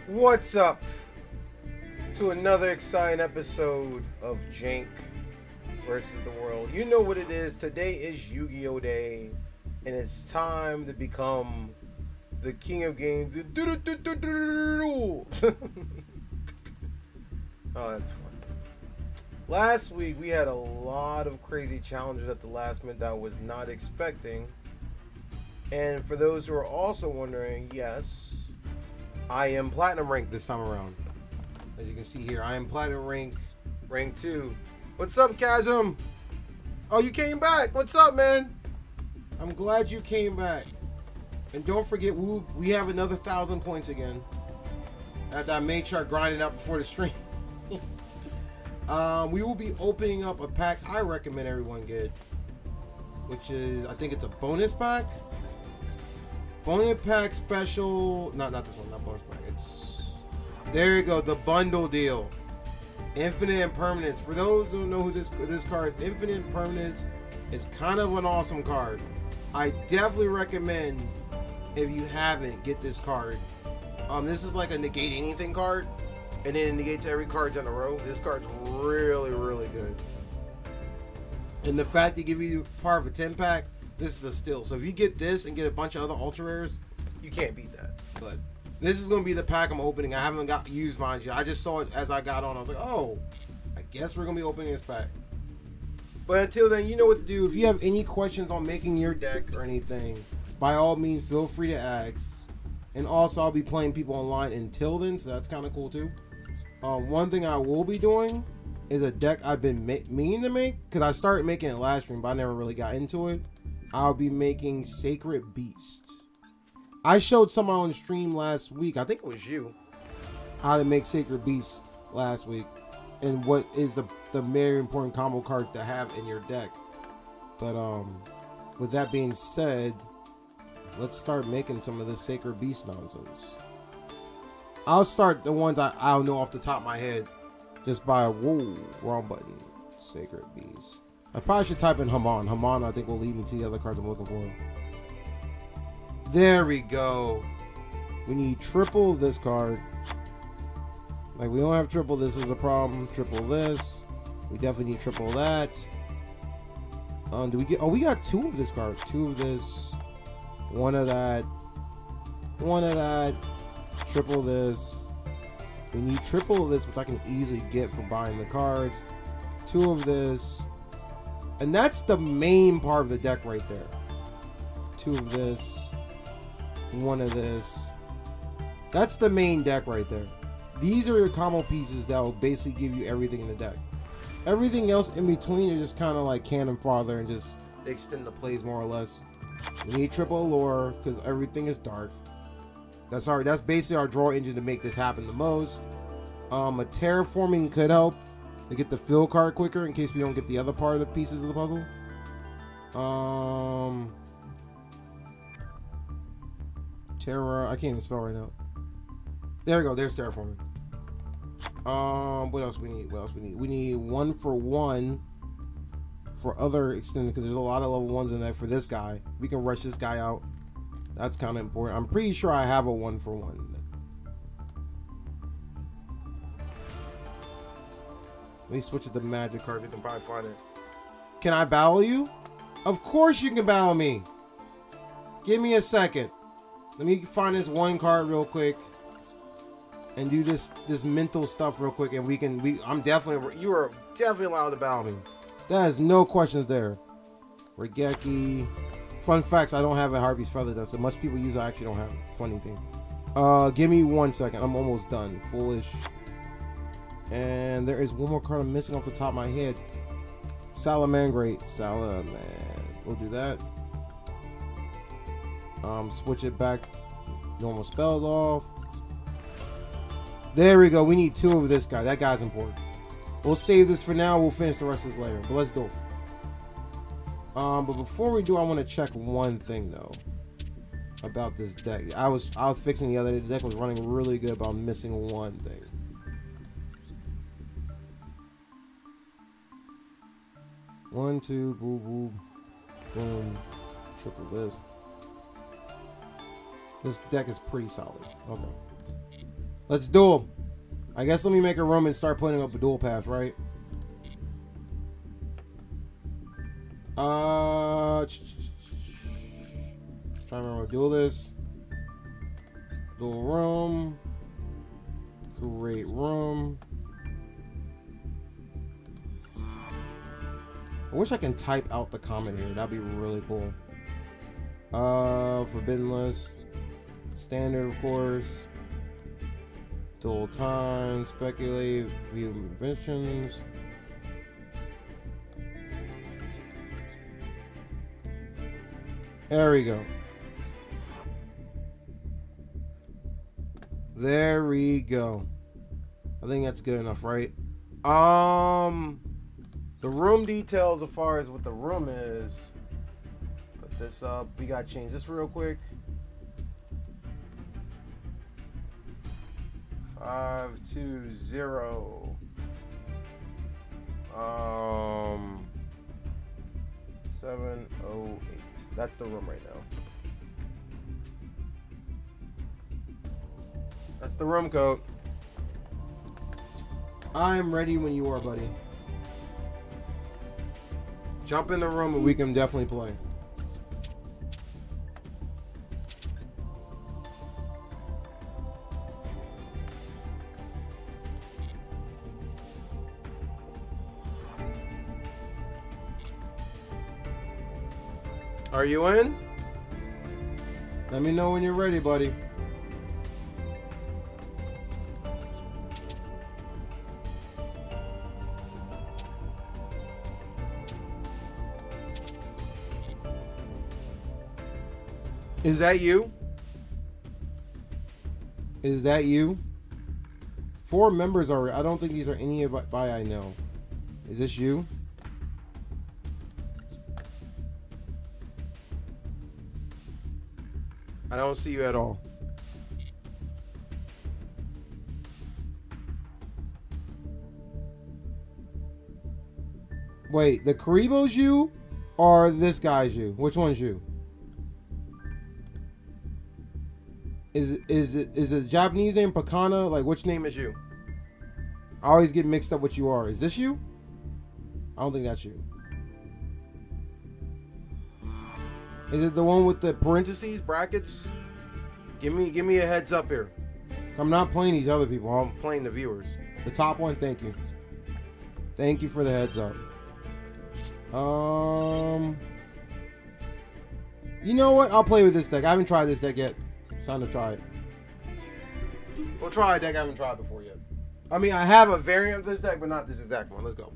What's up to another exciting episode of Jank versus the world? You know what it is. Today is Yu-Gi-Oh! Day, and it's time to become the king of games. Oh, that's fun. Last week we had a lot of crazy challenges at the last minute that I was not expecting. And for those who are also wondering, yes, I am platinum ranked this time around. As you can see here, I am platinum ranked, rank 2. What's up, Chasm? Oh, you came back. What's up, man? I'm glad you came back. And don't forget, we have another 1,000 points again. After I made sure I grinded out before the stream. We will be opening up a pack I recommend everyone get, which is, I think it's a bonus pack. Bonus pack special. Not this one, not bonus pack. It's, there you go, the bundle deal. Infinite Impermanence. For those who don't know who this card is, Infinite Impermanence is kind of an awesome card. I definitely recommend, if you haven't, get this card. This is like a negate anything card, and then it negates every card in a row. This card's really, really good. And the fact they give you part of a 10 pack, this is a steal. So if you get this and get a bunch of other ultra rares, you can't beat that. But this is going to be the pack I'm opening. I haven't got used mine yet. I just saw it as I got on. I was like, oh, I guess we're going to be opening this pack. But until then, you know what to do. If you have any questions on making your deck or anything, by all means, feel free to ask. And also, I'll be playing people online until then, so that's kind of cool too. One thing I will be doing is a deck I've been meaning to make, because I started making it last stream, but I never really got into it. I'll be making Sacred Beast. I showed someone on stream last week, I think it was you, how to make Sacred Beast last week, and what is the very important combo cards to have in your deck. But with that being said, let's start making some of this Sacred Beast nonsense. I'll start the ones I'll know off the top of my head, just by whoa, wrong button. Sacred Beast. I probably should type in Haman. Haman, I think, will lead me to the other cards I'm looking for. There we go. We need triple this card. Like, we don't have triple this is a problem. Triple this. We definitely need triple that. Do we get... Oh, we got 2 of this card. 2 of this. 1 of that. 1 of that. Triple this. We need triple of this, which I can easily get for buying the cards. 2 of this. And that's the main part of the deck right there. 2 of this. 1 of this. That's the main deck right there. These are your combo pieces that will basically give you everything in the deck. Everything else in between is just kind of like cannon fodder and just extend the plays more or less. We need triple allure because everything is dark. That's basically our draw engine to make this happen the most. A terraforming could help to get the fill card quicker in case we don't get the other part of the pieces of the puzzle. Terra, I can't even spell right now. There we go, there's terraforming. What else we need? We need 1 for 1 for other extended, because there's a lot of level 1s in there for this guy. We can rush this guy out. That's kind of important. I'm pretty sure I have a 1 for 1. Let me switch it to magic card. We can probably find it. Can I battle you? Of course you can battle me. Give me a second. Let me find this 1 card real quick and do this mental stuff real quick, and you are definitely allowed to battle me. That is no questions there. Regeki. Fun facts, I don't have a Harvey's Feather though, so much people use it, I actually don't have it. Funny thing. Give me 1 second. I'm almost done. Foolish. And there is 1 more card I'm missing off the top of my head. Salamangreat. Salaman. We'll do that. Switch it back. Normal spells off. There we go. We need 2 of this guy. That guy's important. We'll save this for now. We'll finish the rest of this later. But let's do it. But before we do, I want to check one thing though about this deck. I was fixing the other day. The deck was running really good, but I'm missing one thing. One, two, boom, boom, boom. Triple this. This deck is pretty solid. Okay. Let's duel. I guess let me make a room and start putting up a duel path, right? Trying to remember what duel this. Duel room. Create room. I wish I can type out the comment here. That'd be really cool. Forbidden list. Standard, of course. Dual time. Speculate. View inventions. There we go. There we go. I think that's good enough, right? The room details as far as what the room is. Put this up. We gotta change this real quick. 520. 708. That's the room right now. That's the room code. I'm ready when you are, buddy. Jump in the room and we can definitely play. Are you in? Let me know when you're ready, buddy. Is that you? Is that you? 4 members are. I don't think these are anybody I know. Is this you? I don't see you at all. Wait, the Karibo's you or this guy's you? Which one's you? Is it a Japanese name, Pakana? Like, which name is you? I always get mixed up what you are. Is this you? I don't think that's you. Is it the one with the parentheses, brackets? Give me a heads up here. I'm not playing these other people. I'm playing the viewers. The top one, thank you. Thank you for the heads up. You know what? I'll play with this deck. I haven't tried this deck yet. It's time to try it. We'll try a deck I haven't tried before yet. I mean, I have a variant of this deck, but not this exact one. Let's go.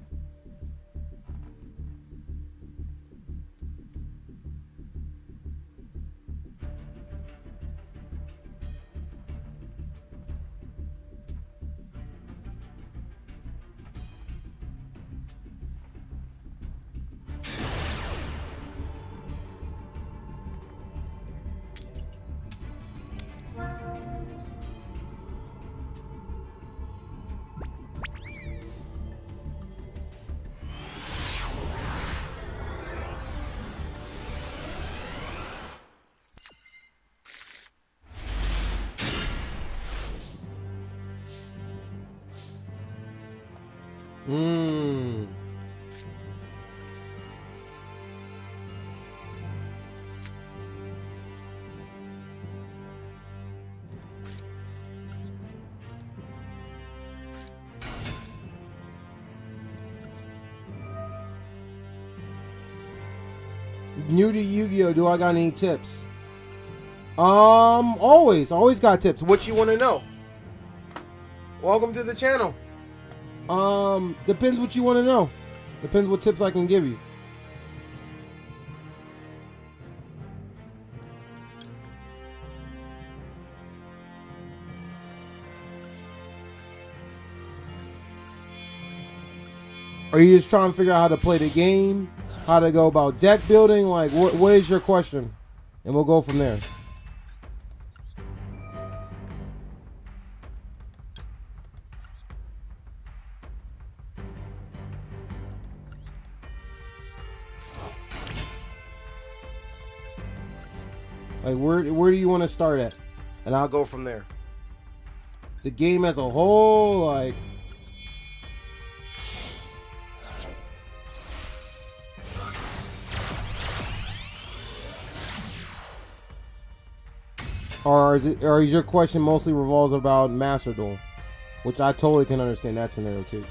New to Yu-Gi-Oh! Do I got any tips? Always got tips. What you want to know? Welcome to the channel. Depends what you want to know. Depends what tips I can give you. Are you just trying to figure out how to play the game? How to go about deck building? Like, what is your question? And we'll go from there. Like, where do you want to start at? And I'll go from there. the game as a whole, like. Or is your question mostly revolves about Master Duel? Which I totally can understand that scenario too.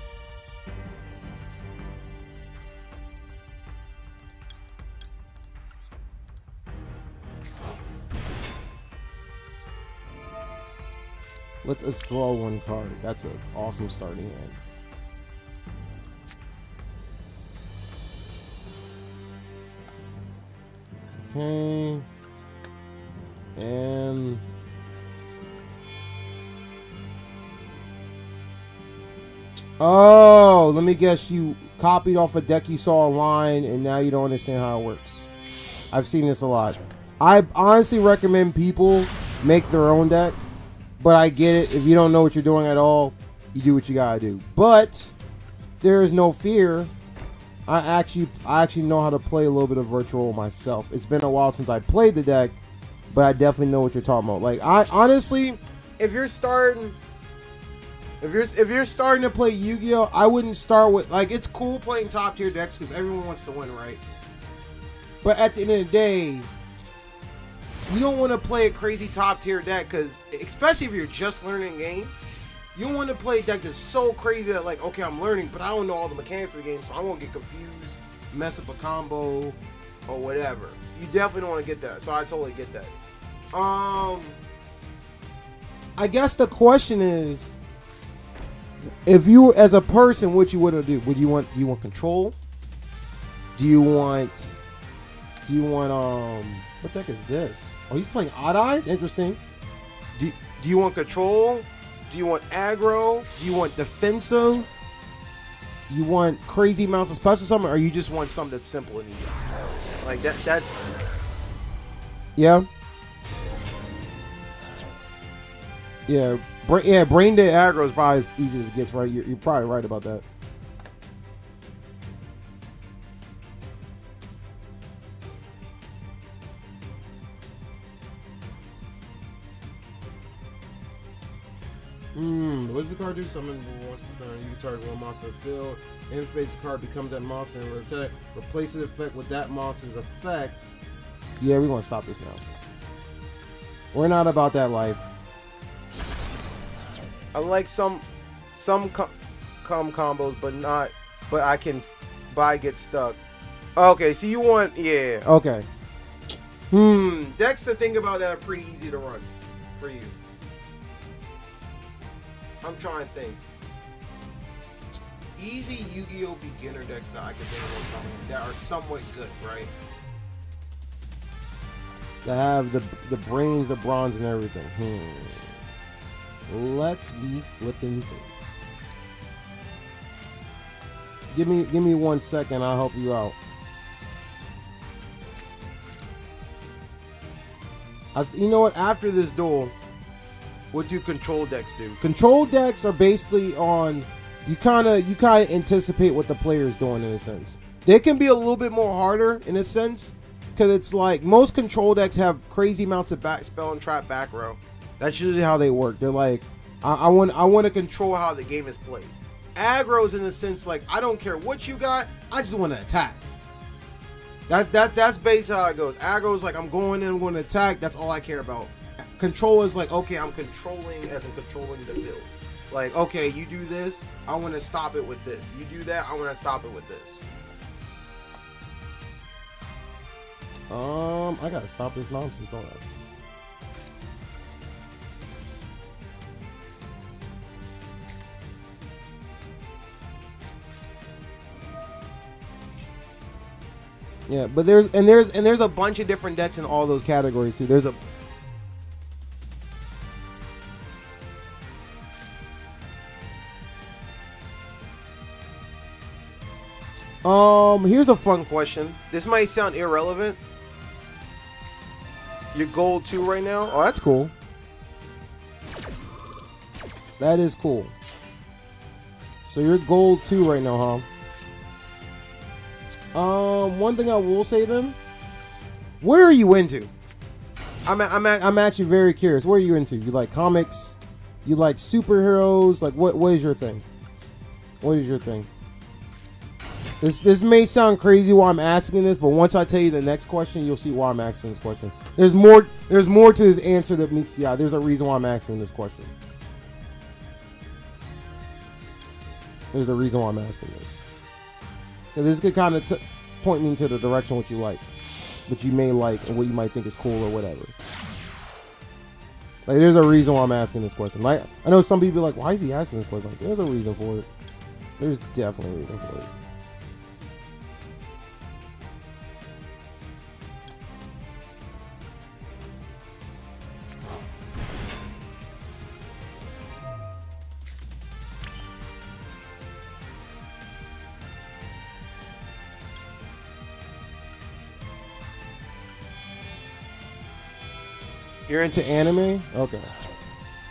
Let us draw one card. That's an awesome starting hand. Okay. And oh, let me guess, you copied off a deck you saw online and now you don't understand how it works. I've seen this a lot. I honestly recommend people make their own deck, but I get it. If you don't know what you're doing at all, you do what you gotta do. But there is no fear. I actually know how to play a little bit of virtual myself. It's been a while since I played the deck, but I definitely know what you're talking about. Like, I honestly, if you're starting to play Yu-Gi-Oh, I wouldn't start with, like, it's cool playing top tier decks because everyone wants to win, right? But at the end of the day, you don't want to play a crazy top tier deck because, especially if you're just learning games, you don't want to play a deck that's so crazy that, like, okay, I'm learning, but I don't know all the mechanics of the game, so I won't get confused, mess up a combo, or whatever. You definitely don't want to get that, so I totally get that. I guess the question is, if you as a person, what you would do? Do you want control? Do you want what deck is this? Oh, he's playing Odd Eyes? Interesting. Do you want control? Do you want aggro? Do you want defensive? You want crazy amounts of special summon, or you just want something that's simple and easy? Like that's yeah. Yeah, brain dead aggro is probably as easy as it gets, right? You're probably right about that. What does the card do? Summon once per turn. You can target one monster in the field. In face card becomes that monster and attack. Replace the effect with that monster's effect. Yeah, we're gonna stop this now. We're not about that life. I like some combos, but I get stuck. Okay, so you want, yeah. Okay. Decks to think about that are pretty easy to run for you. I'm trying to think. Easy Yu-Gi-Oh! Beginner decks that I can think of that are somewhat good, right? That have the brains, the bronze, and everything. Let's be flipping through. Give me 1 second. I'll help you out. You know what? After this duel, what do control decks do? Control decks are basically on you kind of anticipate what the player is doing in a sense. They can be a little bit more harder in a sense because it's like most control decks have crazy amounts of back spell and trap back row. That's usually how they work. They're like, I want to control how the game is played. Aggro's in a sense like I don't care what you got, I just want to attack. That's basically how it goes. Aggro's like I'm going in, I'm going to attack. That's all I care about. Control is like, okay, I'm controlling as I'm controlling the field. Like, okay, you do this, I want to stop it with this. You do that, I want to stop it with this. I gotta stop this nonsense, don't I? Yeah, but there's a bunch of different decks in all those categories too. There's a here's a fun question. This might sound irrelevant. You're gold 2 right now? Oh, that's cool. That is cool. So you're gold 2 right now, huh? One thing I will say then, what are you into? I'm actually very curious. What are you into? You like comics? You like superheroes? Like what is your thing? What is your thing? This may sound crazy why I'm asking this, but once I tell you the next question, you'll see why I'm asking this question. There's more to this answer that meets the eye. There's a reason why I'm asking this question. There's a reason why I'm asking this. Because this could kind of point me to the direction what you like, what you may like, and what you might think is cool or whatever. Like, there's a reason why I'm asking this question. Like, I know some people are like, why is he asking this question? Like, there's a reason for it. There's definitely a reason for it. You're into anime? Okay.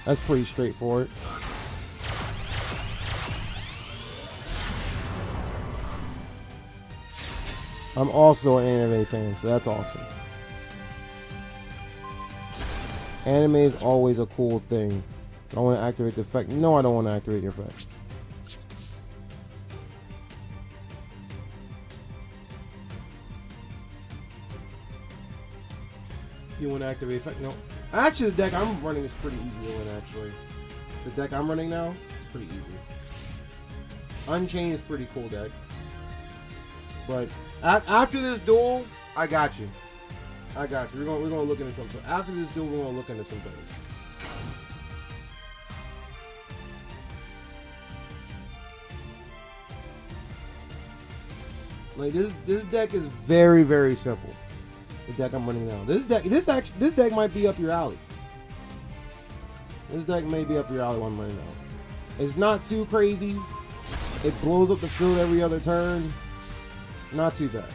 That's pretty straightforward. I'm also an anime fan, so that's awesome. Anime is always a cool thing. I want to activate the effect. No, I don't want to activate your effect. You want to activate effect? No. Actually, the deck I'm running is pretty easy to win, actually. The deck I'm running now, it's pretty easy. Unchained is pretty cool deck. But after this duel, I got you. I got you. We're gonna look into something. So after this duel, we're gonna look into some things. Like this deck is very, very simple. The deck I'm running now. This deck might be up your alley. This deck may be up your alley one running now. It's not too crazy. It blows up the field every other turn. Not too bad.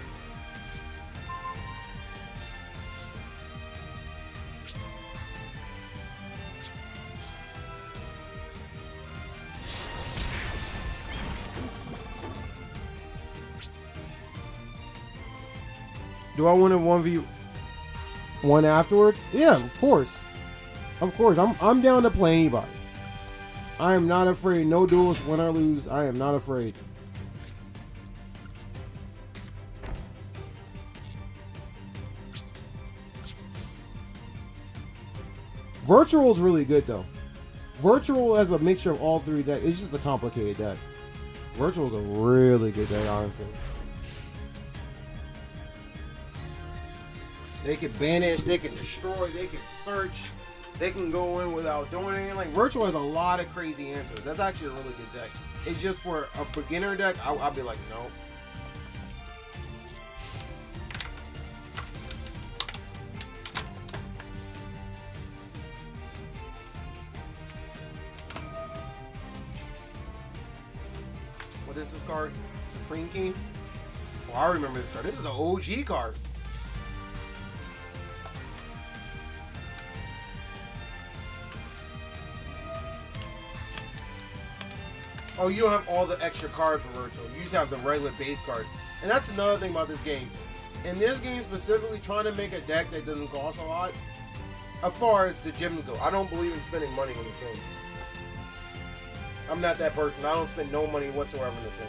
Do I want to 1v1 afterwards? Yeah, of course. Of course. I'm down to play anybody. I am not afraid. No duels, win or lose. I am not afraid. Virtual is really good though. Virtual has a mixture of all three decks. It's just a complicated deck. Virtual is a really good deck, honestly. They can banish, they can destroy, they can search, they can go in without doing anything. Like, Virtual has a lot of crazy answers. That's actually a really good deck. It's just for a beginner deck, I'll be like, no. What is this card? Supreme King? Oh, I remember this card. This is an OG card. Oh, you don't have all the extra cards for Virtual. You just have the regular base cards. And that's another thing about this game. In this game specifically, trying to make a deck that doesn't cost a lot, as far as the gems go, I don't believe in spending money on this game. I'm not that person. I don't spend no money whatsoever in this game.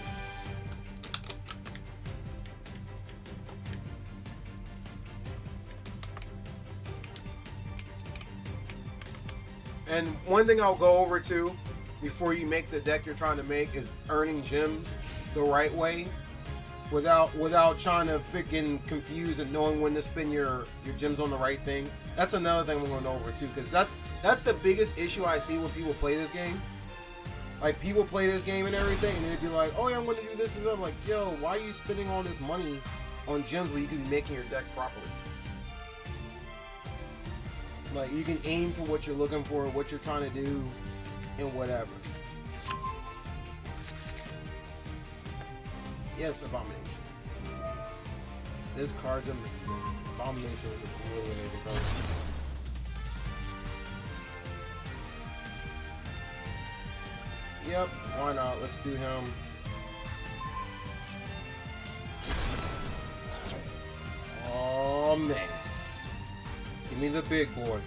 And one thing I'll go over too, before you make the deck you're trying to make, is earning gems the right way, without trying to getting confused and knowing when to spend your gems on the right thing. That's another thing we're going to go over too, because that's the biggest issue I see when people play this game. Like, people play this game and everything, and they'd be like, oh yeah, I'm going to do this and that. I'm like, yo, why are you spending all this money on gems when you can be making your deck properly? Like, you can aim for what you're looking for, what you're trying to do, and whatever. Yes, Abomination. This card's amazing. Abomination is a really amazing card. Yep, why not? Let's do him. Oh man. Give me the big boy.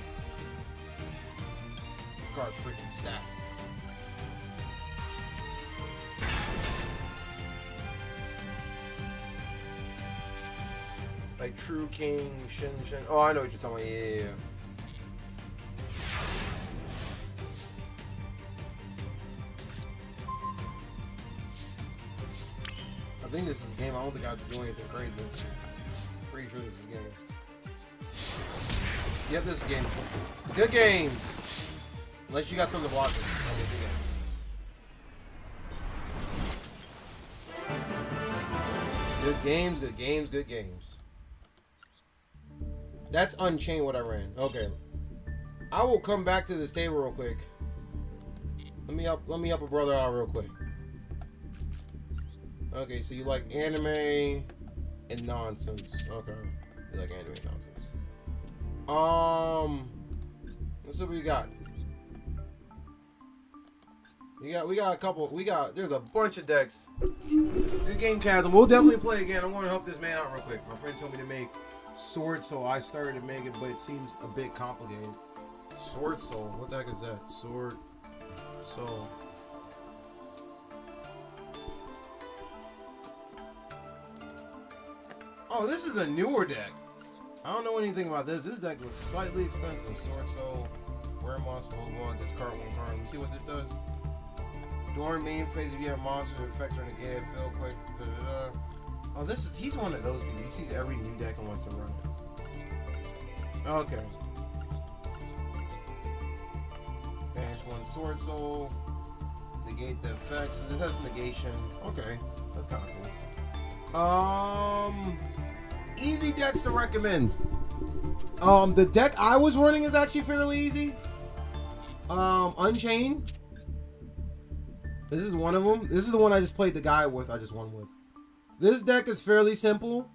This card's freaking stacked. Like True King, Shin. Oh, I know what you're talking about. Yeah. I think this is a game. I don't think I have to do anything crazy. Pretty sure this is a game. Yep, this is a game. Good games. Unless you got something to block it. Okay, good games. Good games, good games. That's Unchained what I ran. Okay. I will come back to this table real quick. Let me help a brother out real quick. Okay, so you like anime and nonsense. Okay. You like anime and nonsense. Let's see what we got. We got a couple. There's a bunch of decks. Good game, Captain. We'll definitely play again. I'm going to help this man out real quick. My friend told me to make Sword Soul. I started to make it, but it seems a bit complicated. Sword Soul. What the heck is that? Sword Soul. Oh, this is a newer deck. I don't know anything about this. This deck looks slightly expensive. Sword Soul, Rare Monster, blah, discard one card. Let me see what this does. During main phase, if you have monsters or effects are negated, fill quick. Oh, he's one of those people. He sees every new deck and wants to run it. Okay. Banish one Sword Soul. Negate the effects. So this has negation. Okay. That's kind of cool. Easy decks to recommend. The deck I was running is actually fairly easy. Unchained. This is one of them. This is the one I just played the guy with. I just won with. This deck is fairly simple.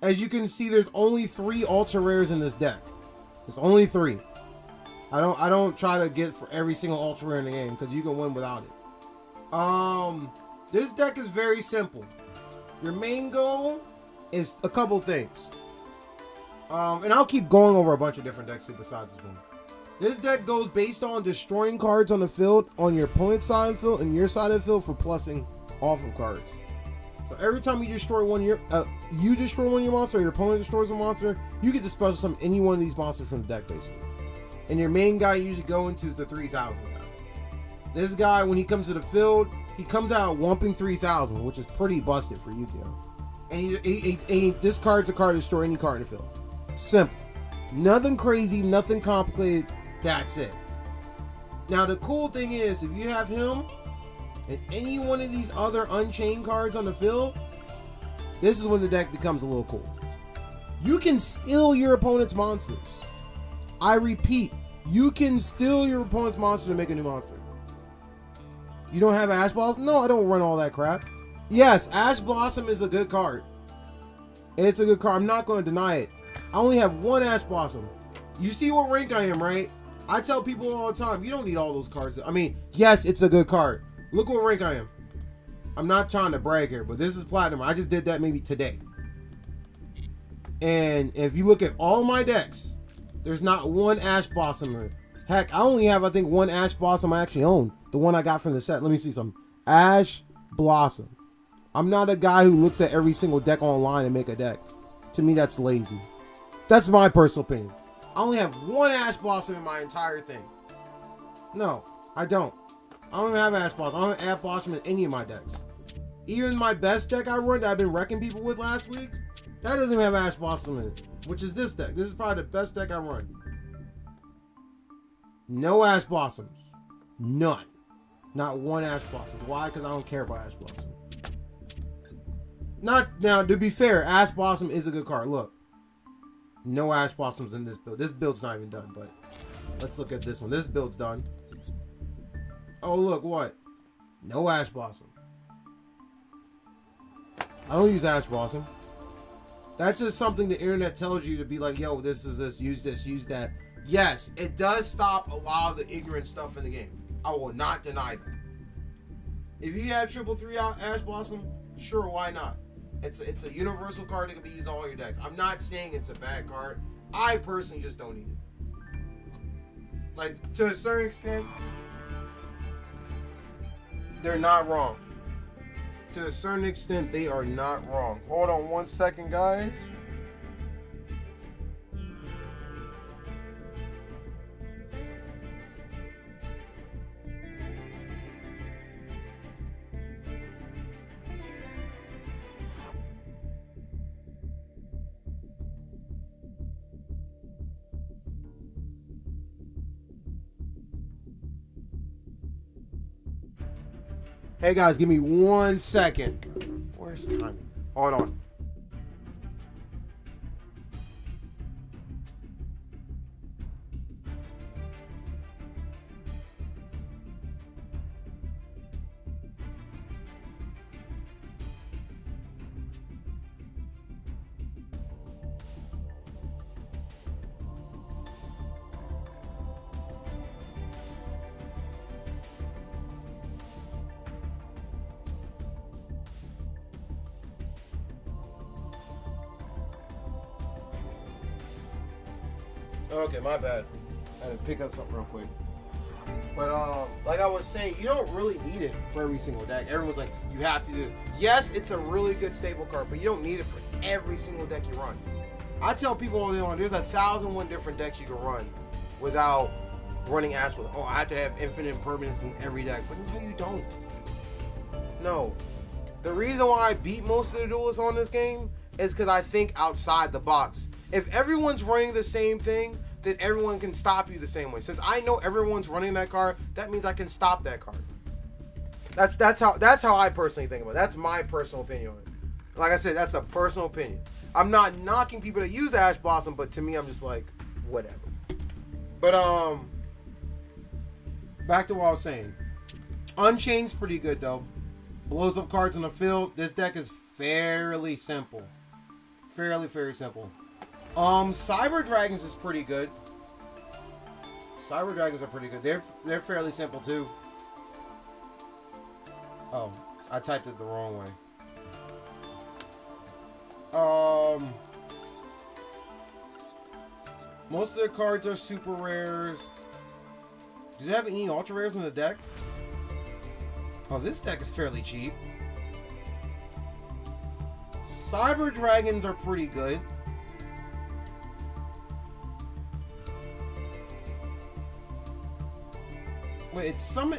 As you can see, there's only 3 ultra rares in this deck. There's only 3. I don't try to get for every single ultra rare in the game because you can win without it. This deck is very simple. Your main goal is a couple things. And I'll keep going over a bunch of different decks too besides this one. This deck goes based on destroying cards on the field on your opponent's side of the field and your side of the field for plussing off of cards. So every time you destroy one of your monster or your opponent destroys a monster, you get to special summon any one of these monsters from the deck basically. And your main guy you usually go into is the 3000 guy. This guy, when he comes to the field, he comes out whumping 3000, which is pretty busted for Yu-Gi-Oh! And he discards a card to destroy any card in the field. Simple. Nothing crazy, nothing complicated. That's it. Now the cool thing is, if you have him and any one of these other Unchained cards on the field, this is when the deck becomes a little cool. You can steal your opponent's monsters. I repeat, you can steal your opponent's monsters and make a new monster. You don't have Ash Blossom? No, I don't run all that crap. Yes, Ash Blossom is a good card. It's a good card. I'm not going to deny it. I only have 1 Ash Blossom. You see what rank I am, right? I tell people all the time, you don't need all those cards. I mean, yes, it's a good card. Look what rank I am. I'm not trying to brag here, but this is Platinum. I just did that maybe today. And if you look at all my decks, there's not 1 Ash Blossom. Heck, I only have, I think, 1 Ash Blossom I actually own. The one I got from the set. Let me see something. Ash Blossom. I'm not a guy who looks at every single deck online and make a deck. To me, that's lazy. That's my personal opinion. I only have 1 Ash Blossom in my entire thing. No, I don't. I don't even have Ash Blossom. I don't have Ash Blossom in any of my decks. Even my best deck I run that I've been wrecking people with last week, that doesn't even have Ash Blossom in it, which is this deck. This is probably the best deck I run. No Ash Blossoms. None. Not 1 Ash Blossom. Why? Because I don't care about Ash Blossom. Not now, to be fair, Ash Blossom is a good card. Look. No Ash Blossoms in this build. This build's not even done, but let's look at this one. This build's done. Oh, look, what? No Ash Blossom. I don't use Ash Blossom. That's just something the internet tells you to be like, yo, this, use that. Yes, it does stop a lot of the ignorant stuff in the game. I will not deny that. If you have 333 Ash Blossom, sure, why not? It's a universal card that can be used in all your decks. I'm not saying it's a bad card. I personally just don't need it. Like, to a certain extent, they're not wrong. To a certain extent, they are not wrong. Hold on 1 second, guys. Hey guys, give me 1 second. Where's time? Hold on. Okay, my bad. I had to pick up something real quick. But like I was saying, you don't really need it for every single deck. Everyone's like, you have to do it. Yes, it's a really good staple card, but you don't need it for every single deck you run. I tell people all day long, there's 1,001 different decks you can run without running ass with, oh, I have to have infinite impermanence in every deck. But no, you don't. No. The reason why I beat most of the duelists on this game is because I think outside the box. If everyone's running the same thing, then everyone can stop you the same way. Since I know everyone's running that card, that means I can stop that card. That's how I personally think about it. That's my personal opinion on it. Like I said, that's a personal opinion. I'm not knocking people that use Ash Blossom, but to me, I'm just like, whatever. But back to what I was saying. Unchained's pretty good though. Blows up cards on the field. This deck is fairly simple. Very simple. Cyber Dragons is pretty good. Cyber Dragons are pretty good. They're fairly simple too. Oh, I typed it the wrong way. Most of their cards are super rares. Do they have any ultra rares in the deck? Oh, this deck is fairly cheap. Cyber Dragons are pretty good. Wait, it's summon.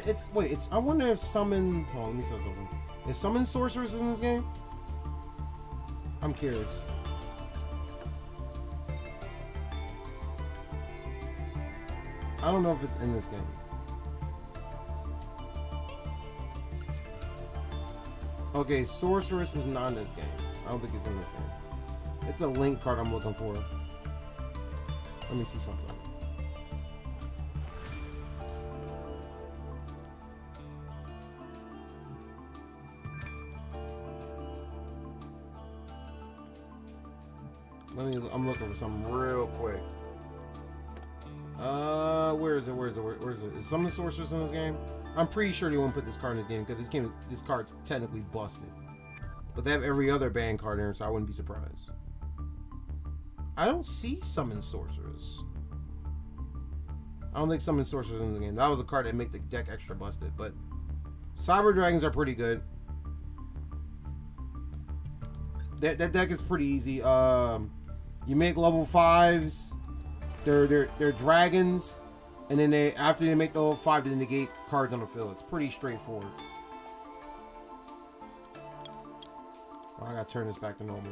I wonder if summon. Oh, let me say something. Is summon sorcerers in this game? I'm curious. I don't know if it's in this game. Okay, sorceress is not in this game. I don't think it's in this game. It's a link card I'm looking for. Let me see something. I'm looking for something real quick. Where is it? Is some of the sorcerers in this game? I'm pretty sure they won't put this card in this game because this card's technically busted. But they have every other banned card in here, so I wouldn't be surprised. I don't see summon sorcerers. I don't think summon sorcerers in the game. That was a card that make the deck extra busted. But Cyber Dragons are pretty good. That deck is pretty easy. You make level 5s. They're dragons, and then after they make the level 5, they negate cards on the field. It's pretty straightforward. Oh, I gotta turn this back to normal.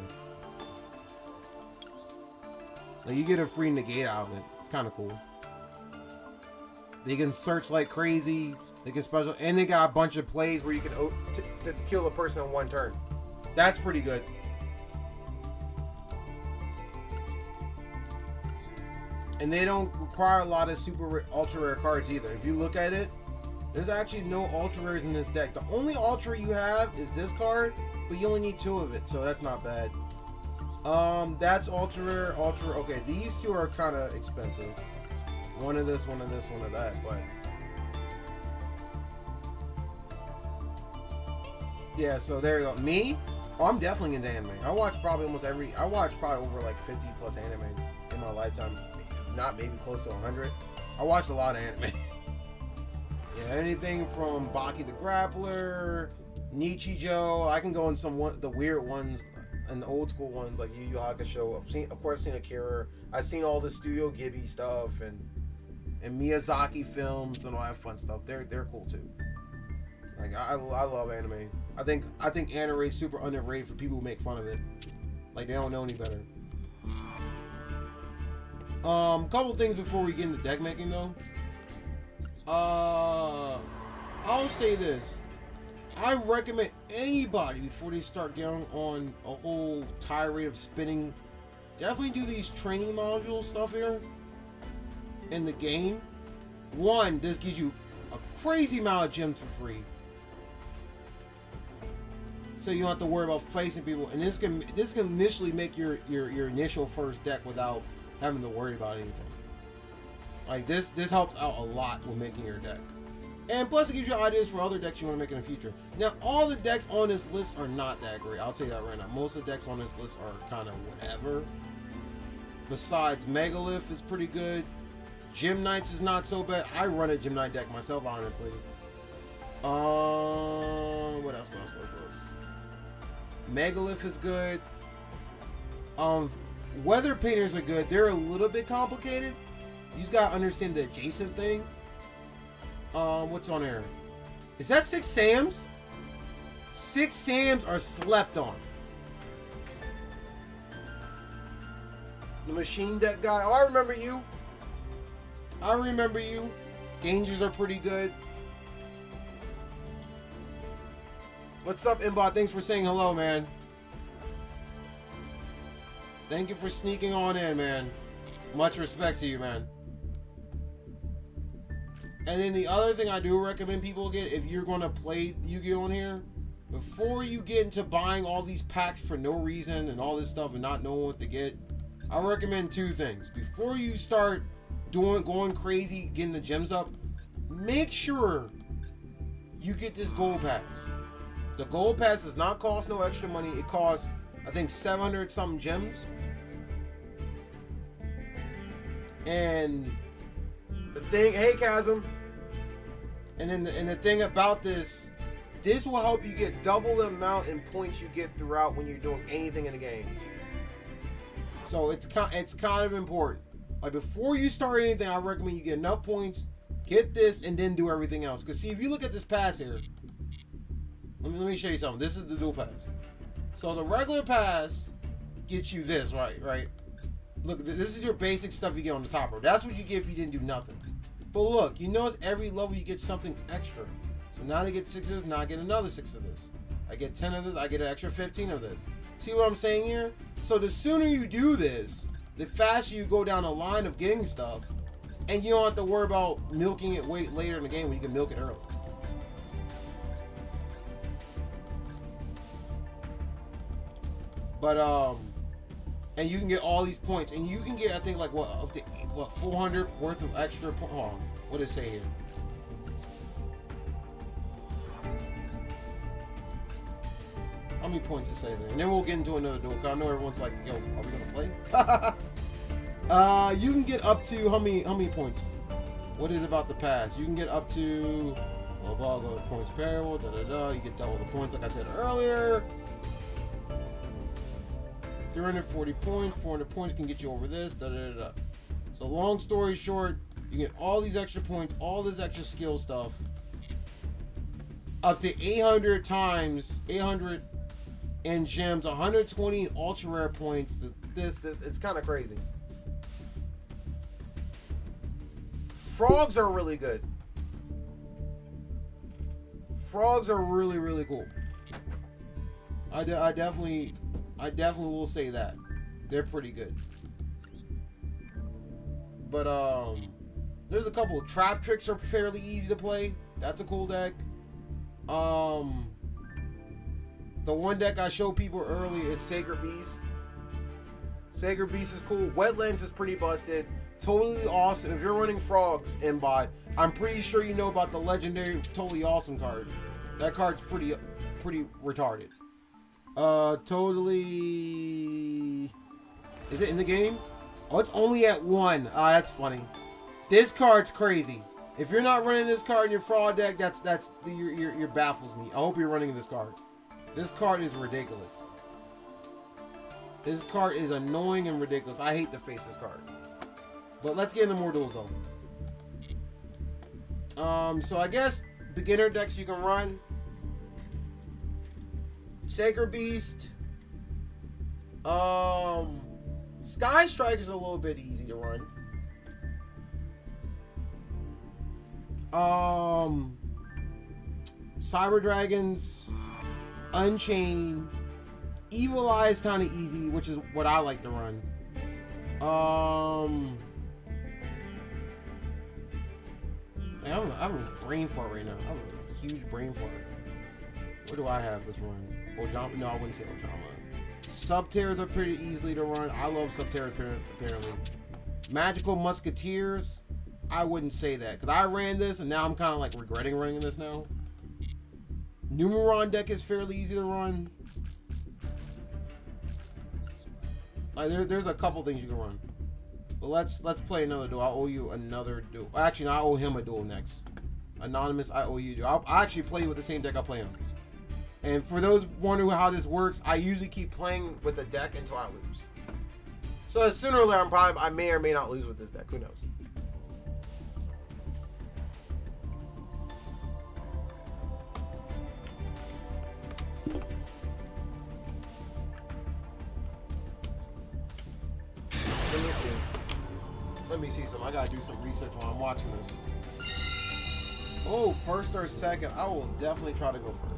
Like, you get a free negate out of it. It's kind of cool. They can search like crazy. They can special, and they got a bunch of plays where you can to kill a person in one turn. That's pretty good. And they don't require a lot of ultra rare cards either. If you look at it, there's actually no ultra rares in this deck. The only ultra you have is this card, but you only need 2 of it, so that's not bad. That's ultra rare, okay, these 2 are kind of expensive. One of this, one of this, one of that, but yeah, so there you go. Me? Oh, I'm definitely into anime. I watch probably over like 50 plus anime in my lifetime. Not maybe close to 100. I watched a lot of anime. Yeah, anything from Baki the Grappler, Nichijou. I can go in the weird ones and the old school ones like Yu Yu Hakusho. Of course, seen Akira. I've seen all the Studio Ghibli stuff and Miyazaki films and all that fun stuff. They're cool too. Like I love anime. I think anime is super underrated for people who make fun of it. Like they don't know any better. Couple things before we get into deck making though. I'll say this. I recommend anybody before they start getting on a whole tirade of spinning, definitely do these training module stuff here in the game. One, this gives you a crazy amount of gems for free. So you don't have to worry about facing people, and this can initially make your initial first deck without having to worry about anything. Like this helps out a lot with making your deck. And plus it gives you ideas for other decks you want to make in the future. Now all the decks on this list are not that great. I'll tell you that right now. Most of the decks on this list are kind of whatever. Besides Megalith is pretty good. Gym Knights is not so bad. I run a Gym Knight deck myself, honestly. What else? Megalith is good. Weather Painters are good. They're a little bit complicated. You just gotta understand the adjacent thing. What's on there? Is that 6 Sams? 6 Sams are slept on. The machine deck guy. Oh, I remember you. Dangers are pretty good. What's up, Imbot? Thanks for saying hello, man. Thank you for sneaking on in, man. Much respect to you, man. And then the other thing I do recommend people get, if you're going to play Yu-Gi-Oh! On here, before you get into buying all these packs for no reason and all this stuff and not knowing what to get, I recommend 2 things. Before you start going crazy, getting the gems up, make sure you get this gold pass. The gold pass does not cost no extra money. It costs, I think, 700 something gems. And the thing, hey Chasm. And then the thing about this will help you get double the amount in points you get throughout when you're doing anything in the game. So it's kind of important. Like before you start anything, I recommend you get enough points, get this, and then do everything else. Because see, if you look at this pass here, let me show you something. This is the dual pass. So the regular pass gets you this, right? Look, this is your basic stuff you get on the top row. That's what you get if you didn't do nothing. But look, you notice every level you get something extra. So now I get 6 of this, now I get another 6 of this. I get 10 of this, I get an extra 15 of this. See what I'm saying here? So the sooner you do this, the faster you go down a line of getting stuff, and you don't have to worry about milking it way later in the game when you can milk it early. But and you can get all these points, and you can get, I think, like up to 400 worth of extra points. Hold on, what does it say here? How many points does it say there? And then we'll get into another duel. Cause I know everyone's like, "Yo, are we gonna play?" You can get up to how many points? What is about the pass? You can get up to blah blah points payable. You get double the points, like I said earlier. 340 points, 400 points can get you over this. So long story short, you get all these extra points, all this extra skill stuff, up to 800 times 800 in gems, 120 in ultra rare points. This it's kind of crazy. Frogs are really good. Frogs are really, really cool. I definitely will say that. They're pretty good. But there's a couple of trap tricks are fairly easy to play. That's a cool deck. The one deck I showed people earlier is Sacred Beast. Sacred Beast is cool. Wetlands is pretty busted. Totally awesome. If you're running Frogs in bot, I'm pretty sure you know about the legendary Totally Awesome card. That card's pretty retarded. Totally. Is it in the game? Oh, it's only at 1. Ah, that's funny. This card's crazy. If you're not running this card in your fraud deck, you're baffles me. I hope you're running this card. This card is ridiculous. This card is annoying and ridiculous. I hate to face this card. But let's get into more duels though. So I guess beginner decks you can run. Sacred Beast. Sky Strike is a little bit easy to run. Cyber Dragons, Unchained, Evil Eye is kind of easy, which is what I like to run. I'm a brain fart right now. I'm a huge brain fart. What do I have this run? Ojama? No, I wouldn't say Ojama. Subterrors are pretty easily to run. I love Subterrors apparently. Magical Musketeers, I wouldn't say that because I ran this and now I'm kind of like regretting running this now. Numeron deck is fairly easy to run. Like there's a couple things you can run. But let's play another duel. I owe you another duel. Actually, no, I owe him a duel next. Anonymous, I owe you a duel. I actually play with the same deck I play him. And for those wondering how this works, I usually keep playing with the deck until I lose. So sooner or later, I may or may not lose with this deck. Who knows? Let me see some. I gotta do some research while I'm watching this. Oh, first or second? I will definitely try to go first.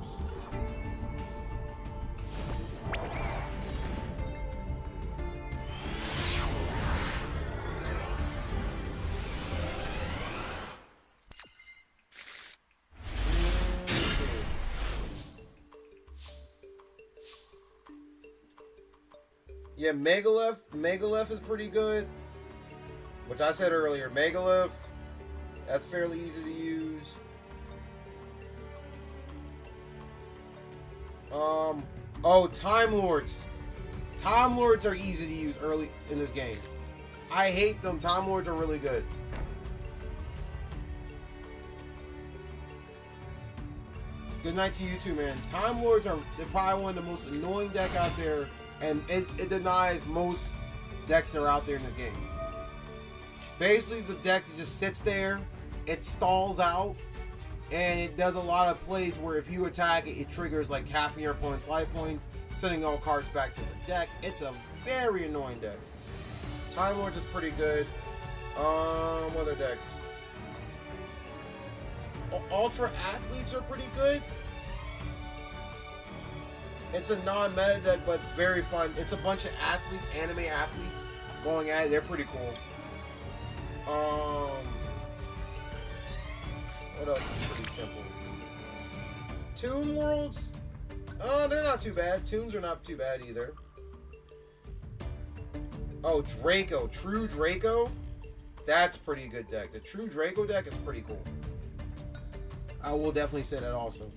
Yeah, Megalith is pretty good. Which I said earlier, Megalith, that's fairly easy to use. Oh, Time Lords. Time Lords are easy to use early in this game. I hate them. Time Lords are really good. Good night to you too, man. Time Lords they're probably one of the most annoying deck out there, and it denies most decks that are out there in this game. Basically, the deck that just sits there, it stalls out, and it does a lot of plays where if you attack it, it triggers like half of your opponent's life points, sending all cards back to the deck. It's a very annoying deck. Time Lords is pretty good. What other decks? Ultra Athletes are pretty good. It's a non-meta deck, but it's very fun. It's a bunch of athletes, anime athletes, going at it. They're pretty cool. What else is pretty simple? Toon Worlds? They're not too bad. Toons are not too bad either. Oh, Draco. True Draco? That's a pretty good deck. The True Draco deck is pretty cool. I will definitely say that also.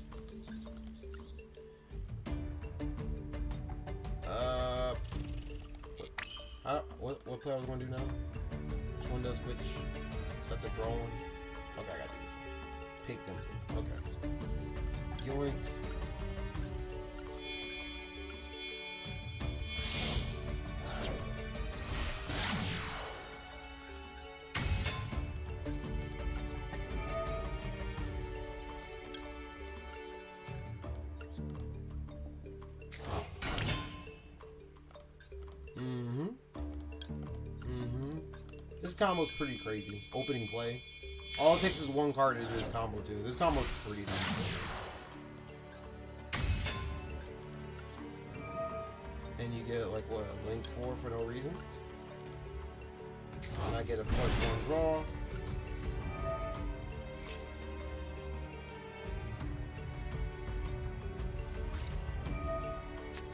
What play I was going to do now? Which one does which? Is that the draw one? Okay, I got to do this one. Pick them. Okay. Yoink. This combo's pretty crazy. Opening play. All it takes is one card to do this combo too. This combo's pretty nice. And you get like what, a link 4 for no reason. And I get a +1 draw.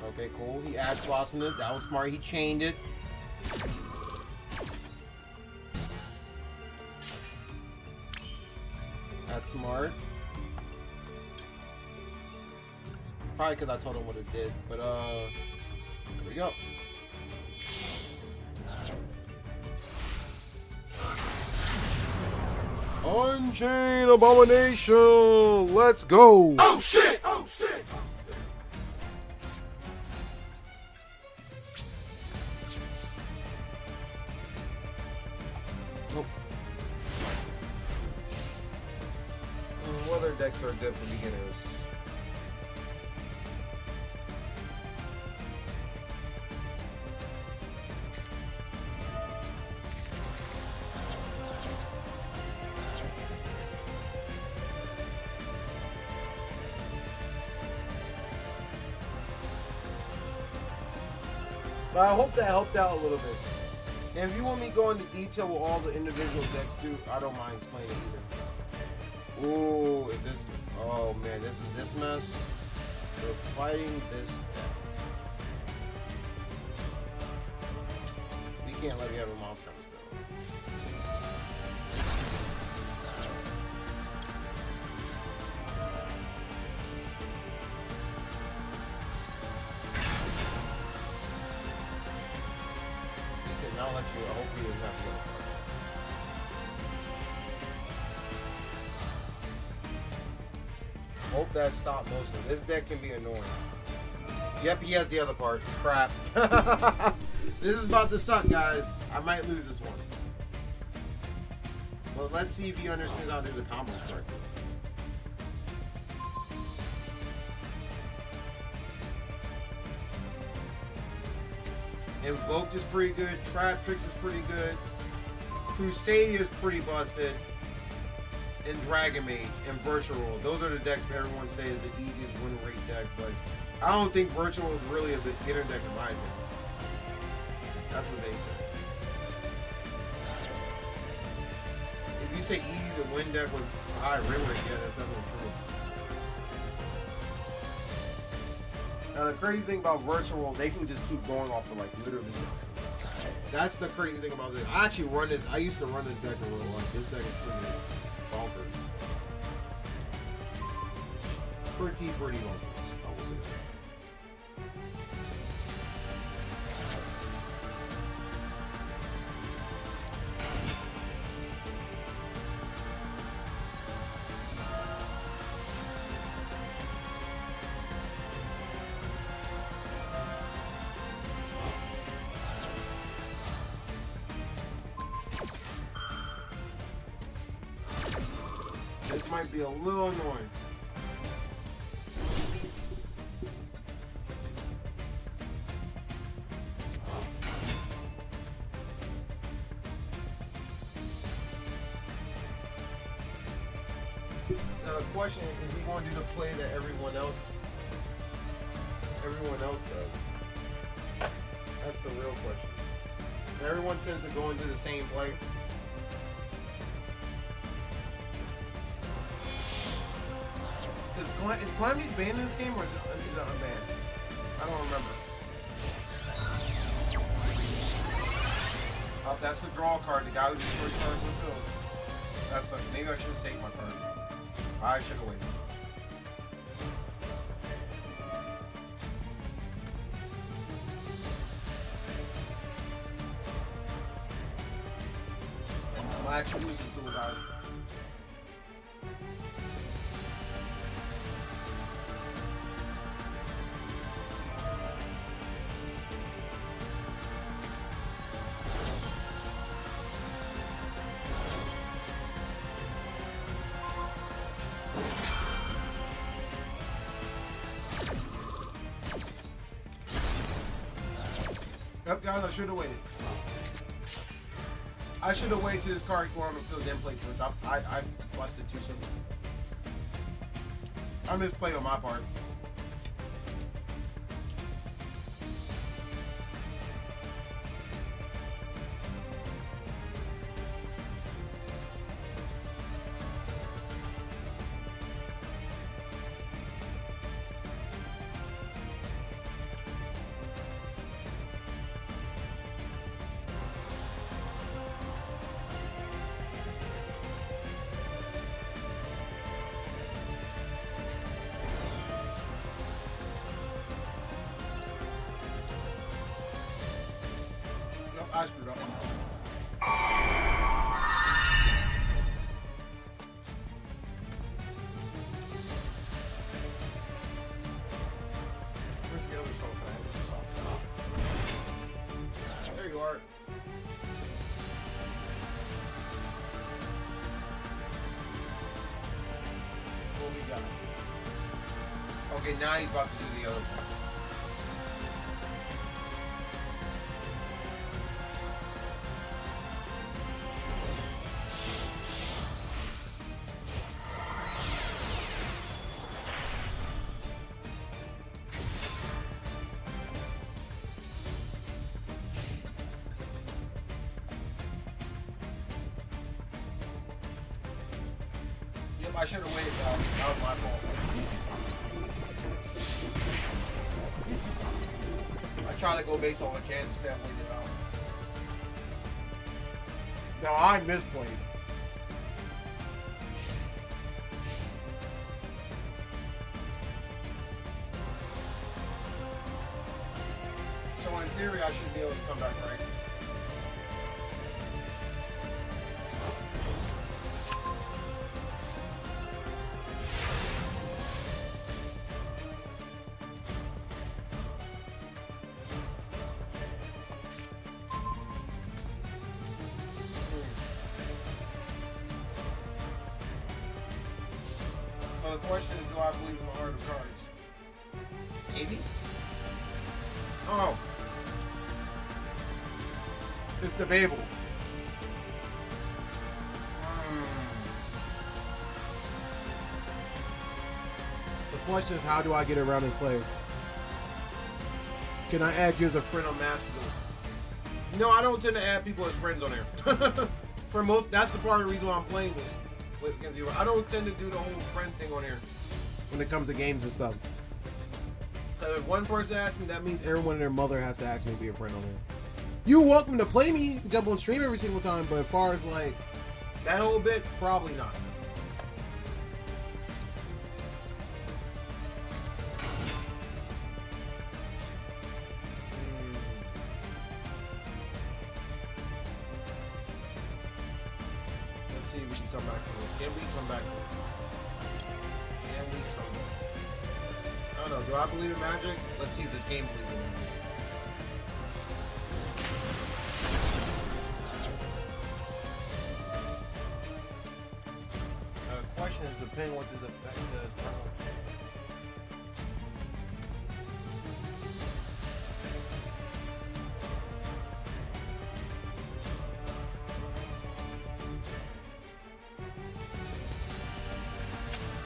Okay, cool. He adds slots in it. That was smart. He chained it. That's smart. Probably because I told him what it did. But, here we go. On-chain abomination. Let's go. Oh shit! Oh shit! Weather decks are good for beginners. But I hope that helped out a little bit. And if you want me to go into detail with all the individual decks do, I don't mind explaining either. Ooh, if this, oh man, this is this mess. So fighting this deck. We can't let you have a mouse cover fill. I'll let you. I hope you didn't have to go. Hope that stopped mostly. This deck can be annoying. Yep, he has the other part. Crap. This is about to suck, guys. I might lose this one. But let's see if he understands how to do the combos correctly. Invoked is pretty good. Trap Tricks is pretty good. Crusade is pretty busted. And Dragon Mage and Virtual Roll. Those are the decks everyone says is the easiest win rate deck, but I don't think Virtual is really a beginner deck in my opinion. That's what they say. If you say easy to win deck with high win rate, yeah, that's definitely true. Now the crazy thing about Virtual Roll, they can just keep going off of like literally nothing. That's the crazy thing about this. I actually run this. I used to run this deck in real life. This deck is pretty bonkers. Pretty bonkers. I will say that. This might be a little annoying. Now the question is he going to do the play that everyone else does? That's the real question. Everyone tends to go into the same play. Is Calamity banned in this game or is it unbanned? I don't remember. Oh, that's the draw card. The guy who just first cards was filled. That sucks. Maybe I should have saved my card. I should have waited. I'm actually losing to the guys. Yep, guys, I should have waited. I should have waited till this card go on the field, then play first. I busted too soon. I misplayed on my part. Okay, now he's about to do the other one. I should have waited, though. That was my fault. I tried to go based on a chance instead of waiting it out. No, I misplayed. So in theory, I should be able to come back, right? So the question is, do I believe in the heart of cards? Maybe? Oh. It's debatable. The question is, how do I get around and play? Can I add you as a friend on Mastodon? No, I don't tend to add people as friends on there. For most, that's the part of the reason why I'm playing this. Against you. I don't tend to do the whole friend thing on here when it comes to games and stuff. If one person asks me, that means everyone and their mother has to ask me to be a friend on here. You're welcome to play me, you can jump on stream every single time, but as far as like that whole bit, probably not. Let's see if we can come back to this. Can we come back to this? Can we come back? I don't know. Do I believe in magic? Let's see if this game believes in magic. The question is depending what this effect does.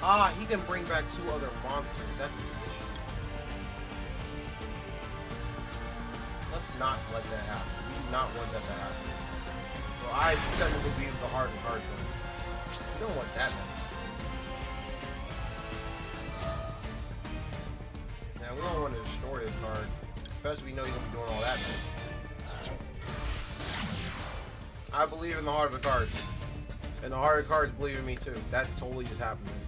Ah, he can bring back 2 other monsters. That's the issue. Let's not let that happen. We do not want that to happen. So I technically be the hardened card trick. You don't want that mess. Now we don't want to destroy his card. Especially we know he's gonna be doing all that mess. I believe in the heart of the cards. And the heart of the cards believe in me too. That totally just happened to me.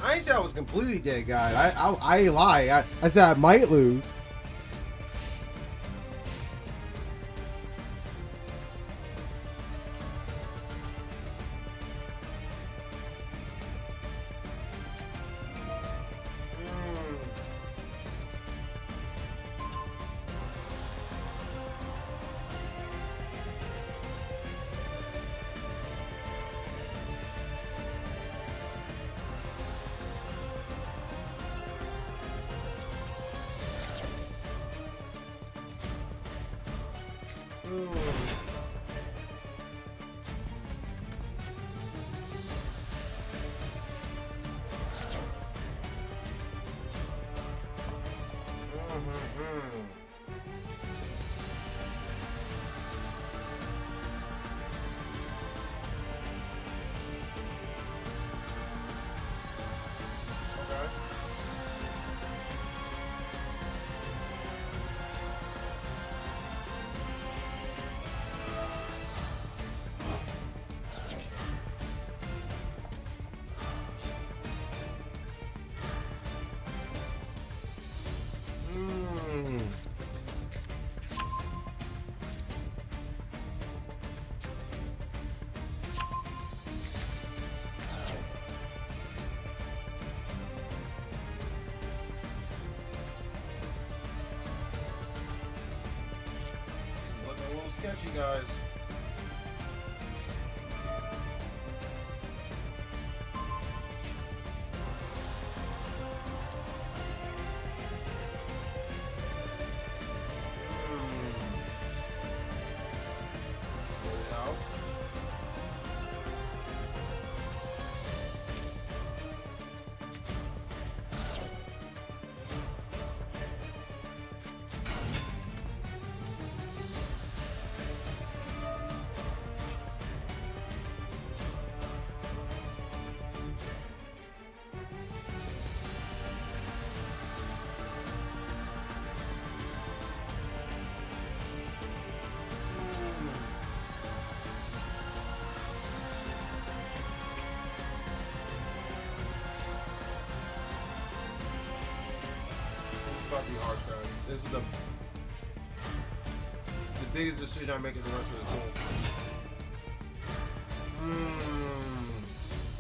I ain't say I was completely dead, guy. I ain't lie. I said I might lose. Sketchy, guys. be harsh, guys. This is the biggest decision I make in the rest of the game.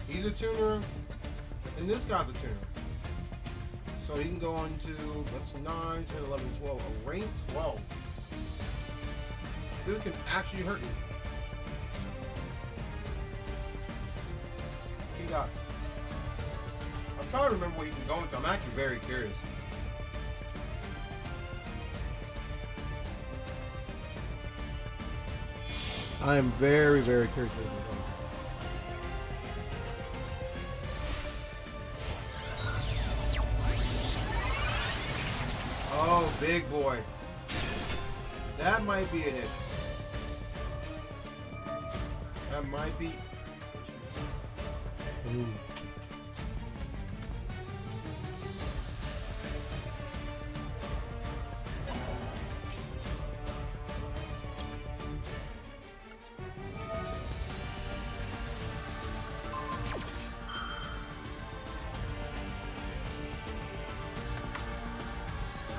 He's a tuner, and this guy's a tuner. So he can go on to, that's 9, 10, 11, 12, a rank 12. This can actually hurt me. He got, I'm trying to remember what he can go into. I'm actually very curious. I am very, very curious what he can go into. Oh, big boy. That might be an issue. That might be. Let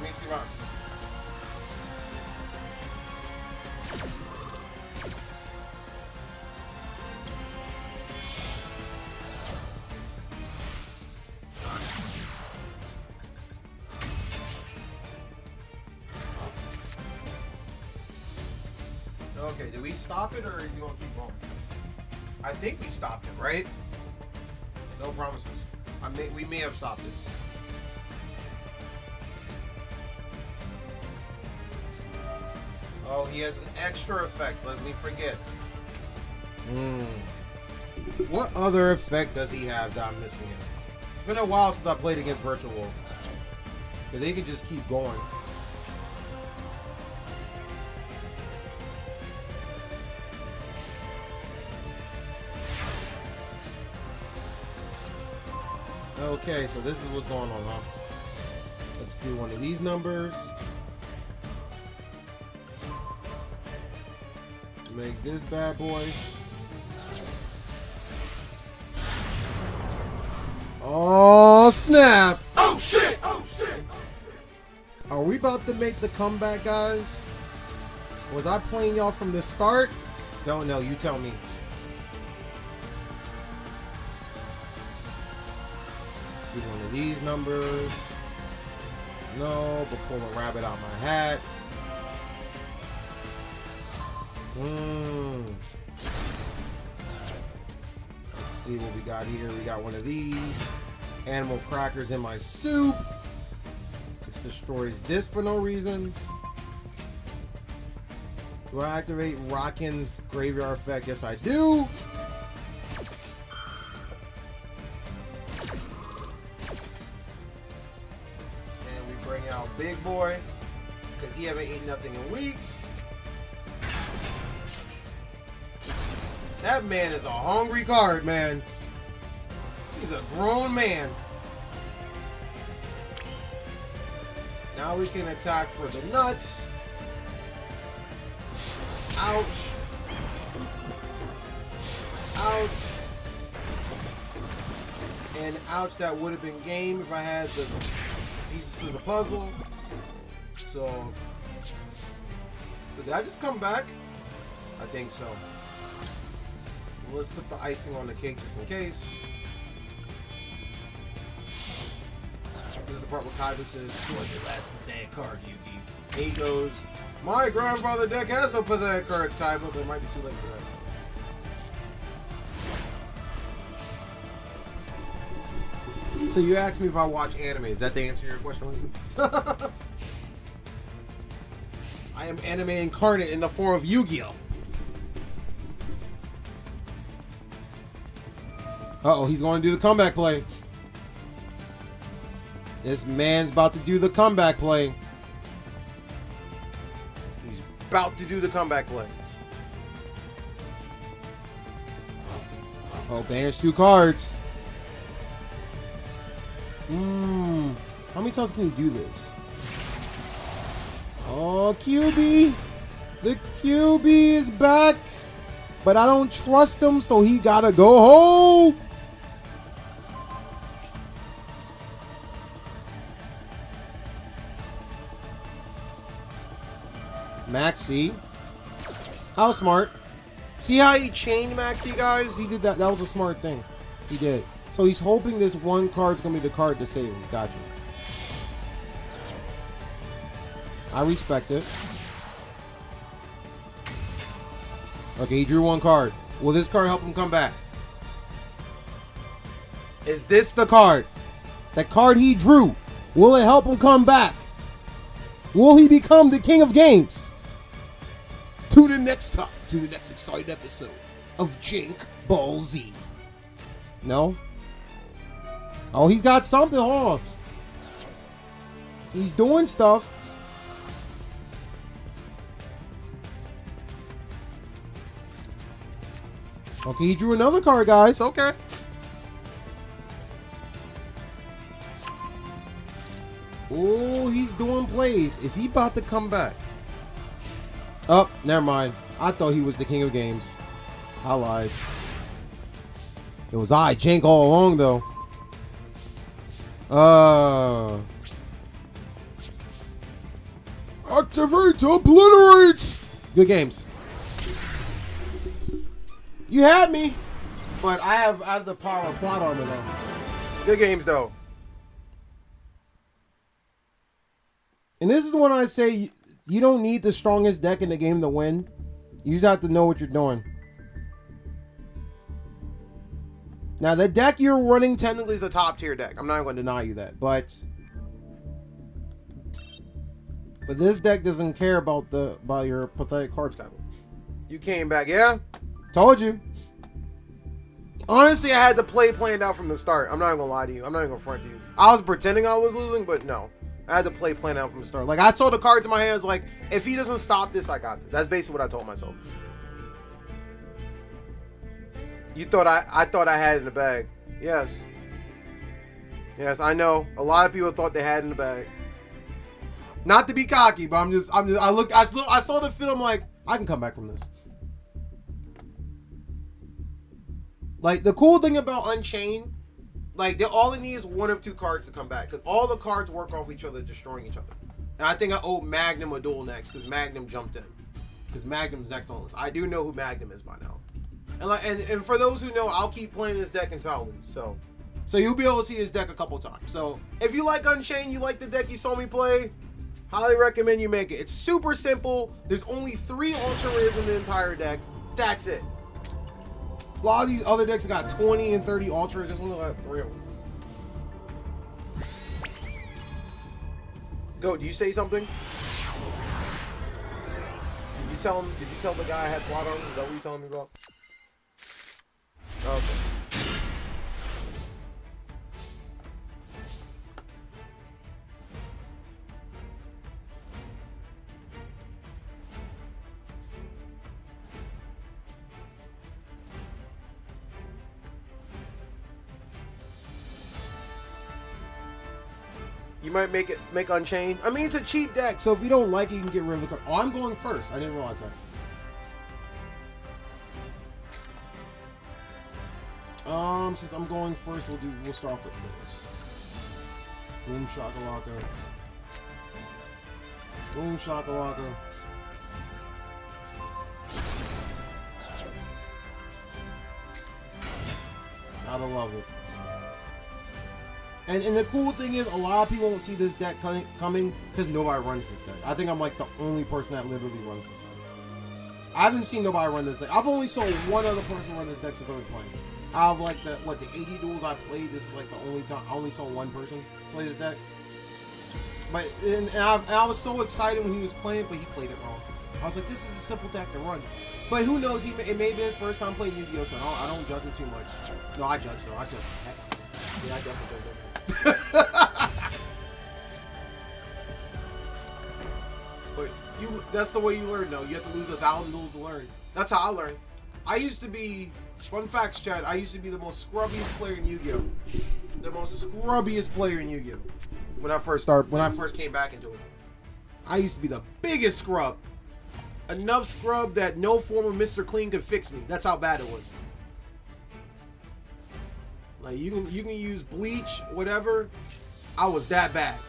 me see round. Okay, did we stop it or is he gonna keep going? I think we stopped it, right? No promises. We may have stopped it. Oh, he has an extra effect. Let me forget. What other effect does he have that I'm missing in? It's been a while since I played against Virtual Wolf. Because they can just keep going. Okay, so this is what's going on, huh? Let's do one of these numbers. Make this bad boy. Oh, snap! Oh, shit! Oh, shit! Are we about to make the comeback, guys? Was I playing y'all from the start? Don't know, you tell me. Do one of these numbers. No, but pull a rabbit out my hat. Let's see what we got here. We got one of these. Animal crackers in my soup. Which destroys this for no reason. Do I activate Rockin's graveyard effect? Yes, I do. And we bring out Big Boy. Because he haven't eaten nothing in weeks. That man is a hungry card, man. He's a grown man. Now we can attack for the nuts. Ouch. Ouch. And ouch, that would have been game if I had the pieces of the puzzle. So did I just come back? I think so. Let's put the icing on the cake just in case. This is the part where Kaiba says, "What's your last pathetic card, Yugi?" And he goes, "My grandfather deck has no pathetic cards, Kaiba," but it might be too late for that. So you asked me if I watch anime. Is that the answer to your question? I am anime incarnate in the form of Yu-Gi-Oh! Uh-oh, he's going to do the comeback play. This man's about to do the comeback play. He's about to do the comeback play. Oh, bans 2 cards. How many times can he do this? Oh, QB. The QB is back. But I don't trust him, so he gotta go home. Maxi. How smart. See how he chained Maxi, guys? He did that. That was a smart thing. He did. So he's hoping this one card's going to be the card to save him. Gotcha. I respect it. Okay, he drew one card. Will this card help him come back? Is this the card? That card he drew. Will it help him come back? Will he become the king of games? To the next exciting episode of Jank Ball Z. No? Oh, he's got something. Hold on. He's doing stuff. Okay, he drew another card, guys. Okay. Oh, he's doing plays. Is he about to come back? Oh, never mind. I thought he was the king of games. I lied. It was Jank all along, though. Activate to obliterate. Good games. You had me, but I have the power of plot armor though. Good games though. And this is when I say you don't need the strongest deck in the game to win. You just have to know what you're doing. Now the deck you're running technically is a top tier deck. I'm not going to deny you that, but this deck doesn't care about your pathetic cards, Kyle. You came back, yeah? Told you. Honestly, I had the play planned out from the start. I'm not even gonna lie to you. I'm not even gonna front to you. I was pretending I was losing, but no. I had the play planned out from the start. Like, I saw the cards in my hands, like, if he doesn't stop this, I got this. That's basically what I told myself. You thought I thought I had it in the bag. Yes. Yes, I know. A lot of people thought they had it in the bag. Not to be cocky, but I saw the film like, I can come back from this. Like, the cool thing about Unchained, like, all it needs is one of two cards to come back. Because all the cards work off each other, destroying each other. And I think I owe Magnum a duel next, because Magnum jumped in. Because Magnum's next on the list. I do know who Magnum is by now. And for those who know, I'll keep playing this deck until I lose. So you'll be able to see this deck a couple times. So if you like Unchained, you like the deck you saw me play, highly recommend you make it. It's super simple. There's only 3 ultra rares in the entire deck. That's it. A lot of these other decks got 20 and 30 ultras. There's only like 3 of them. Go. Do you say something? Did you tell the guy I had plot on? Is that what you telling me about? Okay. You might make Unchained. I mean, it's a cheap deck, so if you don't like it, you can get rid of the card. Oh, I'm going first. I didn't realize that. Since I'm going first, we'll start with this. Boom shakalaka. Boom shakalaka. Gotta love it. And the cool thing is, a lot of people won't see this deck coming because nobody runs this deck. I think I'm like the only person that literally runs this deck. I haven't seen nobody run this deck. I've only saw one other person run this deck since I've been playing. Out of like the 80 duels I played, this is like the only time I only saw one person play this deck. But and I was so excited when he was playing, but he played it wrong. I was like, this is a simple deck to run. But who knows? It may be his first time playing Yu-Gi-Oh, so I don't judge him too much. No, I judge though. I judge. Yeah, I definitely judge him. But that's the way you learn though. You have to lose 1,000 duels to learn. That's how I learned. I used to be, fun facts, Chad, I used to be the most scrubbiest player in Yu-Gi-Oh! The most scrubbiest player in Yu-Gi-Oh! When I first came back into it. I used to be the biggest scrub. Enough scrub that no form of Mr. Clean could fix me. That's how bad it was. Like, you can use bleach, whatever. I was that bad.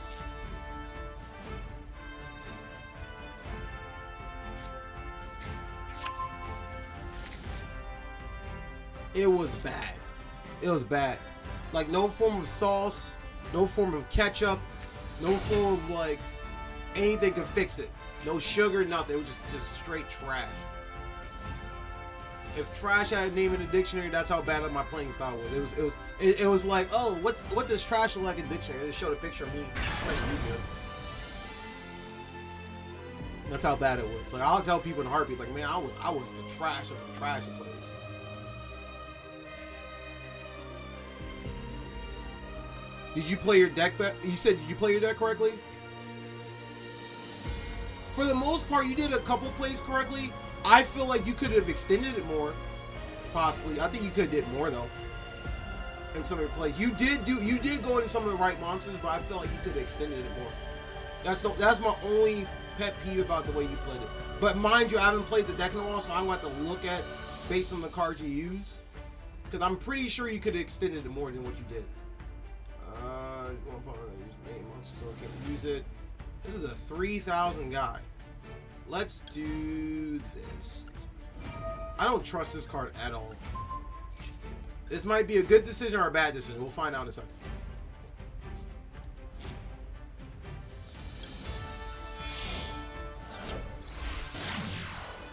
It was bad. It was bad. Like, no form of sauce, no form of ketchup, no form of, like, anything could fix it. No sugar, nothing. It was just straight trash. If trash had a name in the dictionary, that's how bad my playing style was. It was like, oh, what does trash look like in the dictionary? It showed a picture of me playing Yu-Gi-Oh. That's how bad it was. Like, I'll tell people in a heartbeat, like, man, I was the trash of the trash of players. Did you play your deck? You said, did you play your deck correctly? For the most part, you did a couple plays correctly. I feel like you could have extended it more, possibly. I think you could have did more though. In some of your plays, you did go into some of the right monsters, but I feel like you could have extended it more. That's my only pet peeve about the way you played it. But mind you, I haven't played the deck in a while, so I'm going to have to look at based on the cards you use, because I'm pretty sure you could have extended it more than what you did. One opponent I use main monster, so I can't use it. This is a 3,000 guy. Let's do this. I don't trust this card at all. This might be a good decision or a bad decision. We'll find out in a second.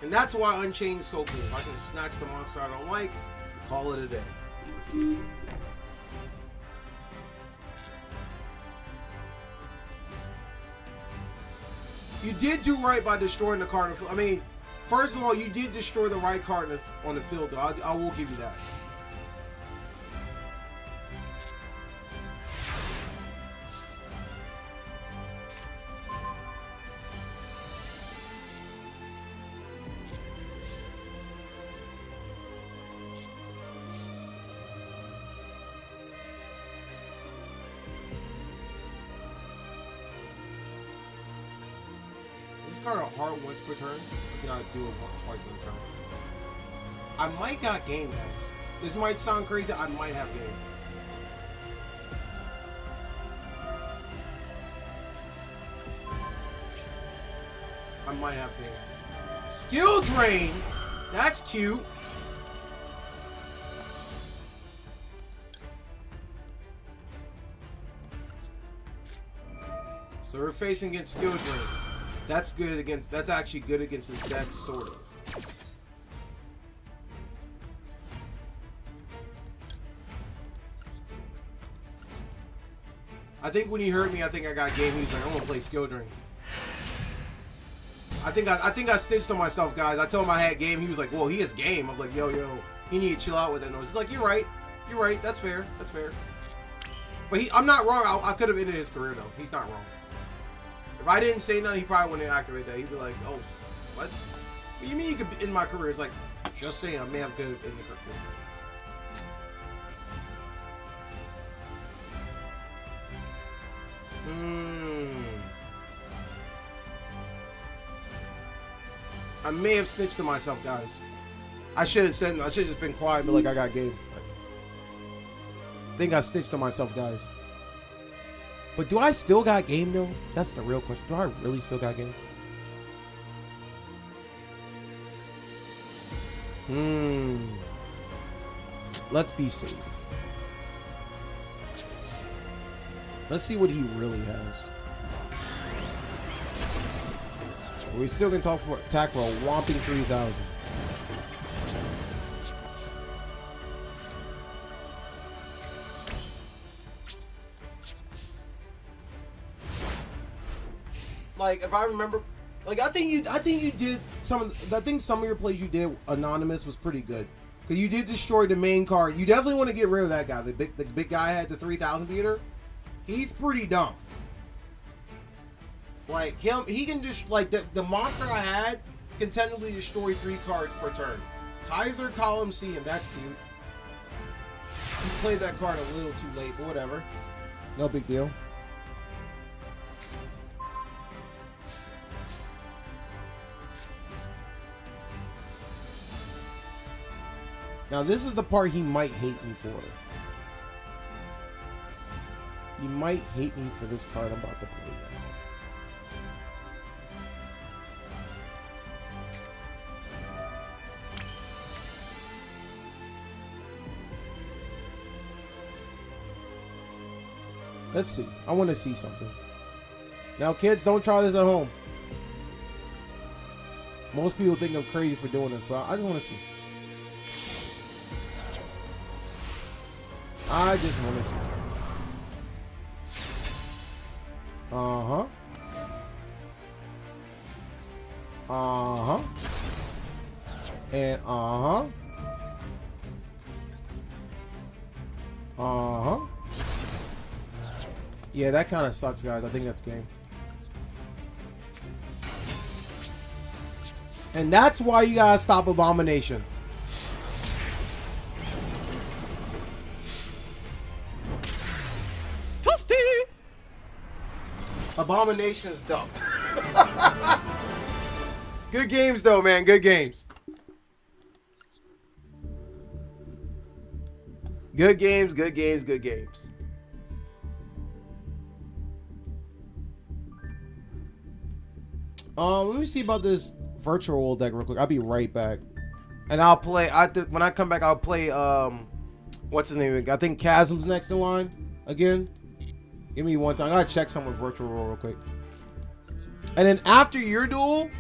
And that's why Unchained is so cool. If I can snatch the monster I don't like, call it a day. You did do right by destroying the card. I mean, first of all, you did destroy the right card on the field, though. I will give you that. Card a hard once per turn. You cannot do it twice in a turn. I might got game, guys. This might sound crazy. I might have game. I might have game. Skill drain. That's cute. So we're facing against skill drain. That's good against. That's actually good against his deck, sort of. I think when he heard me, I think I got game. He was like, "I'm gonna play skill drain." I think I snitched on myself, guys. I told him I had game. He was like, "Well, he has game." I was like, "Yo, he need to chill out with that noise." He's like, "You're right. You're right. That's fair. That's fair." But I'm not wrong. I could have ended his career though. He's not wrong. If I didn't say nothing, he probably wouldn't activate that. He'd be like, "Oh, what? What do you mean you could end my career?" It's like, just saying, I may have good in the career. I may have snitched to myself, guys. I should have said. I should have just been quiet and be like, "I got game." I think I snitched to myself, guys. But do I still got game though? That's the real question. Do I really still got game? Let's be safe. Let's see what he really has. We still can talk for attack for a whopping 3,000. Like, if I remember, like, I think you did some of your plays you did anonymous was pretty good, because you did destroy the main card. You definitely want to get rid of that guy. The big guy had the 3,000 beater. He's pretty dumb. Like him, he can just like the monster I had can technically destroy 3 cards per turn. Kaiser Colosseum, that's cute. You played that card a little too late, but whatever. No big deal. Now this is the part he might hate me for. He might hate me for this card I'm about to play now. Let's see. I want to see something. Now, kids, don't try this at home. Most people think I'm crazy for doing this, but I just want to see. I just want to see. Uh-huh. Uh-huh. And uh-huh. Uh-huh. Yeah, that kind of sucks, guys. I think that's game. And that's why you gotta stop Abomination. Toasty! Abomination is dumb. Good games, though, man. Good games. Good games, good games, good games. Let me see about this virtual world deck real quick. I'll be right back. And I'll play, when I come back, I'll play, what's his name? I think Chasm's next in line again. Give me one time. I gotta check something with virtual world real quick. And then after your duel,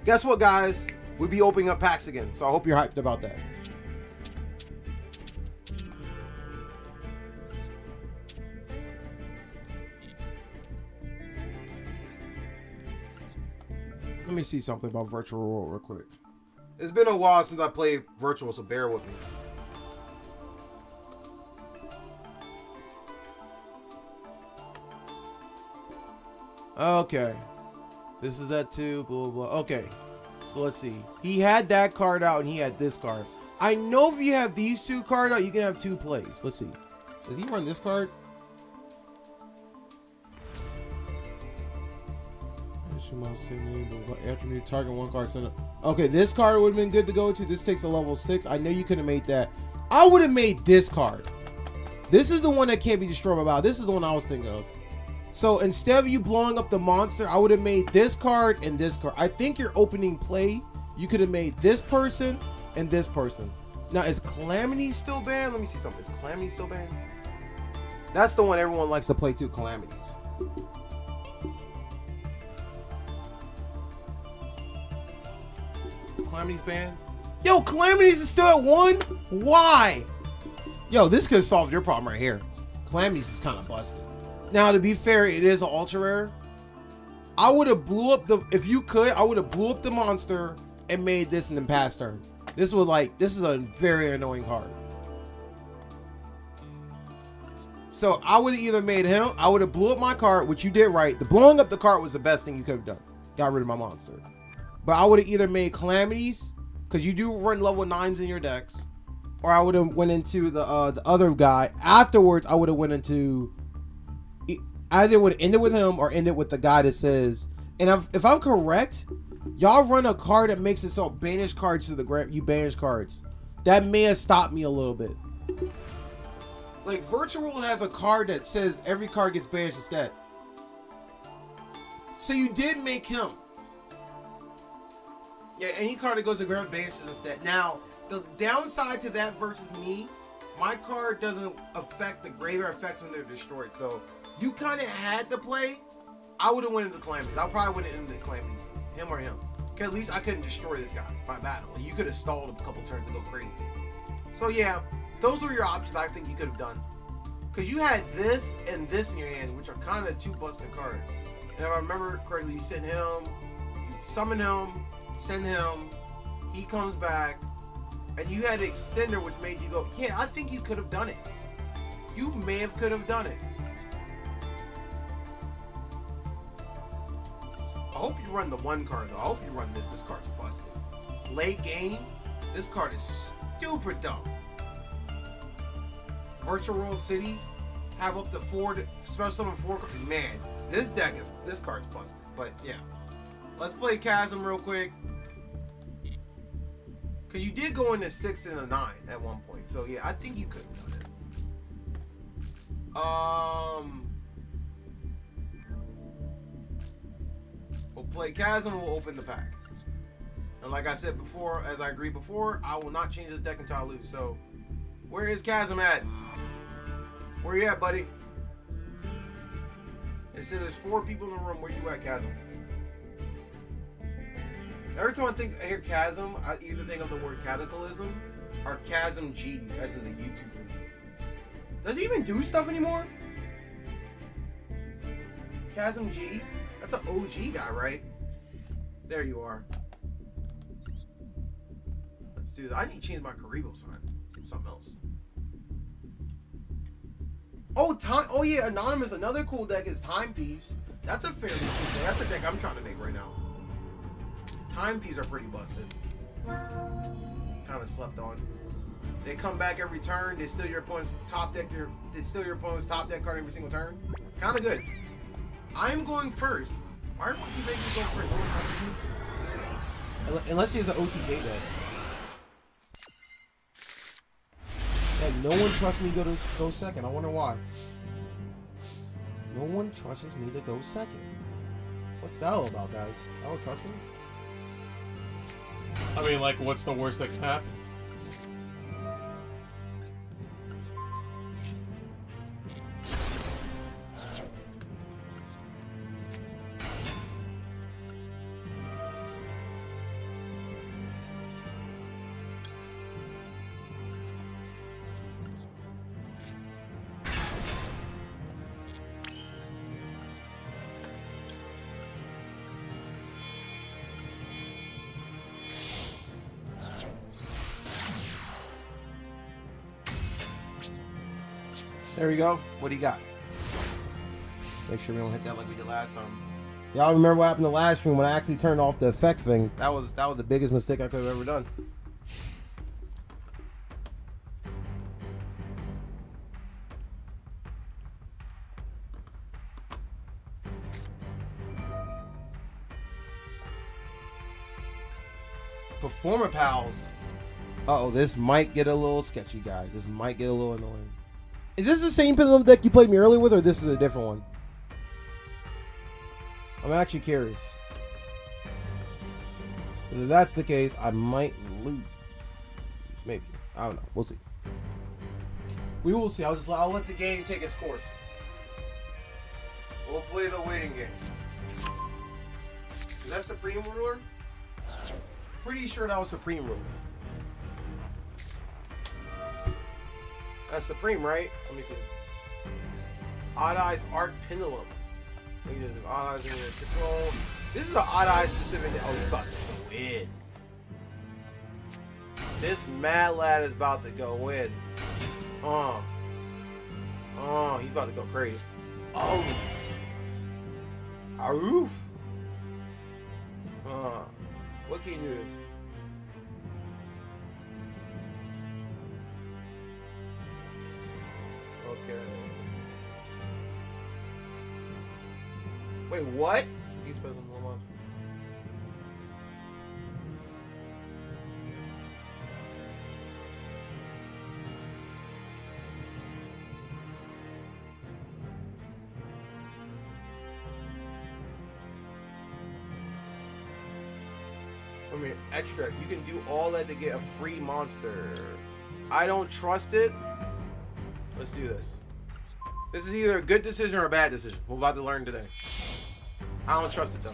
guess what, guys? We'll be opening up packs again. So I hope you're hyped about that. Let me see something about virtual world real quick. It's been a while since I played virtual, so bear with me. Okay. This is that too, blah, blah, blah. Okay. So let's see. He had that card out and he had this card. I know if you have these two cards out, you can have two plays. Let's see. Does he run this card? After new target one card send. Okay, this card would have been good to go to. This takes a level 6. I know you could have made that. I would have made this card. This is the one that can't be destroyed by battle. This is the one I was thinking of. So instead of you blowing up the monster, I would have made this card and this card. I think your opening play, you could have made this person and this person. Now, is Calamity still banned? Let me see something. Is Calamity still banned? That's the one everyone likes to play too, Calamities. Calamity's banned. Yo, Calamities is still at 1? Why? Yo, this could have solved your problem right here. Calamities is kind of busted. Now, to be fair, it is an ultra rare. I would have blew up the, if you could, I would have blew up the monster and made this and then pass turn. This was like, this is a very annoying card. So I would have either made him, I would have blew up my card, which you did right. The blowing up the card was the best thing you could have done. Got rid of my monster. But I would have either made Calamities, because you do run level 9s in your decks, or I would have went into the other guy. Afterwards, I would have went into, either would end it with him or end it with the guy that says, and if I'm correct, y'all run a card that makes it so banish cards to the ground. You banish cards. That may have stopped me a little bit. Like Virtual World has a card that says every card gets banished instead. So you did make him. Yeah, any card that goes to ground banishes instead. Now, the downside to that versus me, my card doesn't affect the graveyard effects when they're destroyed. So you kind of had to play. I would have went into Calamities. I probably went into Calamities. Him or him. Because at least I couldn't destroy this guy by battle. And you could have stalled a couple turns to go crazy. So yeah, those were your options I think you could have done. Because you had this and this in your hand, which are kind of two busted cards. And if I remember correctly, you send him, you summon him, send him, he comes back, and you had an extender which made you go, yeah, I think you could have done it. You may have could have done it. I hope you run the one card though. I hope you run this. This card's busted. Late game, this card is stupid dumb. Virtual World City, have up to 4 special summon 4 cards. Man, this card's busted. But yeah. Let's play Chasm real quick. Cause you did go into 6 and a 9 at one point. So yeah, I think you could have done it. We'll play Chasm and we'll open the pack. And like I said before, as I agreed before, I will not change this deck until I lose. So where is Chasm at? Where you at, buddy? It says there's 4 people in the room. Where you at, Chasm? Every time I hear Chasm, I either think of the word cataclysm or Chasm G, as in the YouTuber. Does he even do stuff anymore? Chasm G? That's an OG guy, right? There you are. Let's do that. I need to change my Karibo sign. Something else. Oh, time. Oh yeah, Anonymous. Another cool deck is Time Thieves. That's a fairly cool deck. That's a deck I'm trying to make right now. Time Thieves are pretty busted. Kind of slept on. They come back every turn. They steal your opponent's top deck. They steal your opponent's top deck card every single turn. Kind of good. I'm going first. Why are you making me go first? Unless he has an OTK deck. Like, no one trusts me to go second. I wonder why. No one trusts me to go second. What's that all about, guys? I don't trust me. I mean, like, what's the worst that can happen? There we go. What do you got? Make sure we don't hit that like we did last time. Y'all remember what happened the last stream when I actually turned off the effect thing? That was the biggest mistake I could have ever done. Performer Pals. Uh-oh, this might get a little sketchy, guys. This might get a little annoying. Is this the same Pendulum deck you played me earlier with, or this is a different one? I'm actually curious. If that's the case, I might lose. Maybe. I don't know. We'll see. We will see. I'll let the game take its course. We'll play the waiting game. Is that Supreme Ruler? Pretty sure that was Supreme Ruler. That's Supreme, right? Let me see. Odd Eyes Art Pendulum. Look at this. Odd Eyes in here. Control. This is an Odd Eyes specific. Oh, he's about to go in. This mad lad is about to go in. He's about to go crazy. Oh. Oof. What can you do? Okay. Wait, what? He's supposed to move on. From your extra, you can do all that to get a free monster. I don't trust it. Let's do this. This is either a good decision or a bad decision. We're about to learn today. I don't trust it though.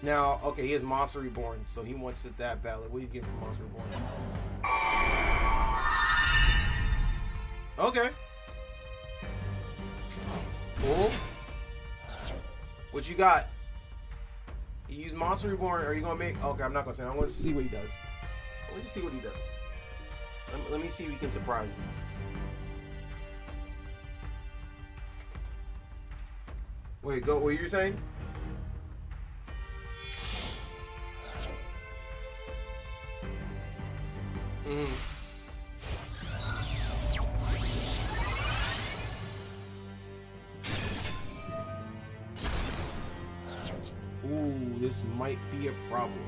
Now, okay, he has Monster Reborn, so he wants it that bad. Like, what he's getting from Monster Reborn? Okay. Cool. What you got? You use Monster Reborn, or are you gonna make? Okay, I'm not gonna say. I want to see what he does. Let me just see what he does. Let me see if he can surprise me. Wait, go. What you saying? Ooh, this might be a problem.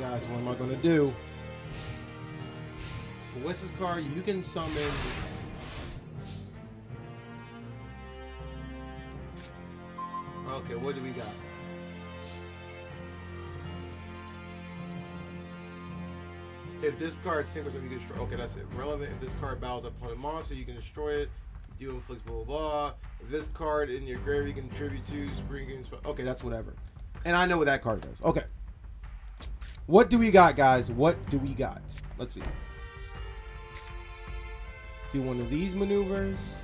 Guys, what am I gonna do? So what's this card? You can summon. Okay, what do we got? If this card singles, you can destroy. Okay, that's it. Relevant. If this card battles upon a monster, you can destroy it. Deal inflicts blah blah blah. If this card in your grave, you can contribute to spring games. Okay, that's whatever. And I know what that card does. Okay. What do we got, guys? What do we got? Let's see. Do one of these maneuvers.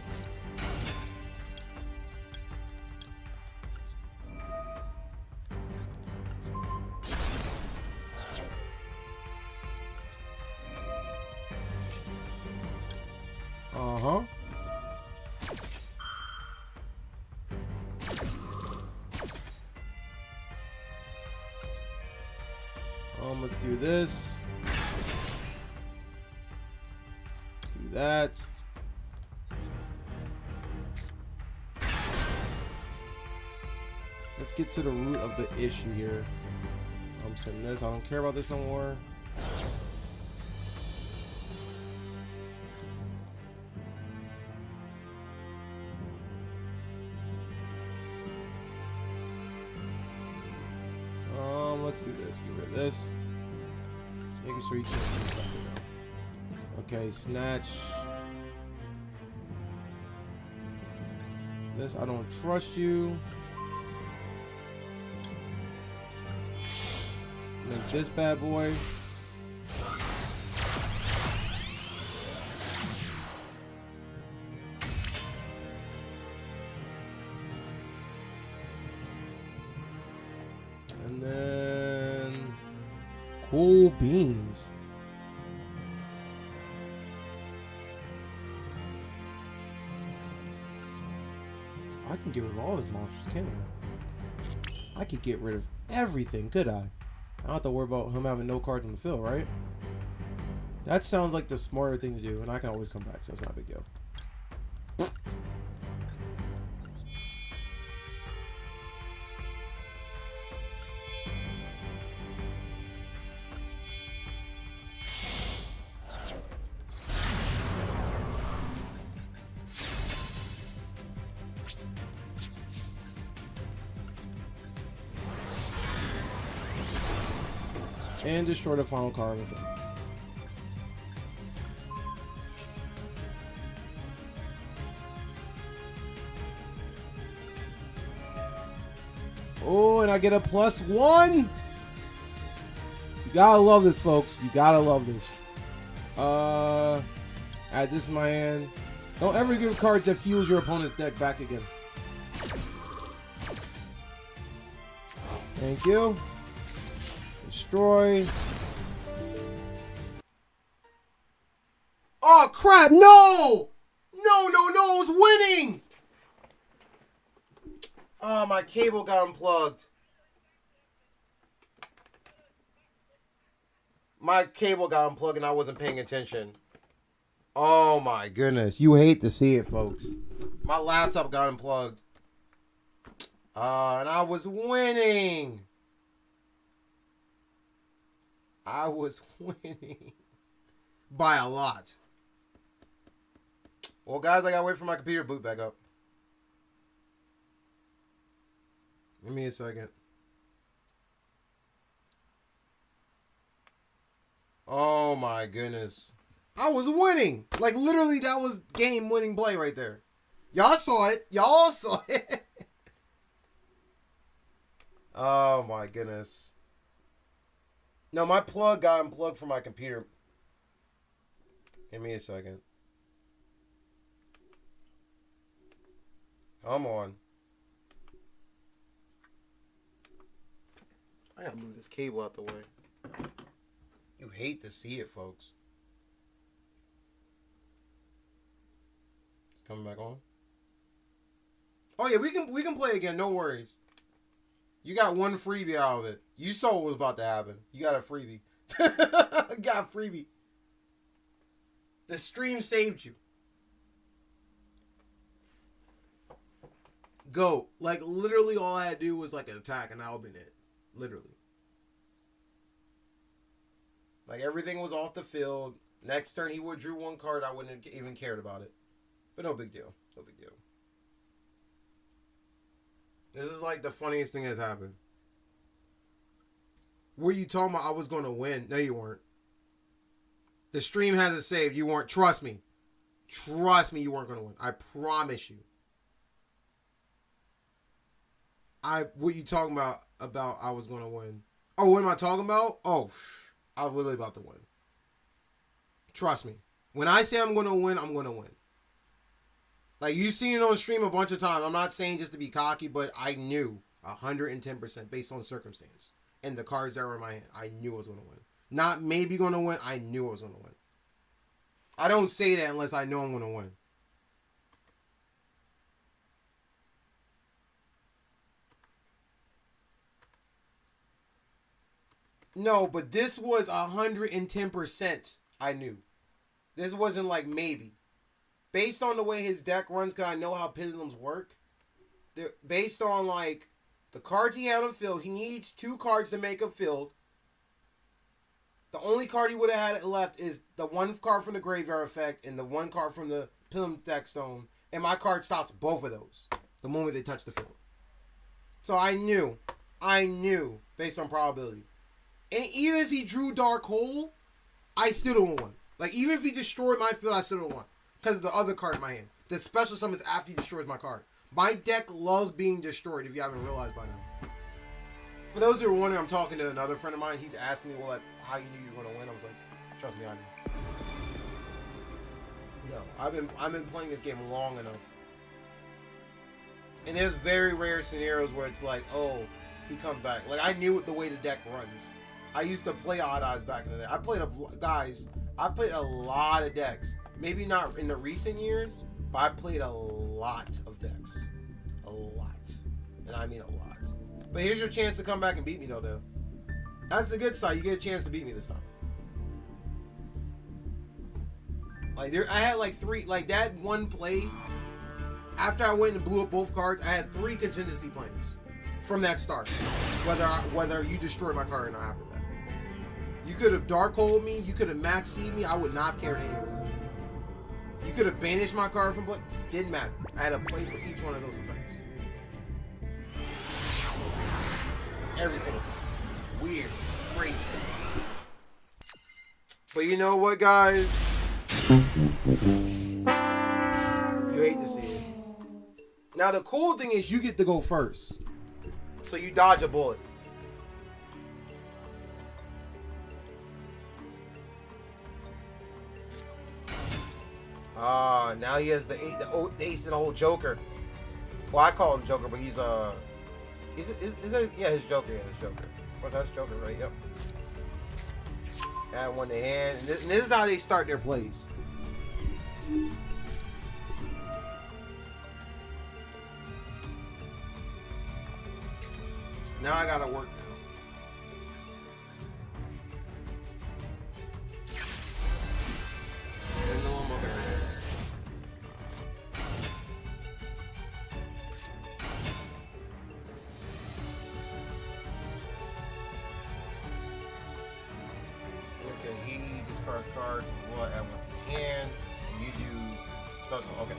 Uh-huh. Let's do this. Do that. Let's get to the root of the issue here. I'm sending this. I don't care about this no more. Let's do this. Get rid of this. Making sure you can't do stuff now. Okay, snatch. This, I don't trust you. Make this bad boy. And then cool beans. I can get rid of all his monsters, can't I? I could get rid of everything, could I? I don't have to worry about him having no cards on the field, right? That sounds like the smarter thing to do, and I can always come back, so it's not a big deal. And destroy the final card with it. Oh, and I get a +1. You gotta love this, folks. You gotta love this. Add this in my hand. Don't ever give cards that fuels your opponent's deck back again. Thank you. Destroy. Oh crap, no! No, no, no, I was winning! Oh, my cable got unplugged. My cable got unplugged and I wasn't paying attention. Oh my goodness. You hate to see it, folks. My laptop got unplugged. And I was winning. I was winning. By a lot. Well, guys, I gotta wait for my computer to boot back up. Give me a second. Oh my goodness. I was winning. Like, literally, that was game-winning play right there. Y'all saw it. Y'all saw it. Oh my goodness. No, my plug got unplugged from my computer. Give me a second. Come on. I gotta move this cable out the way. You hate to see it, folks. It's coming back on. Oh yeah, we can play again. No worries. You got one freebie out of it. You saw what was about to happen. You got a freebie. Got a freebie. The stream saved you. Go. Like, literally all I had to do was like an attack and that would have been it. Literally. Like, everything was off the field. Next turn, he withdrew one card. I wouldn't have even cared about it. But no big deal. No big deal. This is like the funniest thing that's happened. Were you talking about I was going to win? No, you weren't. The stream has it saved. You weren't. Trust me. Trust me, you weren't going to win. I promise you. What you talking about I was going to win? Oh, what am I talking about? Oh, I was literally about to win. Trust me. When I say I'm going to win, I'm going to win. Like, you've seen it on stream a bunch of times. I'm not saying just to be cocky, but I knew 110% based on circumstance. And the cards that were in my hand, I knew I was going to win. Not maybe going to win, I knew I was going to win. I don't say that unless I know I'm going to win. No, but this was 110% I knew. This wasn't like maybe. Based on the way his deck runs, because I know how pendulums work, based on like the cards he had on field, he needs 2 cards to make a field. The only card he would have had left is the 1 card from the graveyard effect and the 1 card from the pendulum deck stone. And my card stops both of those the moment they touch the field. So I knew, based on probability. And even if he drew Dark Hole, I still don't won. Like, even if he destroyed my field, I still don't won. Because of the other card in my hand. The special summon is after he destroys my card. My deck loves being destroyed, if you haven't realized by now. For those who are wondering, I'm talking to another friend of mine. He's asking me, well, like, how you knew you were going to win. I was like, trust me, I knew. No, I've been playing this game long enough. And there's very rare scenarios where it's like, oh, he comes back. Like, I knew the way the deck runs. I used to play Odd Eyes back in the day. I played a lot of decks. Maybe not in the recent years, but I played a lot of decks. A lot. And I mean a lot. But here's your chance to come back and beat me, though. That's the good side. You get a chance to beat me this time. Like, I had like 3, like that one play. After I went and blew up both cards, I had 3 contingency plans from that start. Whether you destroyed my card or not after that. You could have Dark Holed me. You could have Max Seed me. I would not have cared anyway. You could have banished my card from play. Didn't matter. I had a play for each one of those effects. Every single time. Weird. Crazy. But you know what, guys? You hate to see it. Now, the cool thing is you get to go first. So you dodge a bullet. Now he has the ace and the whole Joker. Well, I call him Joker, but he's yeah, his Joker, What's that, Joker, right? Yep. Add 1 to hand, and this is how they start their plays. Now I gotta work now. There's no one more there. Okay, he discards cards. We'll add 1 to hand. You do special. Okay.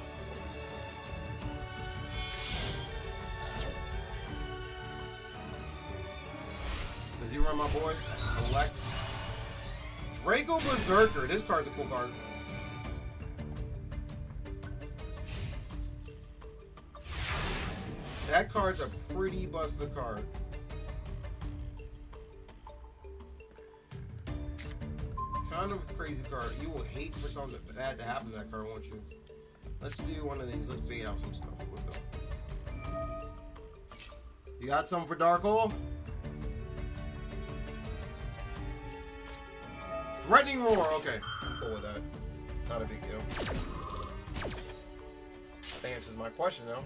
Does he run my board? Select. Draco Berserker. This card's a cool card. That card's a pretty busted card. Kind of crazy card. You will hate for something bad to happen to that card, won't you? Let's do one of these. Let's bait out some stuff. Let's go. You got something for Dark Hole? Threatening Roar. Okay. I'm cool with that. Not a big deal. That answers my question, though.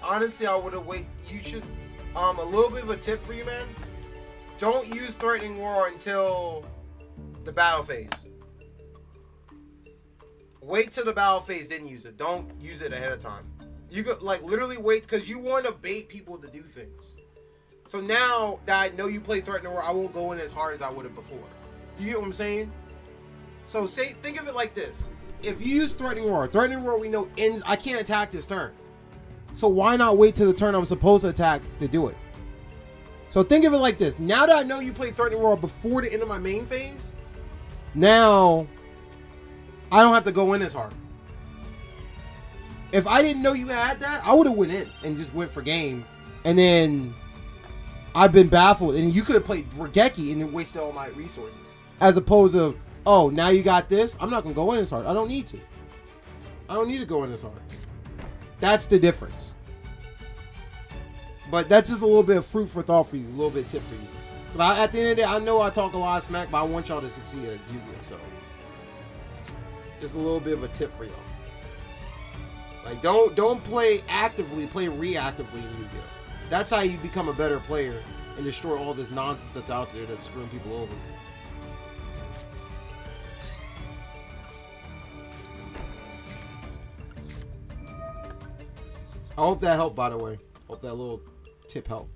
Honestly, I would have waited. You should. A little bit of a tip for you, man. Don't use Threatening Roar until the battle phase. Wait till the battle phase, then use it. Don't use it ahead of time. You could, like, literally wait, because you want to bait people to do things. So now that I know you play Threatening Roar, I won't go in as hard as I would have before. You get what I'm saying? So think of it like this. If you use Threatening Roar we know ends. I can't attack this turn. So why not wait till the turn I'm supposed to attack to do it? So think of it like this. Now that I know you play Threatening Roar before the end of my main phase, now I don't have to go in as hard. If I didn't know you had that, I would have went in and just went for game. And then I've been baffled. And you could have played Regeki and then wasted all my resources. As opposed to, oh, now you got this. I'm not going to go in as hard. I don't need to. I don't need to go in as hard. That's the difference. But that's just a little bit of fruit for thought for you. A little bit of tip for you. So at the end of the day, I know I talk a lot of smack, but I want y'all to succeed at Yu-Gi-Oh! So just a little bit of a tip for y'all. Like, don't play actively, play reactively in Yu-Gi-Oh! That's how you become a better player and destroy all this nonsense that's out there that's screwing people over. I hope that helped, by the way. Hope that little tip helped.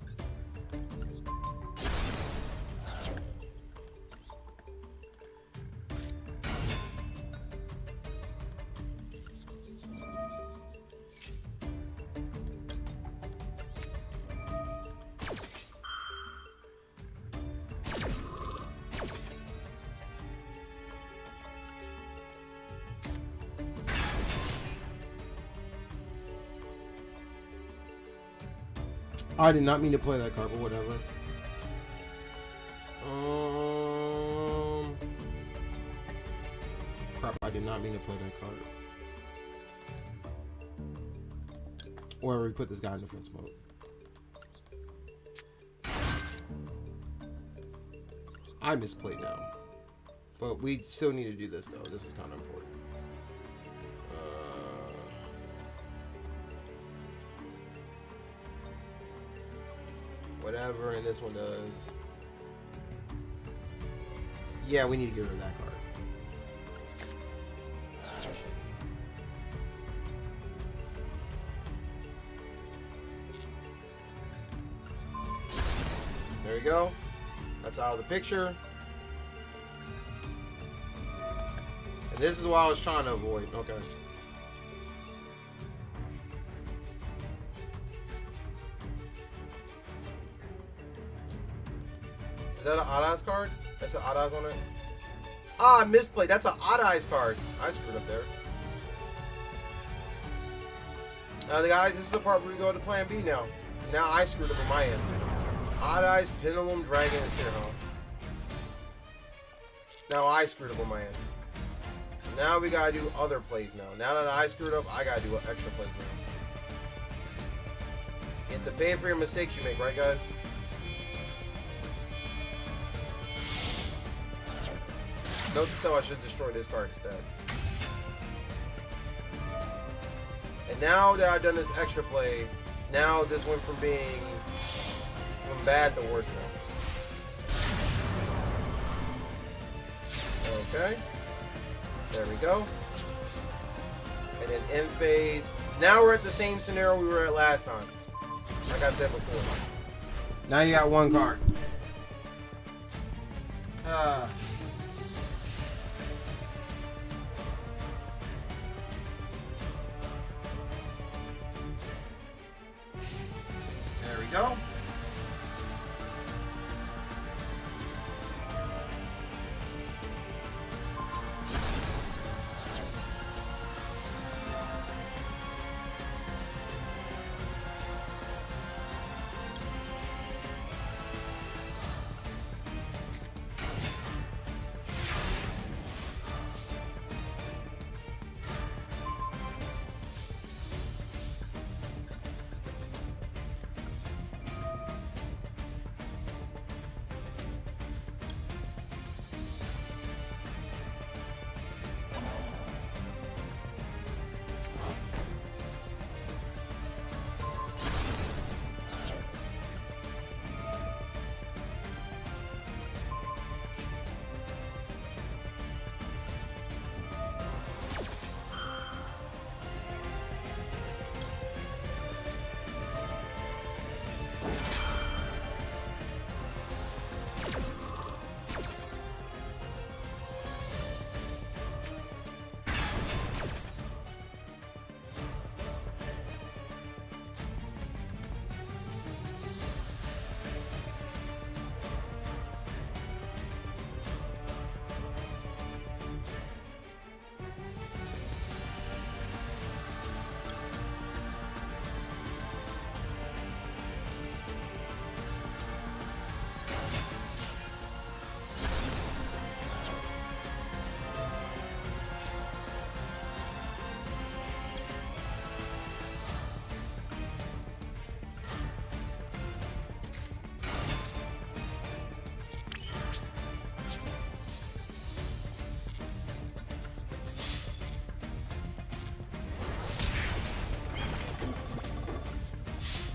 I did not mean to play that card, but whatever. Crap, I did not mean to play that card. Or we put this guy in defense mode. I misplayed now. But we still need to do this, though. This is kind of important. Whatever, and this one does. Yeah, we need to get rid of that card. There we go. That's out of the picture. And this is what I was trying to avoid. Okay. Is that an Odd Eyes card? That's an Odd Eyes on it? Ah, I misplayed. That's an Odd Eyes card. I screwed up there. Now, guys, this is the part where we go to plan B now. Now I screwed up on my end. Odd Eyes, Pendulum, Dragon, and Searhawk. Now I screwed up on my end. Now we gotta do other plays now. Now that I screwed up, I gotta do extra plays now. You have to pay for your mistakes you make, right, guys? Note to self, I should destroy this card instead. And now that I've done this extra play, now this went from being from bad to worse now. Okay. There we go. And then end phase. Now we're at the same scenario we were at last time. Like I said before. Now you got one card. There we go.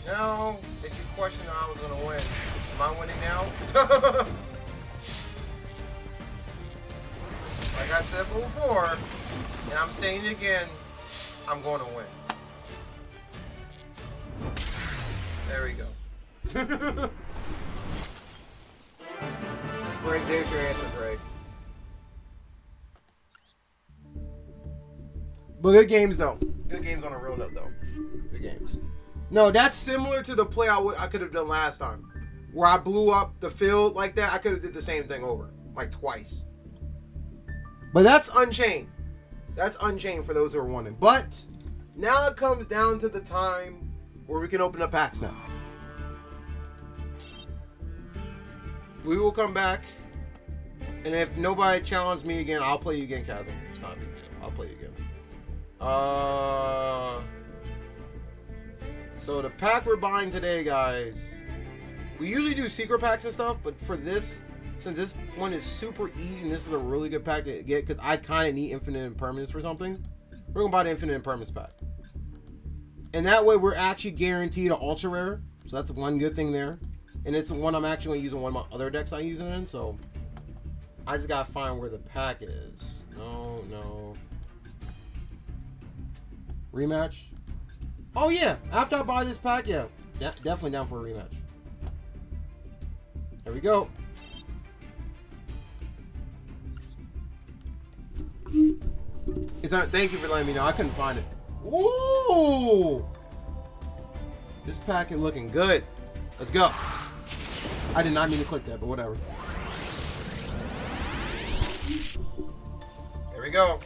Now, if you question how I was gonna win, am I winning now? Like I said before, and I'm saying it again, I'm going to win. There we go. Greg, there's your answer, Greg. But good games, though. Good games on a real note, though. Good games. No, that's similar to the play I could have done last time. Where I blew up the field like that. I could have did the same thing over. Like twice. But that's Unchained. That's Unchained for those who are wondering. But now it comes down to the time where we can open up packs now. We will come back. And if nobody challenges me again, I'll play you again, Chasm. It's not a big deal. I'll play you again. So the pack we're buying today, guys. We usually do secret packs and stuff, but for this, since this one is super easy and this is a really good pack to get, because I kind of need infinite impermanence for something, we're going to buy the infinite impermanence pack. And that way we're actually guaranteed an ultra rare. So that's one good thing there. And it's the one I'm actually going to use in one of my other decks I use it in. So I just got to find where the pack is. No. Rematch? Oh yeah, after I buy this pack, yeah, definitely down for a rematch. There we go. Thank you for letting me know. I couldn't find it. Ooh! This pack is looking good. Let's go. I did not mean to click that, but whatever. There we go.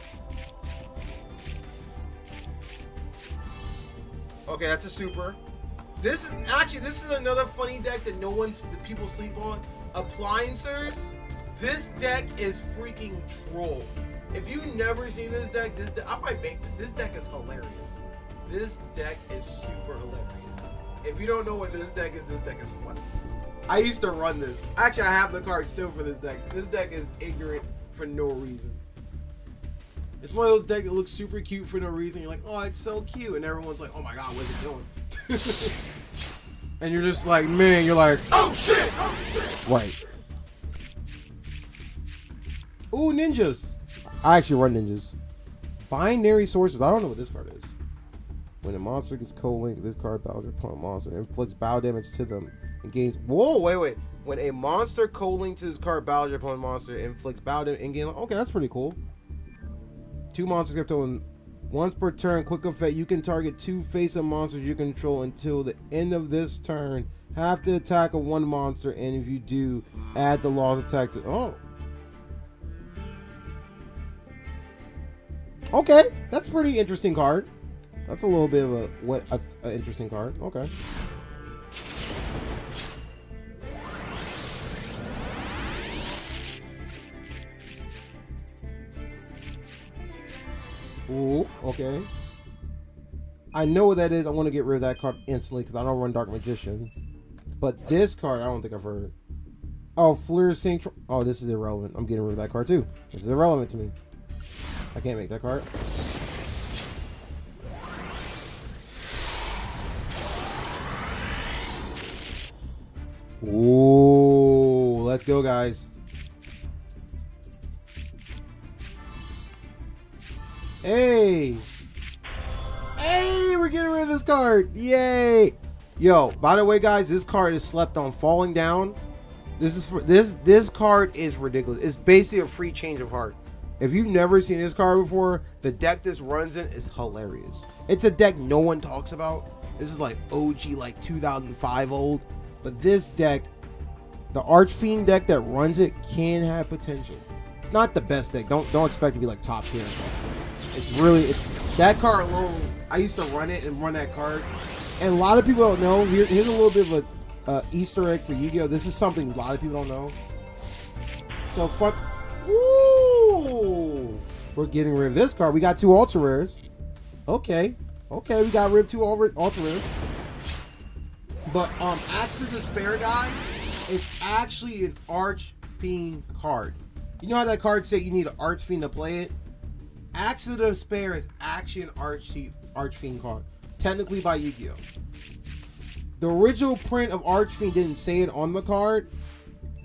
Okay, that's a super. This is another funny deck that people sleep on. Appliancers. This deck is freaking troll. If you've never seen this deck, I might make this. This deck is hilarious. This deck is super hilarious. If you don't know what this deck is funny. I used to run this. Actually, I have the card still for this deck. This deck is ignorant for no reason. It's one of those decks that looks super cute for no reason. You're like, oh, it's so cute. And everyone's like, oh my god, what's it doing? And you're just like, man, you're like, oh shit! Right. Ooh, ninjas. I actually run ninjas. Binary sources. I don't know what this card is. When a monster gets co-linked, this card battles your opponent monster, inflicts battle damage to them, and gains. Whoa, wait. When a monster co-linked to this card battles your opponent monster, inflicts battle damage and gains. Okay, that's pretty cool. 2 monsters kept on once per turn. Quick effect: you can target 2 face-up monsters you control until the end of this turn. Have to attack a 1 monster, and if you do, add the lost attack to. Oh. Okay, that's a pretty interesting card. That's a little bit of a interesting card. Okay. Ooh, okay. I know what that is. I want to get rid of that card instantly because I don't run Dark Magician. But this card, I don't think I've heard. Oh, Flourishing. Oh, this is irrelevant. I'm getting rid of that card too. This is irrelevant to me. I can't make that card. Ooh, let's go, guys. Hey, we're getting rid of this card. Yay. Yo, by the way, guys, this card is slept on. Falling Down. This card is ridiculous. It's basically a free change of heart. If you've never seen this card before, the deck this runs in is hilarious. It's a deck no one talks about. This is like OG, like 2005 old. But this deck, the Archfiend deck that runs it, can have potential. It's not the best deck. Don't expect it to be like top tier. It's that card alone. I used to run it and run that card, and a lot of people don't know. Here's a little bit of a Easter egg for Yu-Gi-Oh! This is something a lot of people don't know. So fuck. Ooh, we're getting rid of this card. We got 2 ultra rares. Okay, we got rid of 2 ultra rares. But Axe of Despair, guy, is actually an Archfiend card. You know how that card said you need an Archfiend to play it? Axe of Despair is actually an Archfiend card, technically by Yu-Gi-Oh. the original print of Archfiend didn't say it on the card,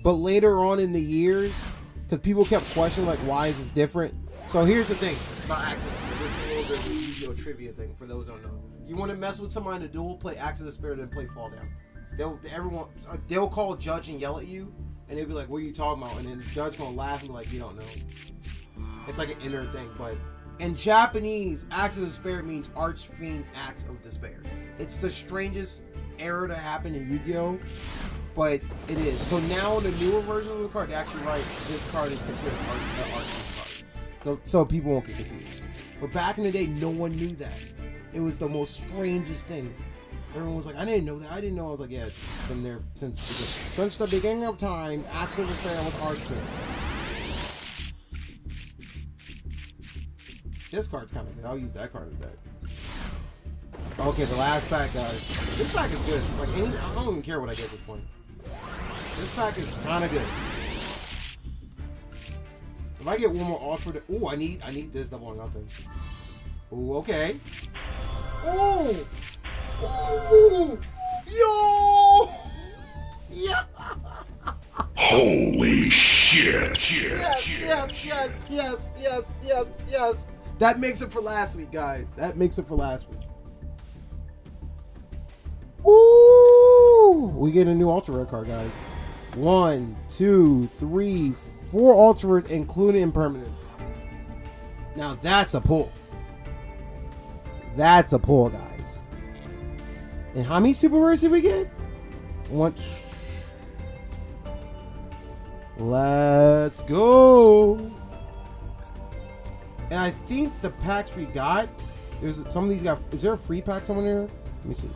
but later on in the years, because people kept questioning like, why is this different? So here's the thing about Axis of Despair. This is a little bit of a Yu-Gi-Oh trivia thing for those who don't know. You want to mess with somebody in a duel, play Axis of Despair, then play Fall Down. They'll call a judge and yell at you, and they'll be like, "What are you talking about?" And then the judge gonna laugh and be like, "You don't know." It's like an inner thing, but in Japanese, Axis of Despair means Archfiend Axe of Despair. It's the strangest error to happen in Yu-Gi-Oh, but it is. So now in the newer version of the card, they actually write this card is considered an Archfiend card, so people won't get confused. But back in the day, no one knew that. It was the most strangest thing. Everyone was like, I didn't know that. I didn't know. I was like, yeah, it's been there since the beginning of time. Axis of Despair was Archfiend. This card's kind of good. I'll use that card in deck. Okay, the last pack, guys. This pack is good. Like, I don't even care what I get at this point. This pack is kind of good. If I get one more ultra, ooh, I need this double or nothing. Ooh, okay. Ooh, ooh, yo, yeah. Holy shit! Yes. That makes it for last week, guys. That makes it for last week. Woo! We get a new ultra rare card, guys. 1, 2, 3, 4 ultra rares, including impermanence. Now that's a pull. That's a pull, guys. And how many super rares did we get? One. Let's go. And I think the packs we got, there's some of these got. Is there a free pack somewhere here? Let me see.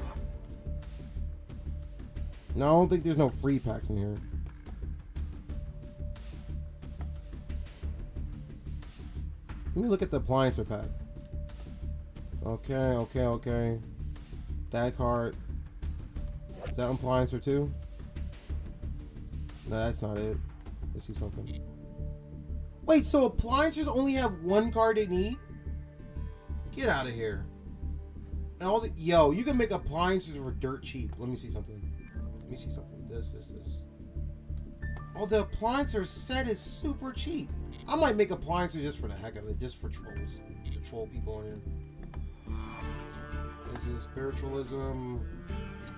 No, I don't think there's no free packs in here. Let me look at the appliancer pack. Okay. That card. Is that appliancer too? No, that's not it. Let's see something. Wait, so appliances only have one card they need? Get out of here. And all the you can make appliances for dirt cheap. Let me see something. This. Oh, the appliancer set is super cheap. I might make appliances just for the heck of it, just for trolls. To troll people in here. This is spiritualism.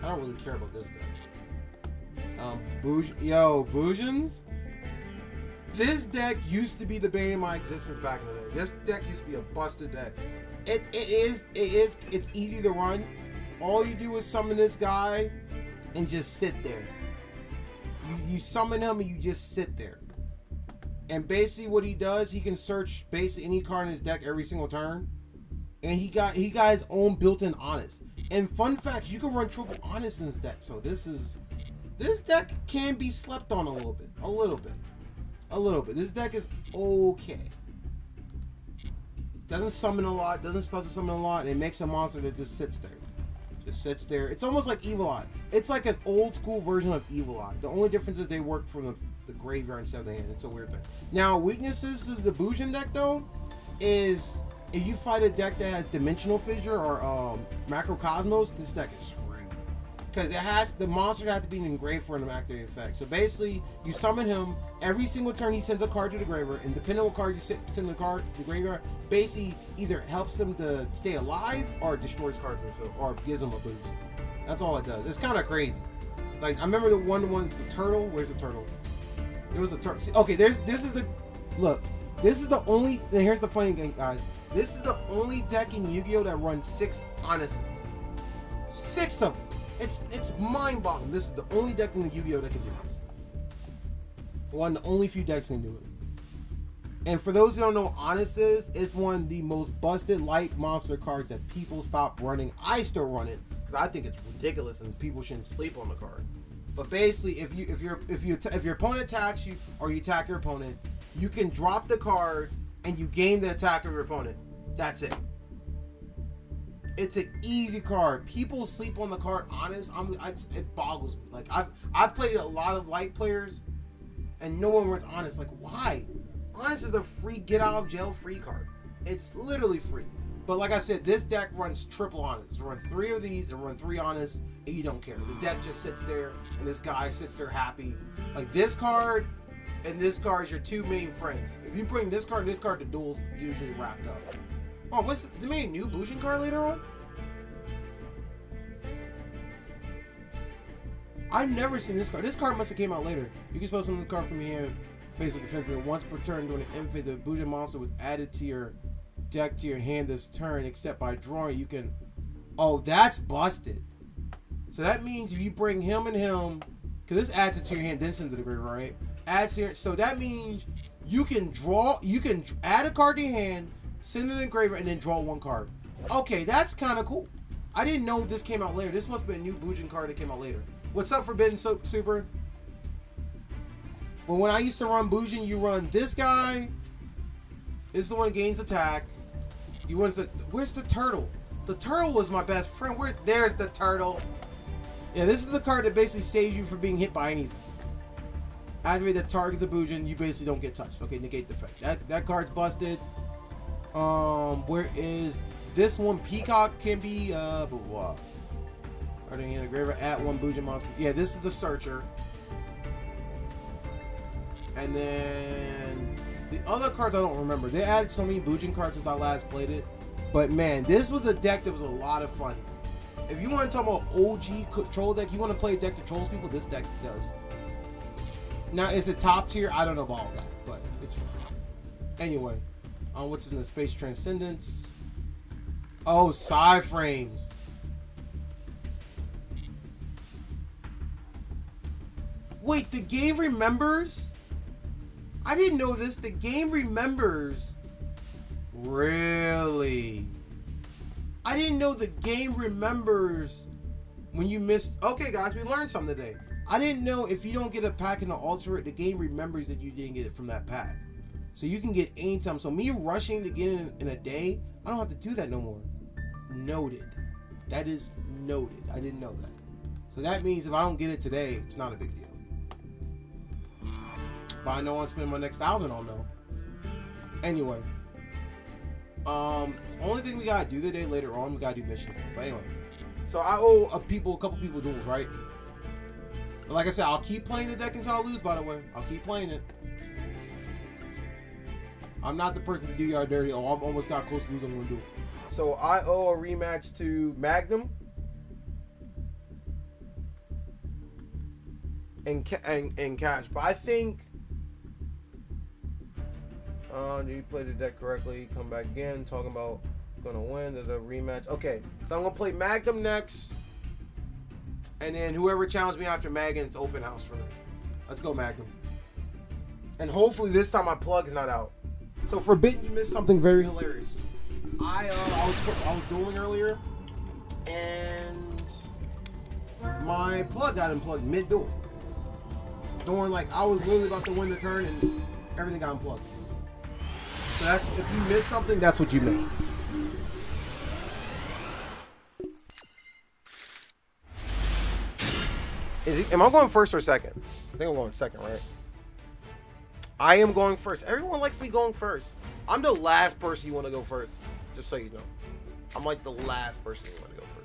I don't really care about this deck. Boojans. This deck used to be the bane of my existence back in the day. This deck used to be a busted deck. It's easy to run. All you do is summon this guy and just sit there. You summon him and you just sit there. And basically what he does, he can search basically any card in his deck every single turn. And he got his own built-in Honest. And fun fact, you can run triple Honest in this deck. So this deck can be slept on a little bit. This deck is okay. Doesn't summon a lot, doesn't special summon a lot, and it makes a monster that just sits there. It's almost like Evil Eye. It's like an old school version of Evil Eye. The only difference is they work from the graveyard instead of the hand. It's a weird thing. Now, weaknesses to the Boojin deck though is if you fight a deck that has Dimensional Fissure or Macrocosmos, this deck is screwed. Because the monster has to be engraved for an active effect. So basically, you summon him, every single turn he sends a card to the graveyard, and depending on what card you send the card to the graveyard, basically either helps him to stay alive or destroys cards in the field, or gives him a boost. That's all it does. It's kind of crazy. Like, I remember the one's the turtle. Where's the turtle? It was the turtle. Okay, this is the only, and here's the funny thing, guys. This is the only deck in Yu-Gi-Oh! That runs 6 Honests. 6 of them. It's mind-boggling. This is the only deck in the Yu-Gi-Oh! That can do this. One of the only few decks can do it. And for those who don't know what Honest is, it's one of the most busted light monster cards that people stop running. I still run it because I think it's ridiculous and people shouldn't sleep on the card. But basically, if your opponent attacks you or you attack your opponent, you can drop the card and you gain the attack of your opponent. That's it. It's an easy card. People sleep on the card. Honest, it boggles me. Like I've played a lot of light players, and no one runs Honest. Like, why? Honest is a free get out of jail free card. It's literally free. But like I said, this deck runs triple honest. It runs 3 of these and run 3 honest, and you don't care. The deck just sits there, and this guy sits there happy. Like this card and this card is your 2 main friends. If you bring this card and this card, the duel's usually wrapped up. Oh, what's the made a new Bujin card later on? I've never seen this card. This card must have came out later. You can spell some of the card from your hand, face of defense. Once per turn during an end phase, the Bujin monster was added to your deck to your hand this turn, except by drawing. You can. Oh, that's busted. So that means if you bring him and him, because this adds it to your hand, then send it to the graveyard, right? Adds to your. So that means you can draw. You can add a card to your hand, send it in the graveyard, and then draw 1 card. Okay, that's kind of cool. I didn't know this came out later. This must have been a new Bujin card that came out later. What's up, Forbidden Super? Well, when I used to run Bujin, you run this guy. This is the one that gains attack. You want the where's the turtle? The turtle was my best friend. There's the turtle. Yeah, this is the card that basically saves you from being hit by anything. Activate the target the Bujin, you basically don't get touched. Okay, negate the effect. That card's busted. Where is this one? Peacock can be blah blah. Are they in a graveyard at 1 Bujin monster? Yeah, this is the searcher. And then the other cards I don't remember. They added so many Bujin cards since I last played it. But man, this was a deck that was a lot of fun. If you want to talk about OG control deck, you want to play a deck that controls people, this deck does. Now, is it top tier? I don't know about all that, but it's fun. Anyway, what's in the Space Transcendence? Oh, Psy Frames. Wait, the game remembers? I didn't know this. The game remembers. Really? I didn't know the game remembers when you missed. Okay, guys, we learned something today. I didn't know if you don't get a pack in the alternate, the game remembers that you didn't get it from that pack. So you can get anytime. So me rushing to get it in a day, I don't have to do that no more. Noted. That is noted. I didn't know that. So that means if I don't get it today, it's not a big deal. But I know I'll spend my next 1,000 on though. Anyway. Only thing we gotta do today later on, we gotta do missions. But anyway. So I owe a couple people duels, right? Like I said, I'll keep playing the deck until I lose, by the way. I'll keep playing it. I'm not the person to do y'all dirty. Oh, I'm almost got close to losing one duel. So I owe a rematch to Magnum. And Cash. But I think did you play the deck correctly? Come back again, talking about gonna win the rematch. Okay, so I'm gonna play Magnum next. And then whoever challenged me after Magnum, it's open house for me. Let's go, Magnum. And hopefully this time my plug is not out. So Forbidden, you missed something very hilarious. I was dueling earlier, and my plug got unplugged mid-duel. During I was literally about to win the turn, and everything got unplugged. So that's if you miss something, that's what you missed. Am I going first or second? I think I'm going second, right? I am going first. Everyone likes me going first. I'm the last person you want to go first. Just so you know. I'm like the last person you want to go first.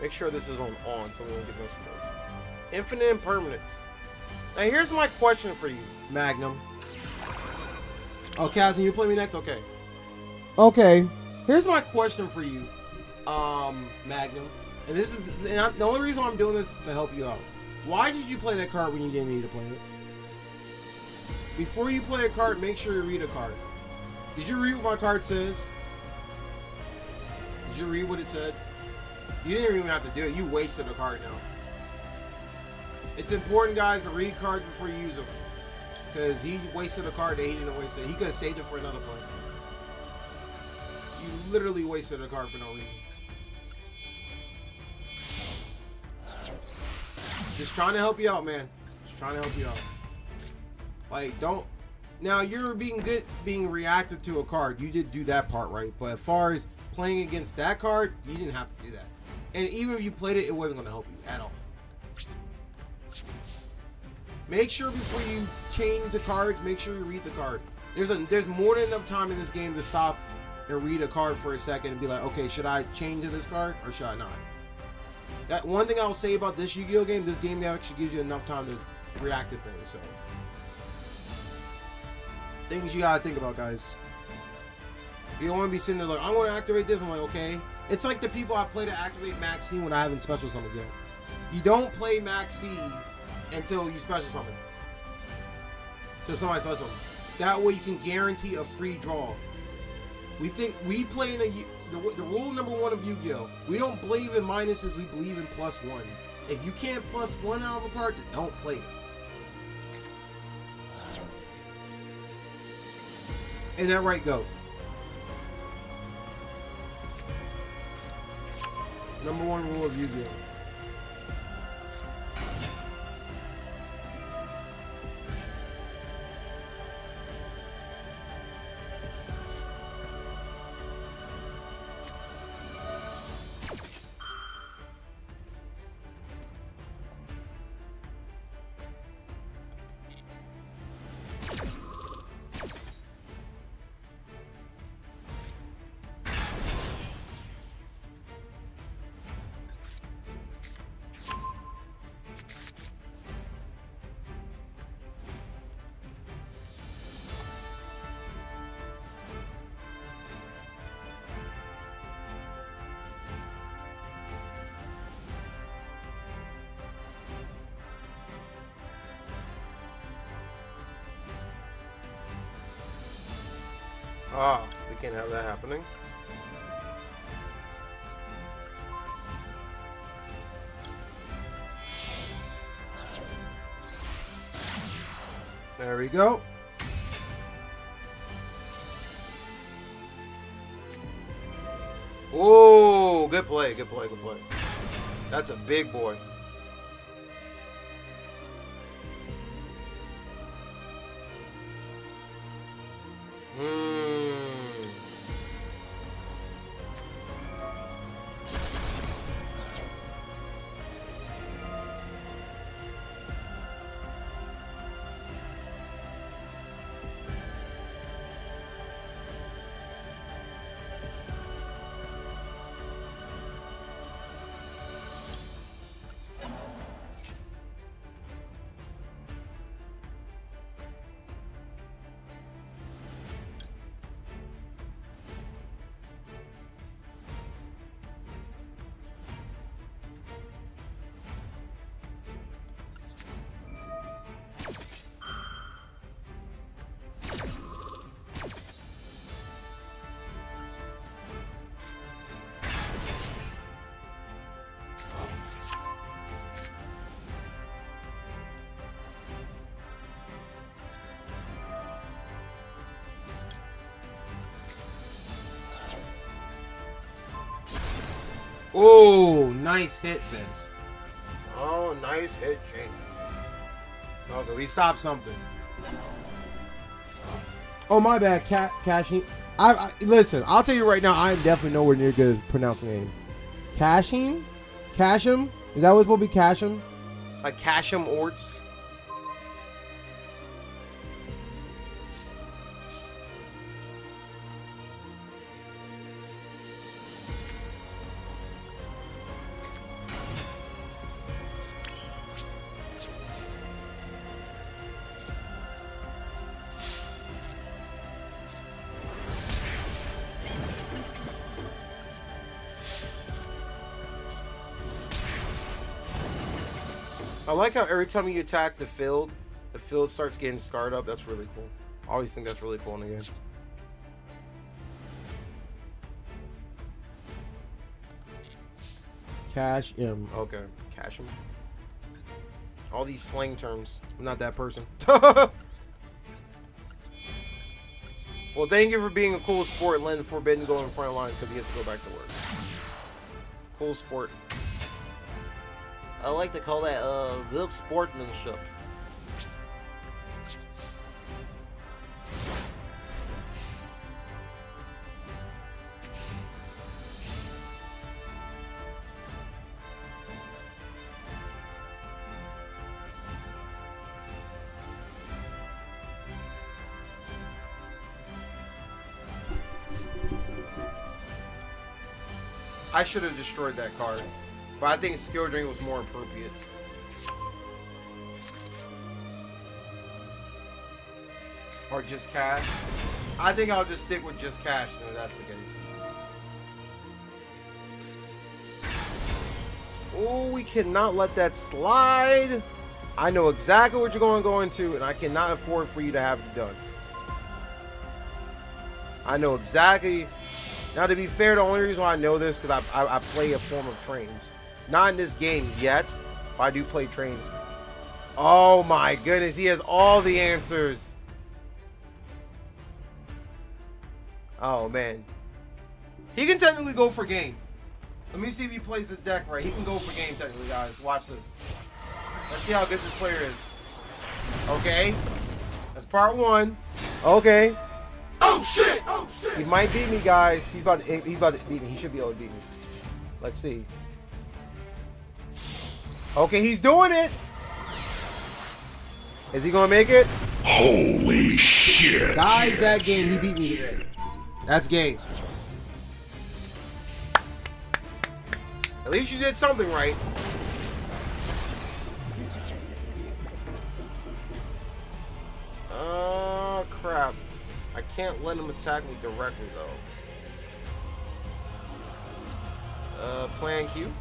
Make sure this is on so we don't get no spoilers. Infinite Impermanence. Now here's my question for you, Magnum. Oh, Kaz, you play me next? Okay. Okay. Here's my question for you, Magnum. And this is the only reason why I'm doing this is to help you out. Why did you play that card when you didn't need to play it? Before you play a card, make sure you read a card. Did you read what my card says? Did you read what it said? You didn't even have to do it. You wasted a card now. It's important, guys, to read cards before you use them. Because he wasted a card that he didn't waste it. He could have saved it for another play. You literally wasted a card for no reason. Just trying to help you out, man. Just trying to help you out. Like, don't... Now, you're being good, being reactive to a card. You did do that part, right? But as far as playing against that card, you didn't have to do that. And even if you played it, it wasn't going to help you at all. Make sure before you change the cards, make sure you read the card. There's more than enough time in this game to stop and read a card for a second and be like, okay, should I change to this card or should I not? That one thing I will say about this Yu-Gi-Oh game, this game actually gives you enough time to react to things. So things you gotta think about, guys. You don't want to be sitting there like, I want to activate this. I'm like, okay. It's like the people I play to activate Max C when I haven't special summoned yet. You don't play Max C until you special summon. Until somebody special summon. That way you can guarantee a free draw. We play in the rule number 1 of Yu-Gi-Oh! We don't believe in minuses, we believe in plus ones. If you can't plus one out of a card, then don't play it. Ain't that right, go? Number 1 rule of Yu-Gi-Oh! Ah, we can't have that happening. There we go. Oh, good play, good play, good play. That's a big boy. Oh, nice hit, Vince. Oh, nice hit, Jank. Okay, we stopped something. Oh, my bad, Cashing. Listen, I'll tell you right now, I'm definitely nowhere near good at pronouncing the name. Cashing? Casham? Is that what's supposed to be Casham? Like Casham Orts? I like how every time you attack the field starts getting scarred up. That's really cool. I always think that's really cool in the game. Cash M. Okay, cash him. All these slang terms. I'm not that person. Well, thank you for being a cool sport, Len Forbidden going front line because he has to go back to work. Cool sport. I like to call that good sportsmanship. I should have destroyed that card, but I think Skill Drain was more appropriate. Or just cash. I think I'll just stick with just cash, if that's the case. Oh, we cannot let that slide. I know exactly what you're going to go into, and I cannot afford for you to have it done. I know exactly. Now, to be fair, the only reason why I know this is because I play a form of trains. Not in this game yet, but I do play trains. Oh my goodness, he has all the answers. Oh man. He can technically go for game. Let me see if he plays the deck right. He can go for game technically, guys. Watch this. Let's see how good this player is. Okay. That's part one. Okay. Oh shit! Oh shit! He might beat me, guys. He's about to beat me. He should be able to beat me. Let's see. Okay, he's doing it. Is he gonna make it? Holy shit! Guys, that game, he beat me today. That's game. At least you did something right. Oh, crap. I can't let him attack me directly, though. Plan Q.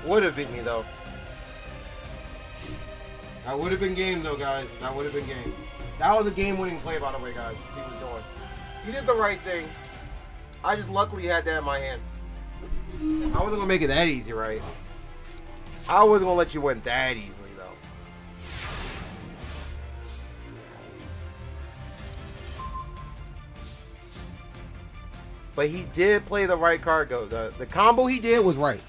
Would have beat me though. That would have been game though, guys. That would have been game. That was a game-winning play, by the way, guys. He was doing. He did the right thing. I just luckily had that in my hand. I wasn't gonna make it that easy, right? I wasn't gonna let you win that easily, though. But he did play the right card, though. The combo he did was right.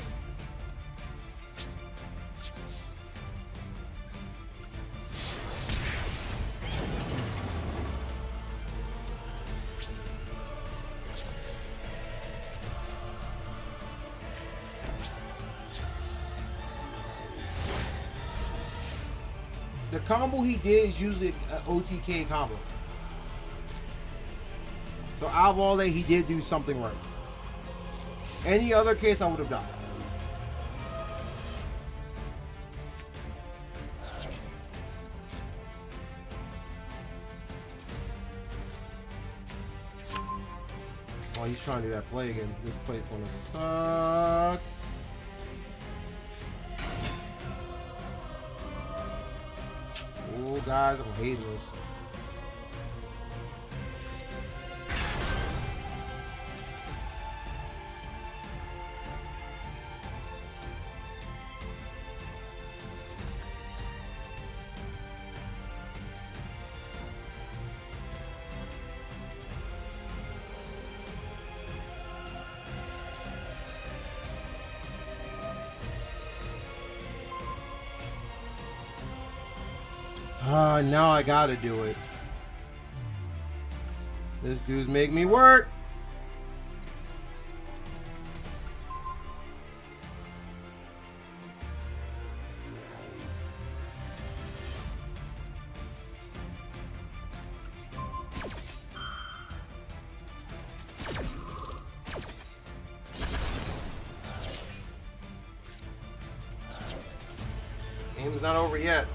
The combo he did is usually an OTK combo. So out of all that, he did do something right. Any other case, I would have died. Oh, he's trying to do that play again. This play's gonna suck. Oh, guys, I'm hating this. Now I gotta do it. This dude's make me work. Game's not over yet.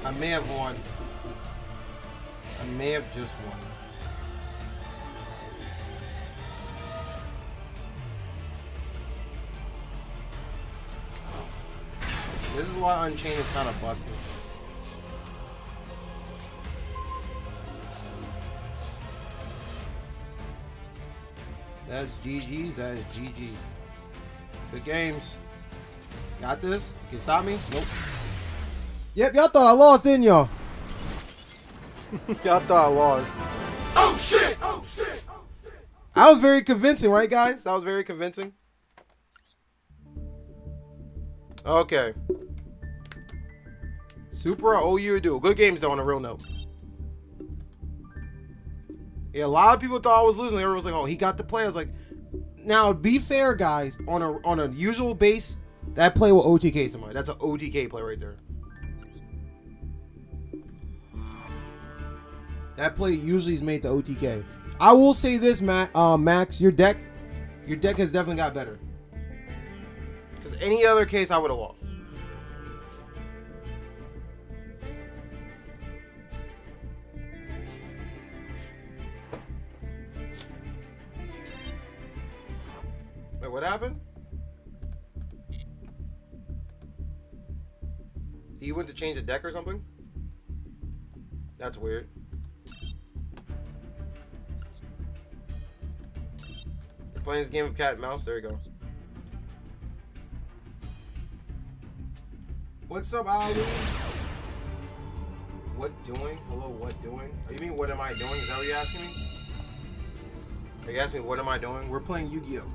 I may have won. I may have just won. This is why Unchained is kind of busted. That's GG's. That is GG. Good games. Got this? Can you stop me? Nope. Yep, y'all thought I lost, didn't y'all? Y'all thought I lost. Oh shit! Oh shit! I was very convincing, right, guys? That was very convincing. Okay. Super OU Duel. Good games, though, on a real note. Yeah, a lot of people thought I was losing. Everyone was like, oh, he got the play. I was like, now, be fair, guys. On a usual base, that play will OTK somebody. That's an OTK play right there. That play usually is made to OTK. I will say this, Max, your deck has definitely got better. Because any other case, I would have lost. Wait, what happened? He went to change a deck or something? That's weird. Playing this game of cat and mouse. There you go. What's up, Ali? What doing? Hello, what doing? Oh, you mean what am I doing? Is that what you're asking me? Are you asking me what am I doing? We're playing Yu-Gi-Oh!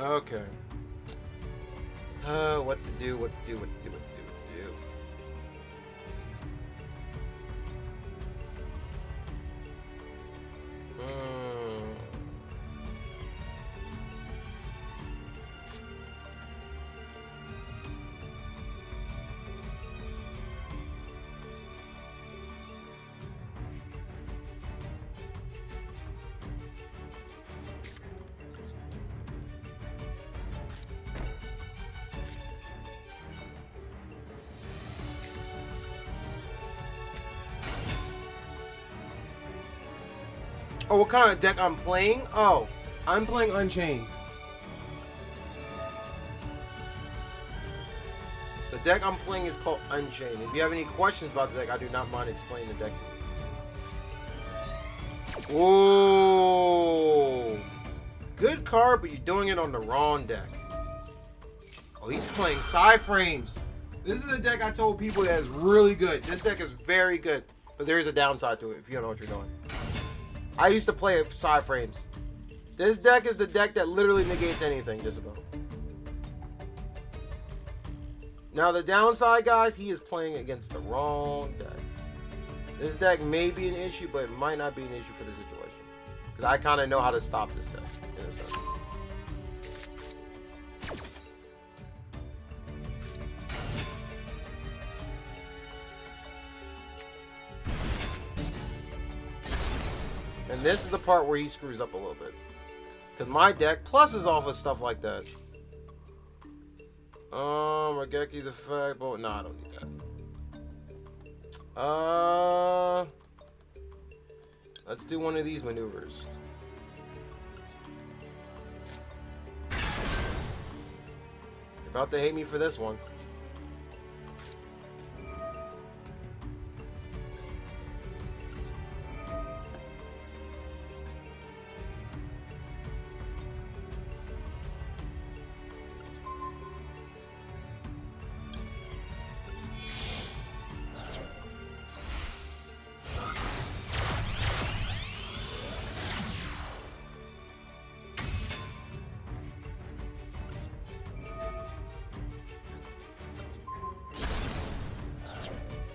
Okay. What to do, what to do, what to do, what to do, what to do. Oh, what kind of deck I'm playing? Oh, I'm playing Unchained. The deck I'm playing is called Unchained. If you have any questions about the deck, I do not mind explaining the deck. Whoa! Good card, but you're doing it on the wrong deck. Oh, he's playing Psy-Frames. This is a deck I told people that is really good. This deck is very good, but there is a downside to it if you don't know what you're doing. I used to play Psy-Frames. This deck is the deck that literally negates anything, just about. Now, the downside, guys, he is playing against the wrong deck. This deck may be an issue, but it might not be an issue for the situation. Because I kind of know how to stop this deck, in a sense. And this is the part where he screws up a little bit. Because my deck pluses off of stuff like that. Regeki the fact, but no, I don't need that. Let's do one of these maneuvers. You're about to hate me for this one.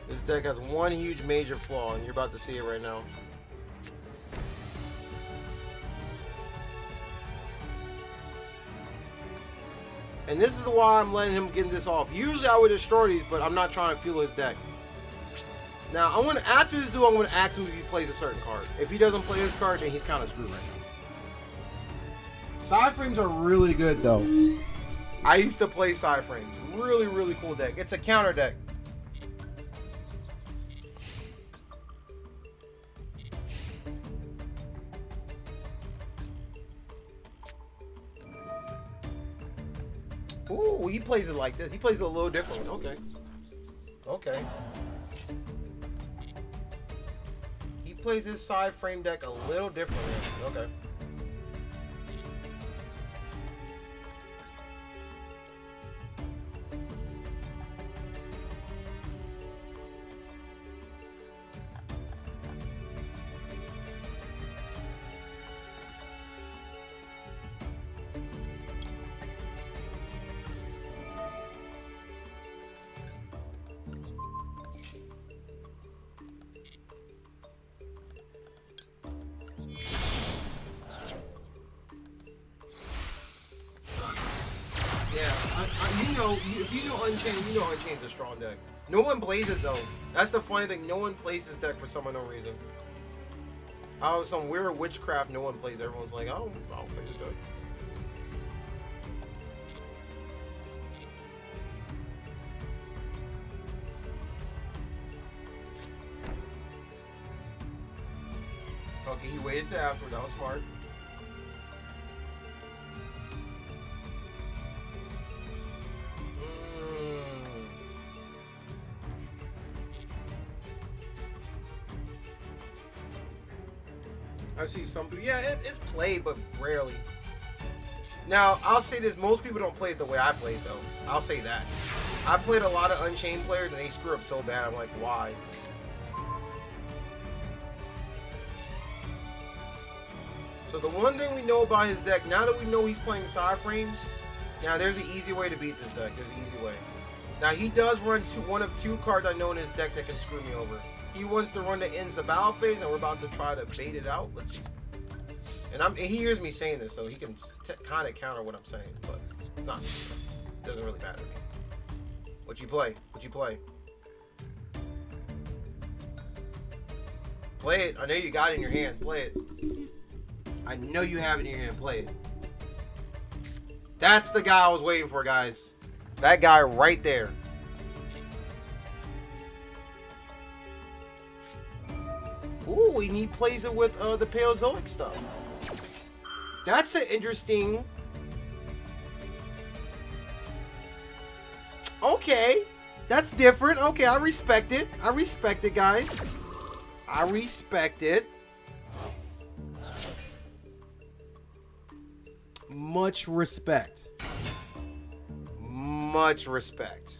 This deck has one huge major flaw, and you're about to see it right now. And this is why I'm letting him get this off. Usually I would destroy these, but I'm not trying to fuel his deck. Now, after this duel, I'm going to ask him if he plays a certain card. If he doesn't play this card, then he's kind of screwed right now. Side frames are really good, though. I used to play side frames. Really, really cool deck. It's a counter deck. Ooh, he plays it like this. He plays it a little differently. Okay. Okay. He plays his side frame deck a little differently. Okay. If you know Unchained, you know Unchained's a strong deck. No one plays it though. That's the funny thing. No one plays this deck for some unknown reason. Out of some weird witchcraft, no one plays. Everyone's like, oh, I'll play this deck. Okay, he waited till after. That was smart. I see some people. Yeah, it's played, but rarely. Now, I'll say this. Most people don't play it the way I play it, though. I'll say that. I played a lot of Unchained players, and they screw up so bad. I'm like, why? So the one thing we know about his deck, now that we know he's playing side frames, now there's an easy way to beat this deck. There's an easy way. Now, he does run one of two cards I know in his deck that can screw me over. He wants to run that ends the battle phase, and we're about to try to bait it out. Let's see. And he hears me saying this, so he can kind of counter what I'm saying, but it's not. It doesn't really matter to me. What you play? What you play? Play it. I know you got it in your hand. Play it. I know you have it in your hand. Play it. That's the guy I was waiting for, guys. That guy right there. Ooh, and he plays it with the Paleozoic stuff. That's an interesting... Okay. That's different. Okay, I respect it. I respect it, guys. I respect it. Much respect. Much respect.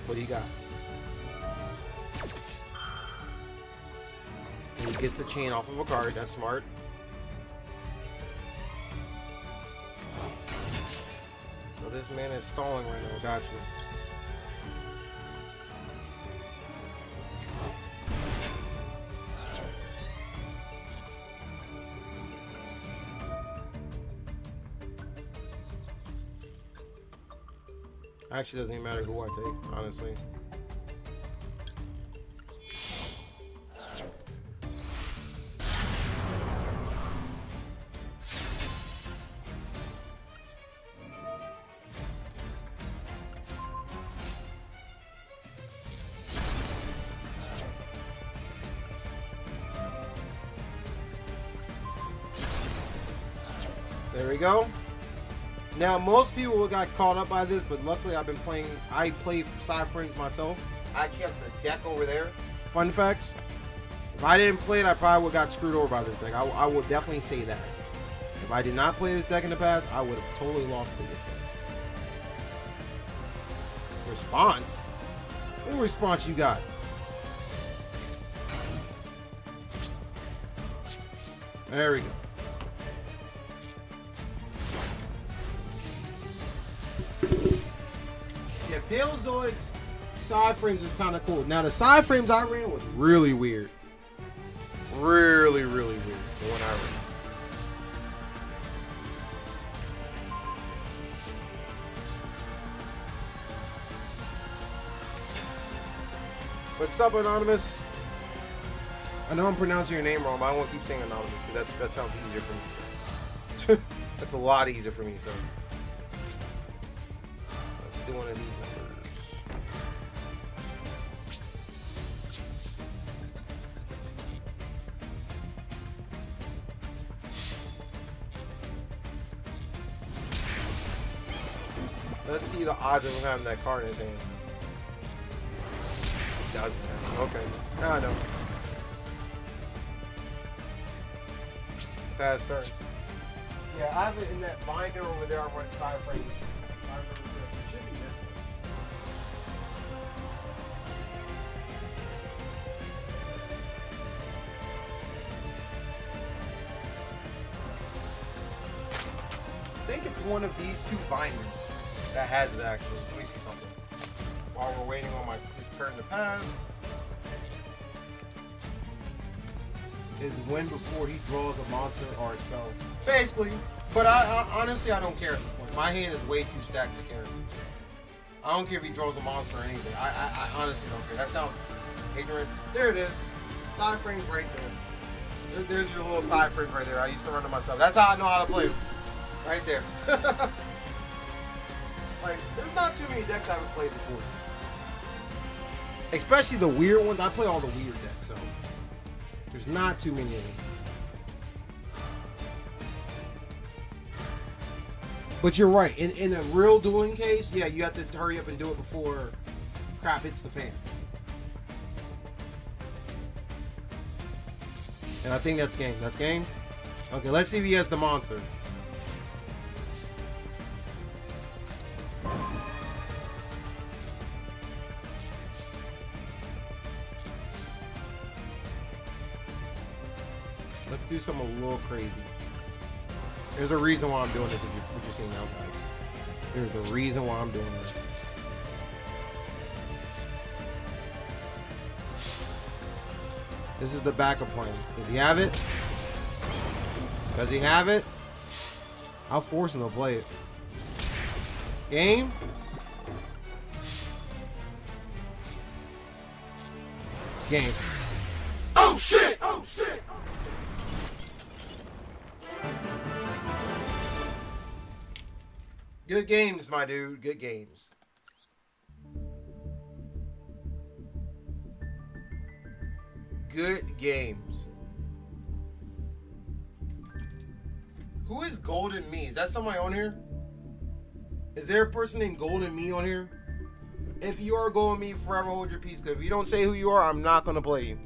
What do you got? And he gets the chain off of a card. That's smart. So this man is stalling right now. Got you. Actually, doesn't even matter who I take, honestly. we go. Now, most people got caught up by this, but luckily I play side frames myself. I actually have the deck over there. Fun facts. If I didn't play it, I probably would have got screwed over by this deck. I will definitely say that. If I did not play this deck in the past, I would have totally lost to this deck. Response? What response you got? There we go. Yeah, Palezoic's side frames is kind of cool. Now, the side frames I ran was really weird. Really, really weird. The one I ran. What's up, Anonymous? I know I'm pronouncing your name wrong, but I won't keep saying Anonymous because that sounds easier for me to say. That's a lot easier for me to say. Let's do one of these numbers. Let's see the odds of him having that card in his hand. He doesn't. Okay. Now I know. Pass turn. Yeah, I have it in that binder over there. I'm running side frames. It should be this one. I think it's one of these two binders that has it actually. Let me see something. While we're waiting on his turn to pass. Is when before he draws a monster or a spell. Basically. But I honestly, I don't care at this point. My hand is way too stacked to care. I don't care if he draws a monster or anything. I honestly don't care. That sounds ignorant. There it is. Side frames right there. There's your little side frame right there. I used to run it myself. That's how I know how to play. Right there. Like, there's not too many decks I haven't played before. Especially the weird ones. I play all the weird decks, so there's not too many of them. But you're right. In a real dueling case, yeah, you have to hurry up and do it before crap hits the fan. And I think that's game. That's game? Okay, let's see if he has the monster. Let's do something a little crazy. There's a reason why I'm doing this, what you're seeing now, guys. There's a reason why I'm doing this. This is the backup plan. Does he have it? Does he have it? I'll force him to play it. Game? Game. Oh shit! Oh shit! Good games, my dude. Good games. Good games. Who is Golden Me? Is that somebody on here? Is there a person named Golden Me on here? If you are Golden Me, forever hold your peace. Because if you don't say who you are, I'm not going to play you.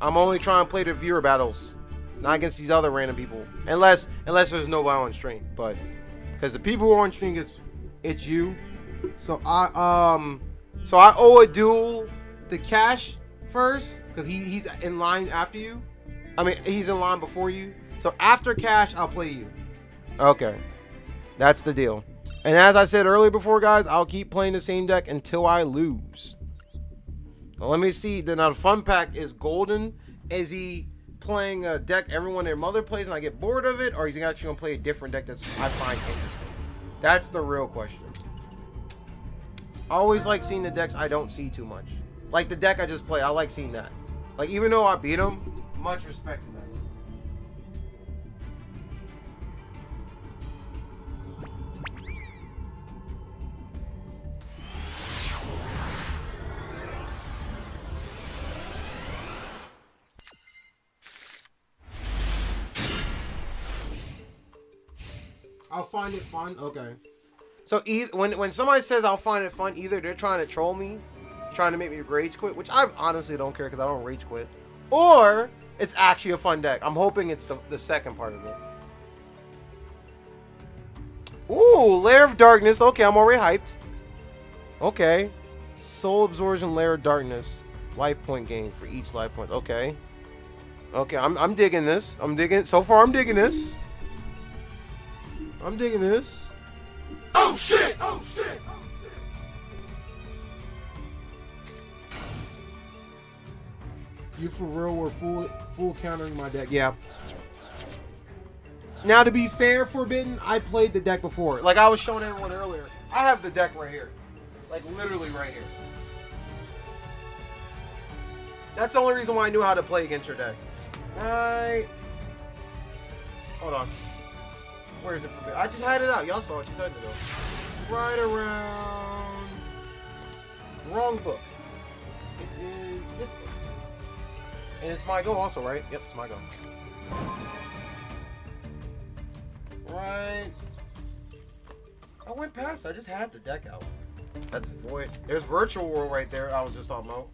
I'm only trying to play the viewer battles. Not against these other random people. Unless there's nobody on stream. But because the people who are on stream, it's you. So I owe a duel the cash first. Because he's in line after you. I mean, he's in line before you. So after cash, I'll play you. Okay. That's the deal. And as I said earlier before, guys, I'll keep playing the same deck until I lose. Now, let me see. Then the fun pack is golden. Is he playing a deck everyone their mother plays and I get bored of it, or is he actually gonna play a different deck that I find interesting? That's the real question. I always like seeing the decks I don't see too much. Like the deck I just played, I like seeing that. Like even though I beat him, much respect to that. I'll find it fun. Okay. So when somebody says I'll find it fun, either they're trying to troll me, trying to make me rage quit, which I honestly don't care because I don't rage quit, or it's actually a fun deck. I'm hoping it's the second part of it. Ooh, Lair of Darkness. Okay, I'm already hyped. Okay. Soul Absorption, Lair of Darkness. Life point gain for each life point. Okay. Okay, I'm digging this. I'm digging. So far, I'm digging this. I'm digging this. Oh shit! Oh shit! Oh shit! You for real were full countering my deck. Yeah. Now, to be fair, Forbidden, I played the deck before. Like I was showing everyone earlier. I have the deck right here. Like literally right here. That's the only reason why I knew how to play against your deck. Right. Hold on. Where is it? I just had it out. Y'all saw it 2 seconds ago. Right around. Wrong book. It is this book. And it's my go also, right? Yep, it's my go. Right. I went past. I just had the deck out. That's void. There's Virtual World right there. I was just talking about.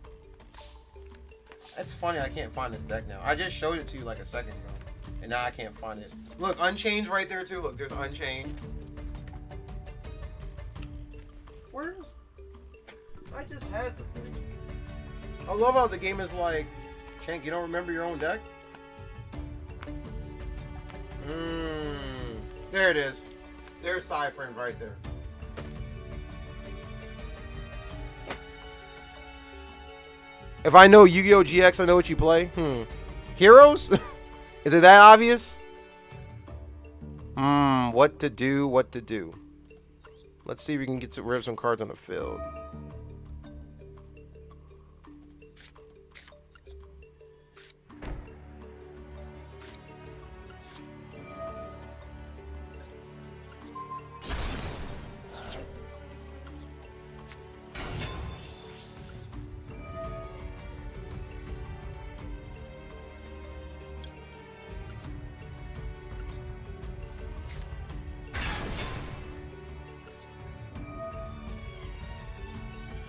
That's funny. I can't find this deck now. I just showed it to you like a second ago, and now I can't find it. Look, Unchained right there too. Look, there's Unchained. Where's? I just had the thing. I love how the game is like, Jank, you don't remember your own deck? There it is. There's Cypher right there. If I know Yu-Gi-Oh! GX, I know what you play. Heroes? Is it that obvious? What to do, what to do. Let's see if we can get rid of some cards on the field.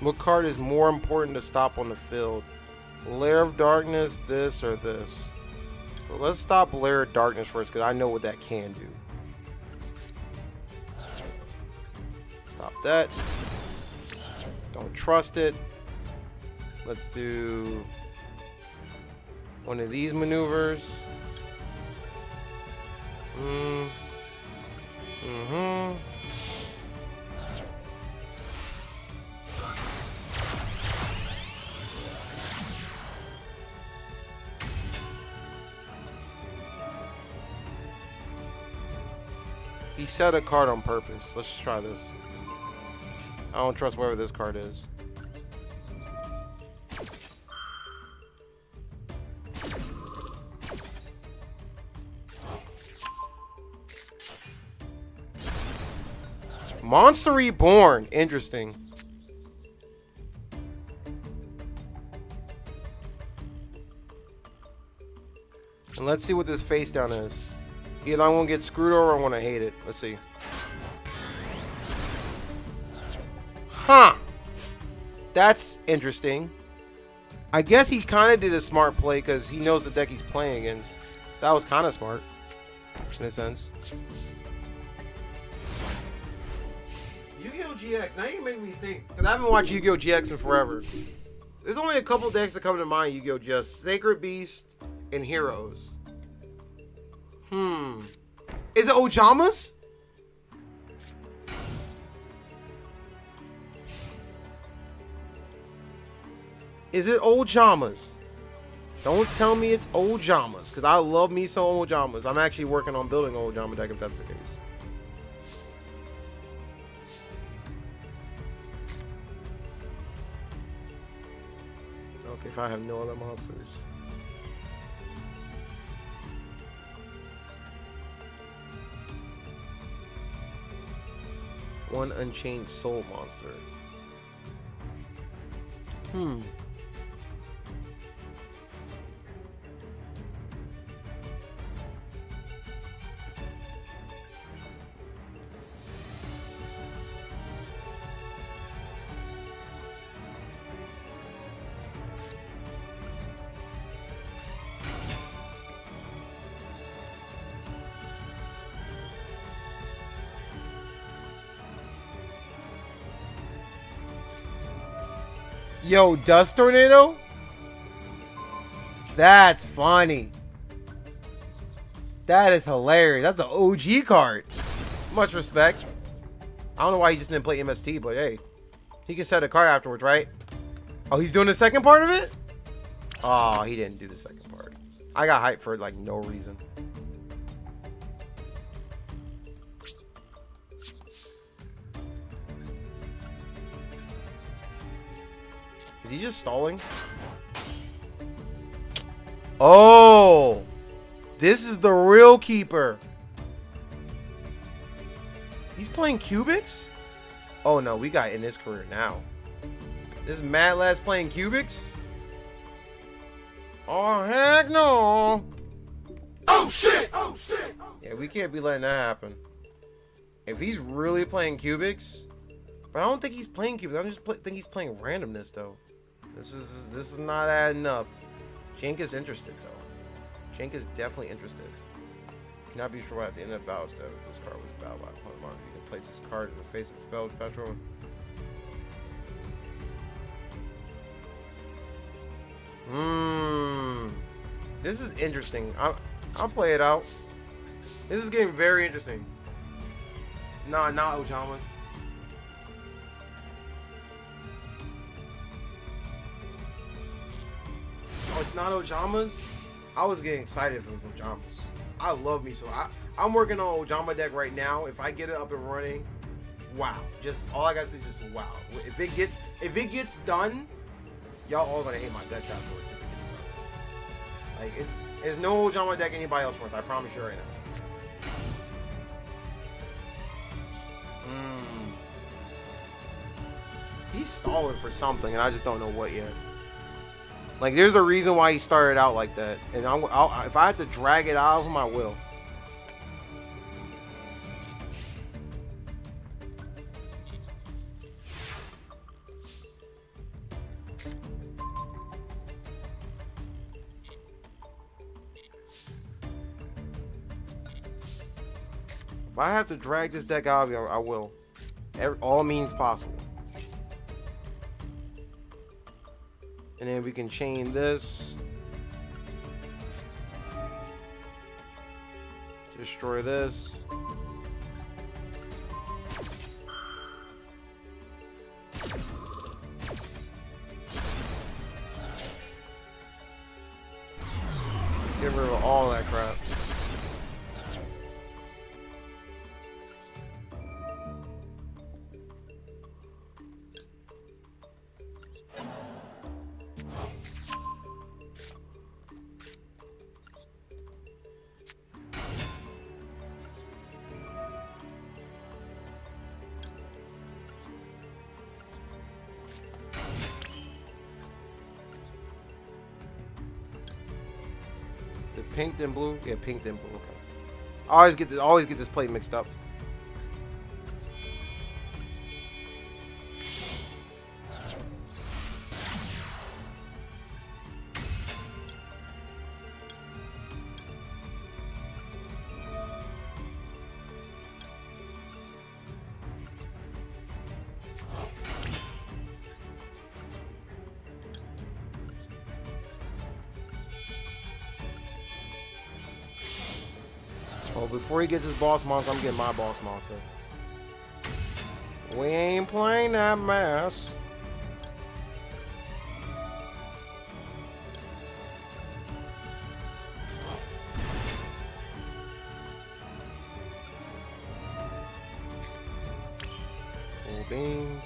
What card is more important to stop on the field? Lair of Darkness, this, or this? So let's stop Lair of Darkness first, because I know what that can do. Stop that. Don't trust it. Let's do one of these maneuvers. He set a card on purpose. Let's just try this. I don't trust whatever this card is. Monster Reborn. Interesting. And let's see what this face down is. Either I'm going to get screwed over or I'm going to hate it. Let's see. Huh. That's interesting. I guess he kind of did a smart play because he knows the deck he's playing against. So that was kind of smart. In a sense. Yu-Gi-Oh! GX. Now you make me think. Because I haven't watched Yu-Gi-Oh! GX in forever. There's only a couple decks that come to mind Yu-Gi-Oh! GX. Sacred Beast and Heroes. Is it Ojamas? Is it Ojamas? Don't tell me it's Ojamas, because I love me some Ojamas. I'm actually working on building an Ojama deck if that's the case. Okay, if I have no other monsters. One Unchained Soul monster. Yo, Dust Tornado? That's funny. That is hilarious. That's an OG card. Much respect. I don't know why he just didn't play MST, but hey. He can set a card afterwards, right? Oh, he's doing the second part of it? Oh, he didn't do the second part. I got hyped for like no reason. Is he just stalling? Oh, this is the real keeper. He's playing Cubics? Oh no, we got in his career now. This Mad Lad's playing Cubics? Oh heck no. Oh shit! Oh shit! Yeah, we can't be letting that happen. If he's really playing Cubics, but I don't think he's playing Cubics. I just think he's playing randomness though. This is not adding up. Jank is interested though. Jank is definitely interested. Cannot be sure why at the end of the battle step this card was battled by a opponent monster. You can place this card in the face of the spell special. This is interesting. I'll play it out. This is getting very interesting. Nah, not Ojamas. Oh, it's not Ojamas? I was getting excited for this Ojamas. I love me so. I'm working on Ojama deck right now. If I get it up and running, wow. Just all I gotta say is just wow. If it gets done, y'all all gonna hate my deck afterwards. Like it's no Ojama deck anybody else wants. I promise you right now. He's stalling for something, and I just don't know what yet. Like, there's a reason why he started out like that, and if I have to drag it out of him, I will. If I have to drag this deck out of him, I will. All means possible. And then we can chain this. Destroy this. Get rid of all that crap. Pink then blue? Yeah, pink then blue. Okay. I always get this plate mixed up. Oh, before he gets his boss monster, I'm getting my boss monster. We ain't playing that mess. Full beans.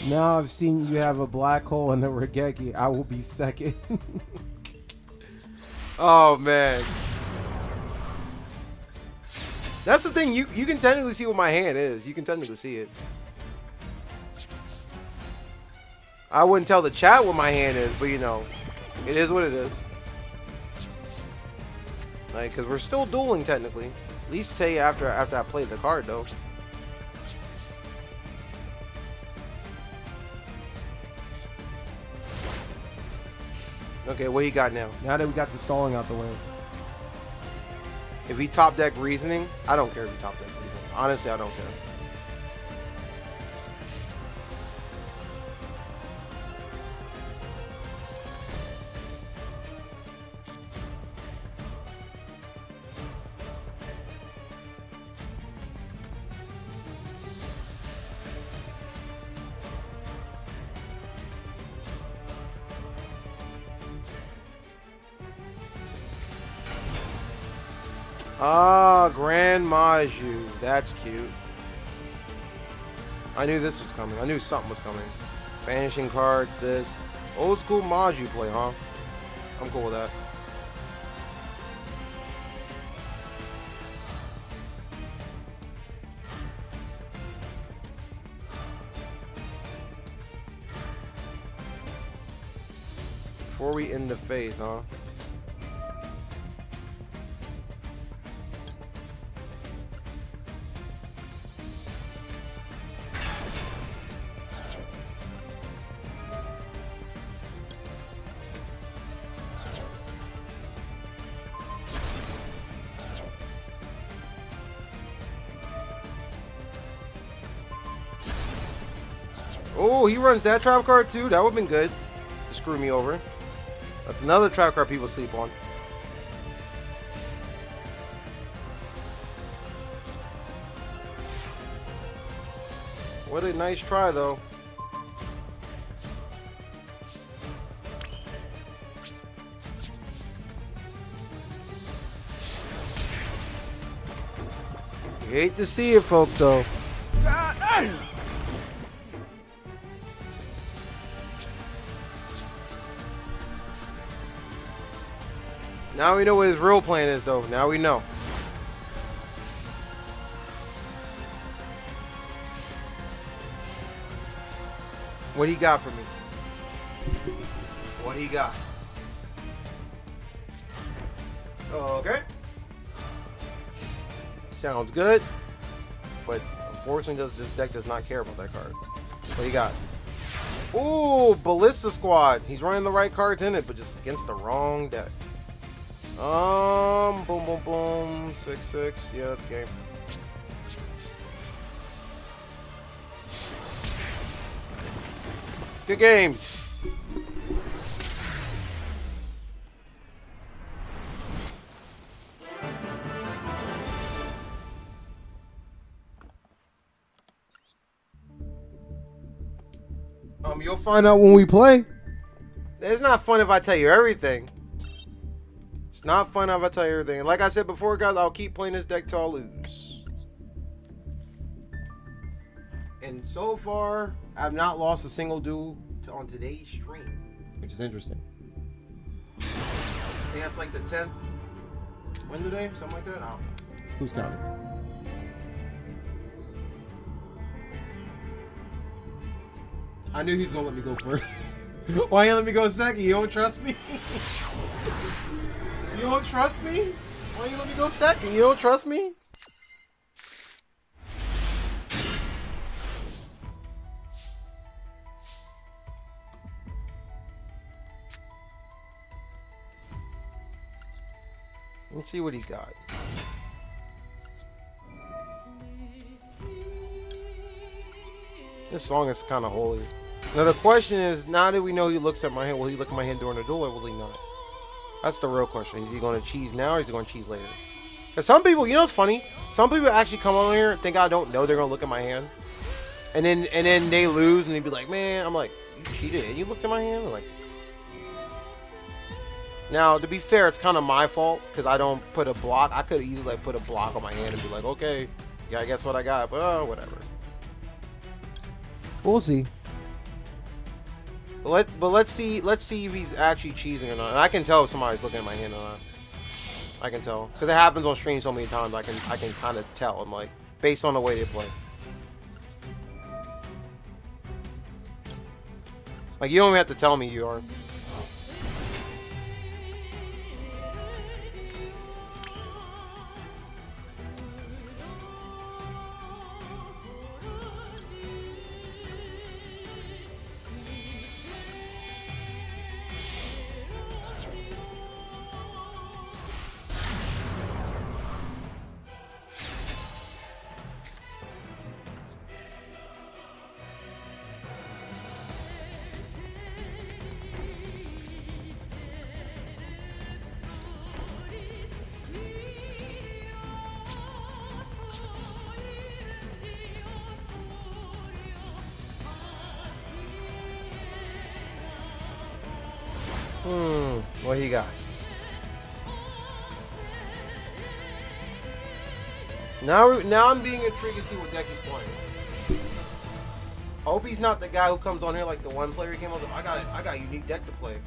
Now I've seen you have a black hole and a Regeki. I will be second. Oh man. That's the thing, you can technically see what my hand is. You can technically see it. I wouldn't tell the chat what my hand is, but you know, it is what it is. Like, cause we're still dueling technically. At least tell you after I played the card though. Okay, what he got now? Now that we got the stalling out the way. If he top deck reasoning, I don't care if he top deck reasoning. Honestly, I don't care. Ah, Grand Maju. That's cute. I knew this was coming. I knew something was coming. Banishing cards, this. Old school Maju play, huh? I'm cool with that. Before we end the phase, huh? Oh, he runs that trap card too? That would have been good to screw me over. That's another trap card people sleep on. What a nice try, though. You hate to see it, folks, though. Now we know what his real plan is, though. Now we know. What he got for me? What he got? Okay. Sounds good. But unfortunately, this deck does not care about that card. What he got? Ooh, Ballista Squad. He's running the right cards in it, but just against the wrong deck. Boom, boom, boom. 6-6. Yeah, that's game. Good games. You'll find out when we play. It's not fun if I tell you everything. It's not fun if I tell you everything. Like I said before, guys, I'll keep playing this deck till I lose. And so far, I've not lost a single duel on today's stream, which is interesting. I think that's like the 10th win today, something like that. I don't know. Who's counting? I knew he was gonna let me go first. Why you let me go second? You don't trust me? You don't trust me? Why you let me go second? You don't trust me? Let's see what he got. This song is kind of holy. Now the question is, now that we know he looks at my hand, will he look at my hand during the duel or will he not? That's the real question. Is he going to cheese now or is he going to cheese later? Because some people, you know what's funny? Some people actually come on here and think I don't know they're going to look at my hand. And then they lose and they be like, man, I'm like, you cheated and you looked at my hand? I'm like, now, to be fair, it's kind of my fault because I don't put a block. I could easily like put a block on my hand and be like, okay, yeah, I guess what I got, but whatever. We'll see. But let's see if he's actually cheesing or not. And I can tell if somebody's looking at my hand or not. I can tell because it happens on stream so many times. I can kind of tell. I'm like based on the way they play. Like you don't even have to tell me you are. What he got? Now I'm being intrigued to see what deck he's playing. I hope he's not the guy who comes on here like the one player he came on. I got a unique deck to play.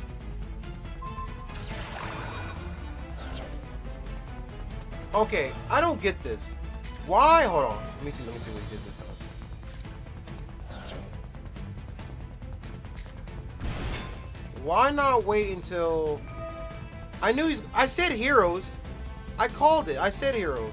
Okay, I don't get this. Why? Hold on. Let me see what he did this time. Why not wait until... I said heroes. I called it. I said heroes.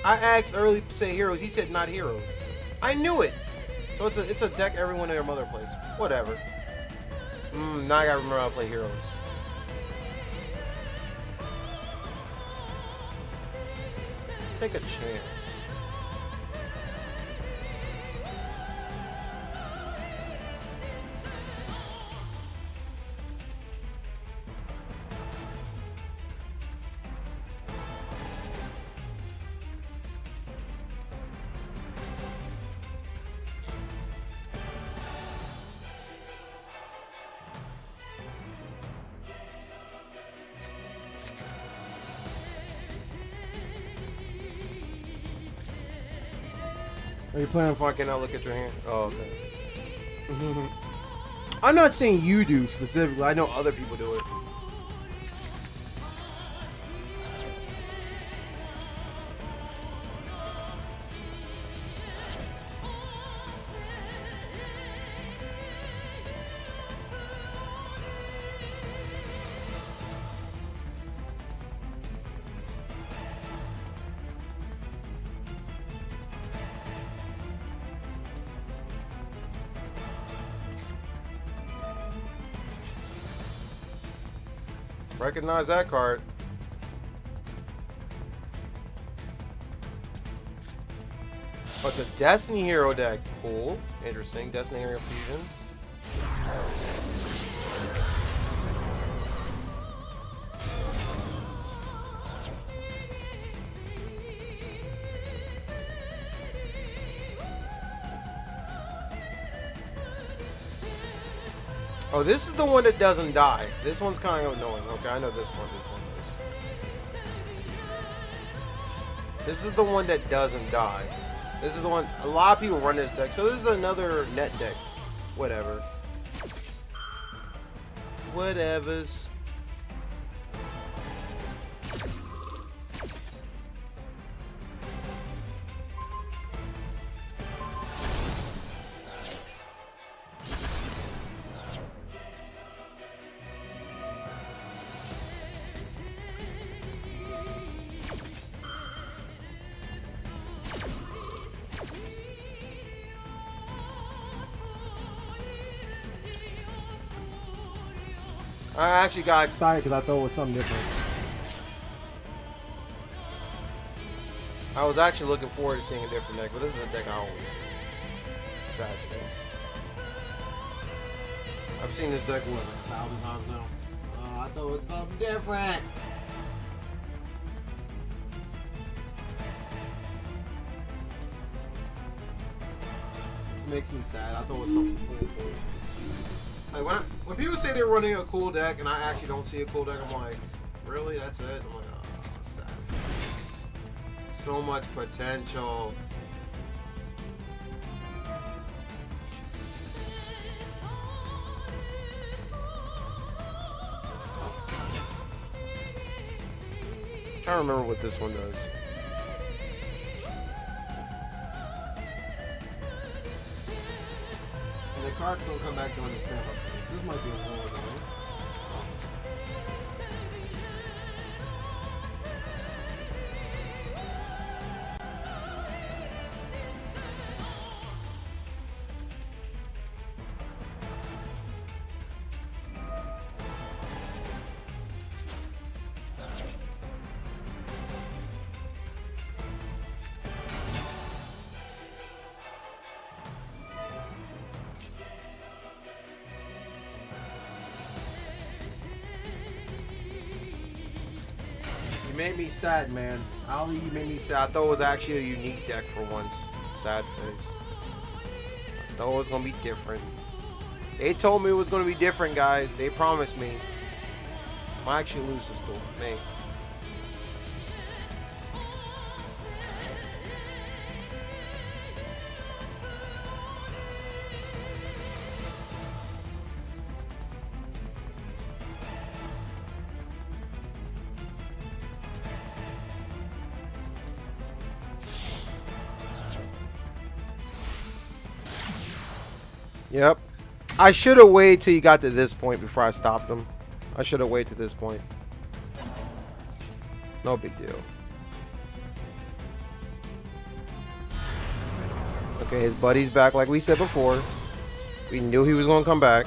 I asked early to say heroes. He said not heroes. I knew it. So it's a deck everyone and their mother plays. Whatever. Now I gotta remember how to play heroes. Let's take a chance. Are you playing if I cannot look at your hand? Oh, okay. I'm not saying you do specifically. I know other people do it. Recognize that card. Oh, it's a Destiny Hero deck. Cool. Interesting. Destiny Hero Fusion. Oh, this is the one that doesn't die. This one's kind of annoying. Okay, I know this one. This is the one that doesn't die. This is the one. A lot of people run this deck. So this is another net deck. Whatever. Whatevers. I actually got excited because I thought it was something different. I was actually looking forward to seeing a different deck, but this is a deck I always see. Sad face. I've seen this deck, what, like 1,000 times now? Oh, I thought it was something different. This makes me sad. I thought it was something cool. Like when people say they're running a cool deck and I actually don't see a cool deck, I'm like, really? That's it? I'm like, oh, sad. So much potential. I'm trying to remember what this one does. And the card's gonna come back doing the stand up for this. This might be a little annoying. You made me sad, man. Ali, you made me sad. I thought it was actually a unique deck for once. Sad face. I thought it was gonna be different. They told me it was gonna be different, guys. They promised me. Might actually lose this duel. Me. Yep. I should have waited till you got to this point before I stopped him. I should have waited to this point. No big deal. Okay, his buddy's back like we said before. We knew he was going to come back.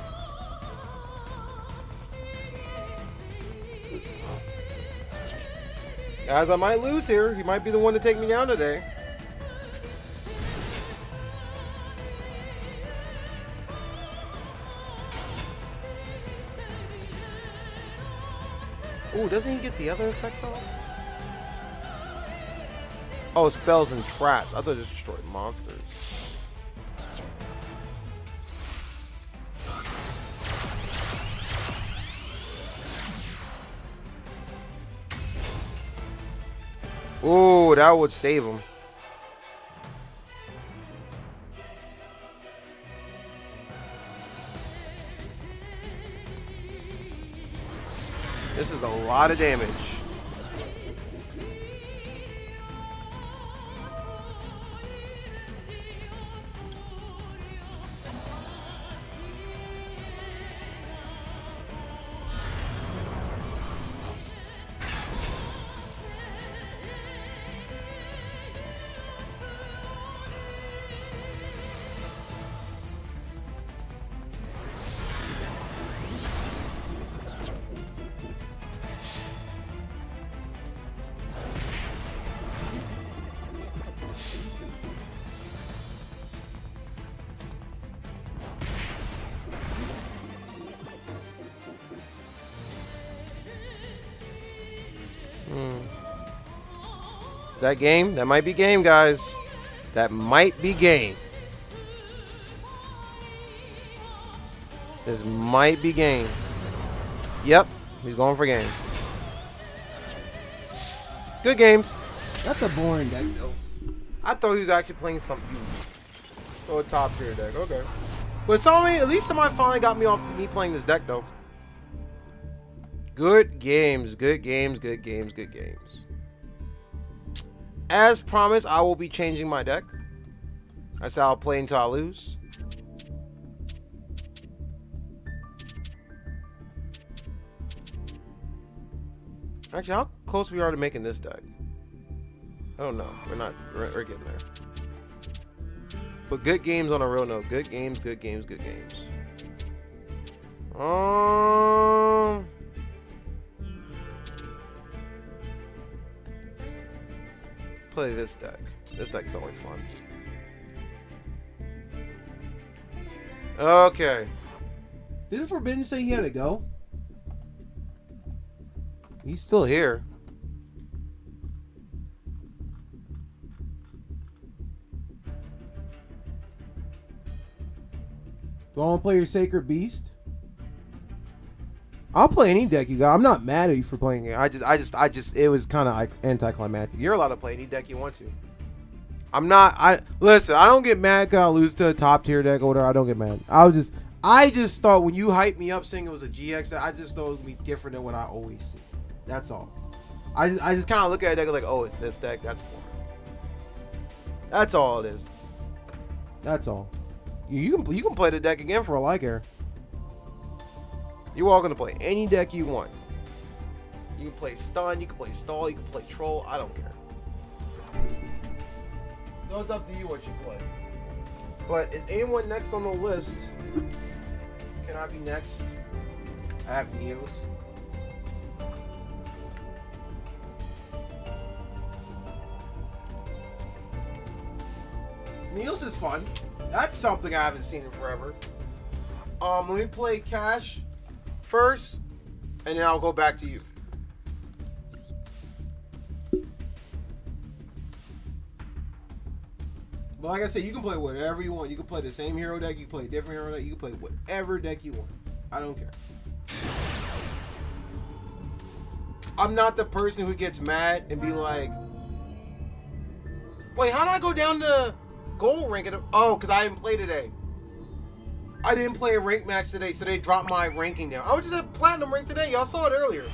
Guys, I might lose here. He might be the one to take me down today. Ooh, doesn't he get the other effect off? Oh, spells and traps. I thought it just destroyed monsters. Ooh, that would save him. This is a lot of damage. Is that game? That might be game, guys. That might be game. This might be game. Yep, he's going for game. Good games. That's a boring deck, though. I thought he was actually playing something. Oh, a top tier deck. Okay. But somebody, at least somebody finally got me off to me playing this deck, though. Good games. Good games. Good games. Good games. As promised, I will be changing my deck. That's how I'll play until I lose. Actually, how close we are to making this deck? I don't know. We're not. We're getting there. But good games on a real note. Good games. Good games. Good games. Play this deck. This deck's always fun. Okay. Didn't Forbidden say he had to go? He's still here. Do I want to play your Sacred Beast? I'll play any deck you got. I'm not mad at you for playing it. I just, it was kind of like anticlimactic. You're allowed to play any deck you want to. I'm not, listen, I don't get mad because I lose to a top tier deck or whatever. I don't get mad. I just thought when you hyped me up saying it was a GX, I just thought it would be different than what I always see. That's all. I just kind of look at a deck like, oh, it's this deck. That's boring. That's all it is. That's all. You can play the deck again for all I care. You're all gonna play any deck you want. You can play stun, you can play stall, you can play troll. I don't care. So it's up to you what you play. But is anyone next on the list? Can I be next? I have Neos. Neos is fun. That's something I haven't seen in forever. Let me play Cash first, and then I'll go back to you. But like I said, you can play whatever you want. You can play the same hero deck. You can play a different hero deck. You can play whatever deck you want. I don't care. I'm not the person who gets mad and be like, wait, how did I go down to gold rank? Oh, because I didn't play today. I didn't play a rank match today, so they dropped my ranking down. I was just at platinum rank today. Y'all saw it earlier.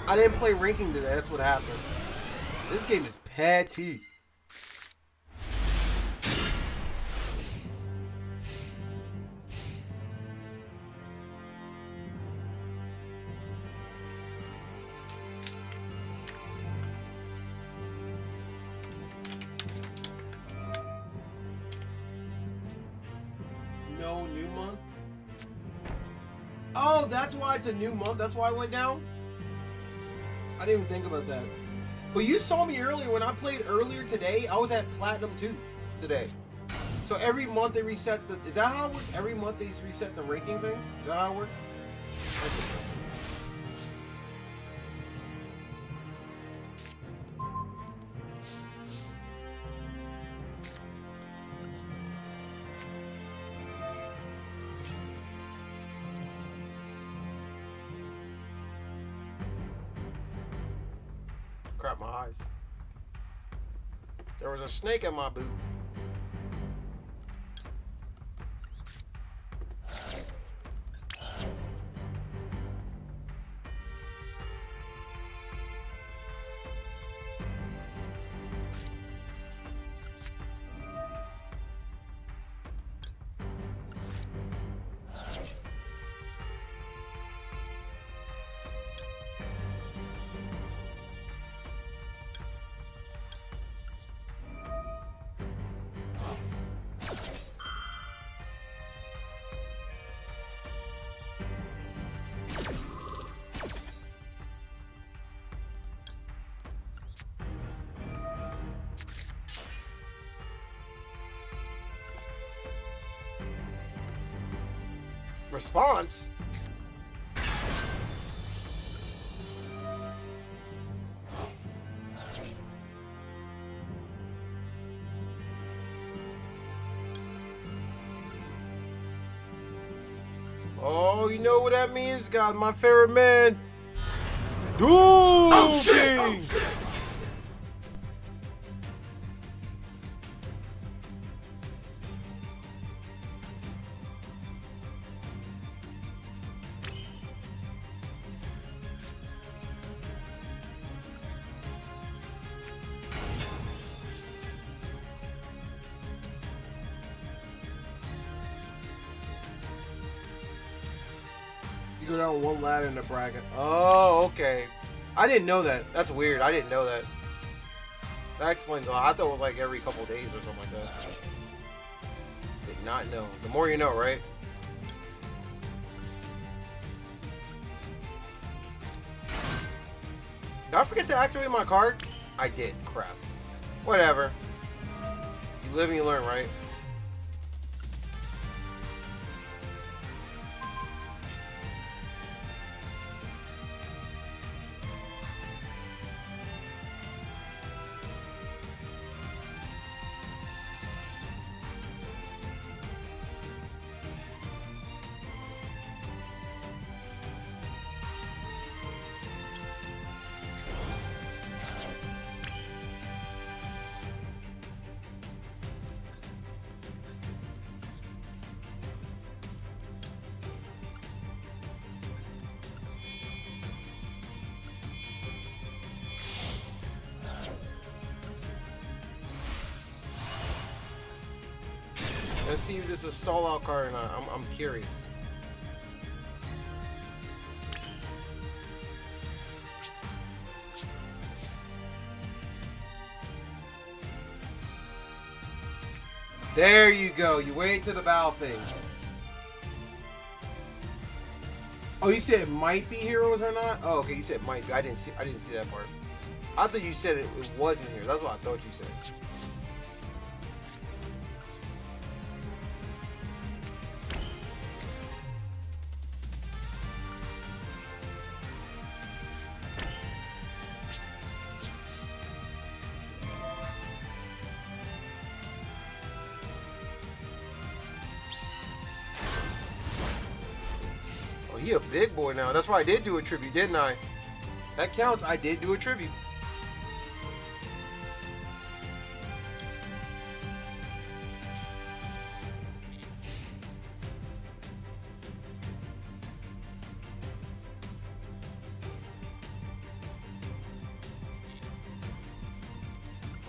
I didn't play ranking today. That's what happened. This game is petty. No new month? Oh, that's why it's a new month. That's why I went down? I didn't even think about that. But you saw me earlier when I played earlier today. I was at Platinum 2 today. So every month they reset the... Is that how it works? Every month they reset the ranking thing? Is that how it works? Crap, my eyes. There was a snake in my boot. Response? Oh, you know what that means, guys? My favorite man, Duel! Oh shit! Oh, shit. You go down one ladder in the bracket. Oh, okay. I didn't know that. That's weird. I didn't know that. That explains a lot. I thought it was like every couple days or something like that. Did not know. The more you know, right? Did I forget to activate my card? I did. Crap. Whatever. You live and you learn, right? Let's see if this is a stall out card or not. I'm curious. There you go. You wait to the battle phase. Oh, you said it might be heroes or not? Oh, okay. You said might be. I didn't see that part. I thought you said it wasn't here. That's what I thought you said. he a big boy now. That's why I did do a tribute, didn't I? That counts. I did do a tribute.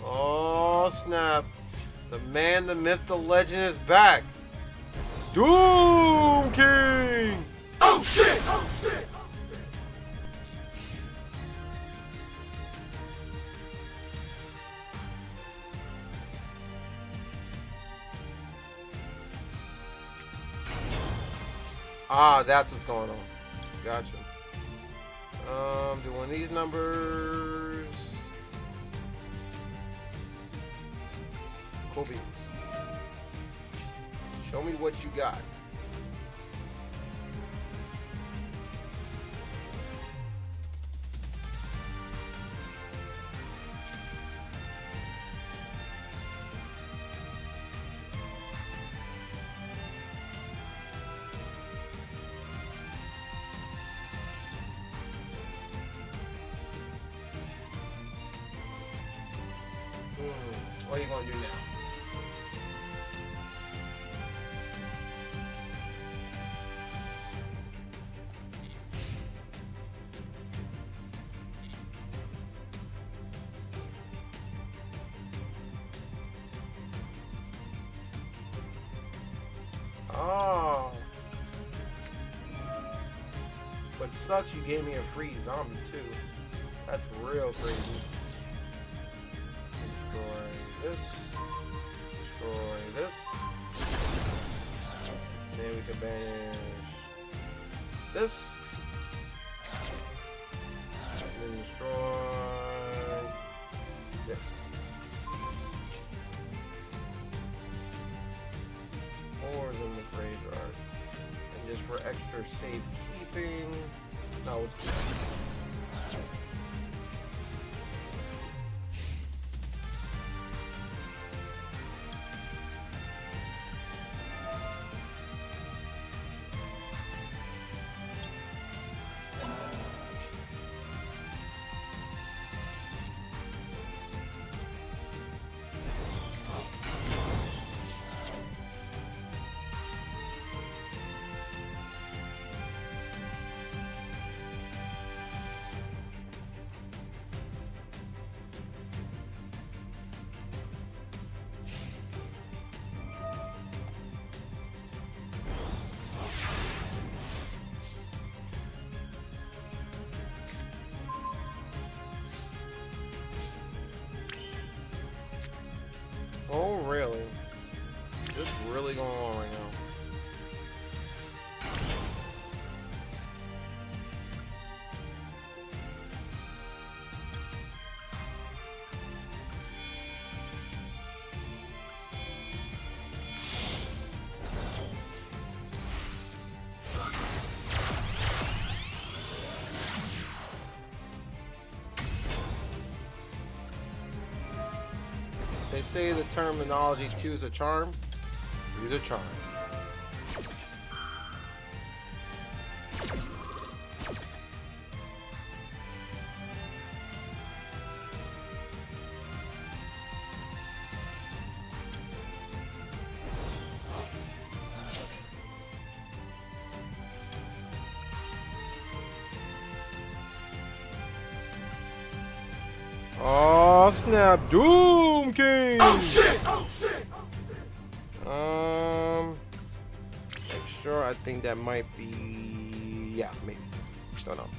Oh, snap. The man, the myth, the legend is back. Doom King! Oh, shit! Oh, shit! Ah, that's what's going on. Gotcha. Doing these numbers. Cool beans. Show me what you got. What are you going to do now? Oh. What sucks, you gave me a free zombie too. That's real crazy. Destroy this. Destroy this. Then we can banish this. And then destroy this. Ores in the graveyard. And just for extra safekeeping. No, it's oh, really? This is really going on right now. They say the terminology choose a charm. Use a charm. Oh snap! Doom King! Oh shit! Oh shit! Make sure. I think that might be. Yeah, maybe. Don't know.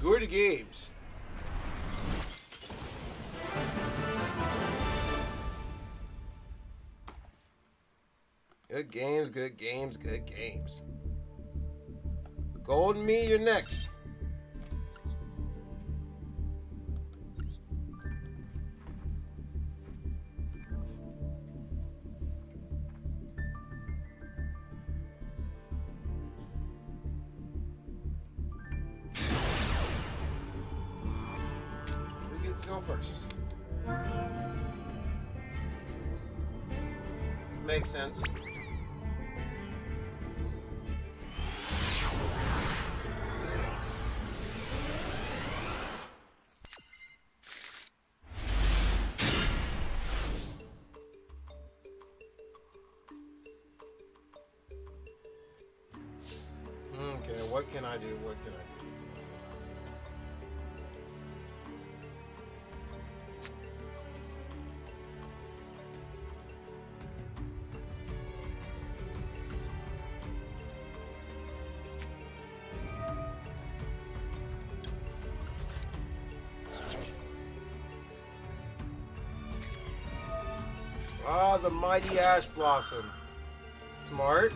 Good games. Good games, good games, good games. Golden Me, you're next. first. Makes sense. Okay, what can I do? What can I do? Ah, the mighty Ash Blossom. Smart.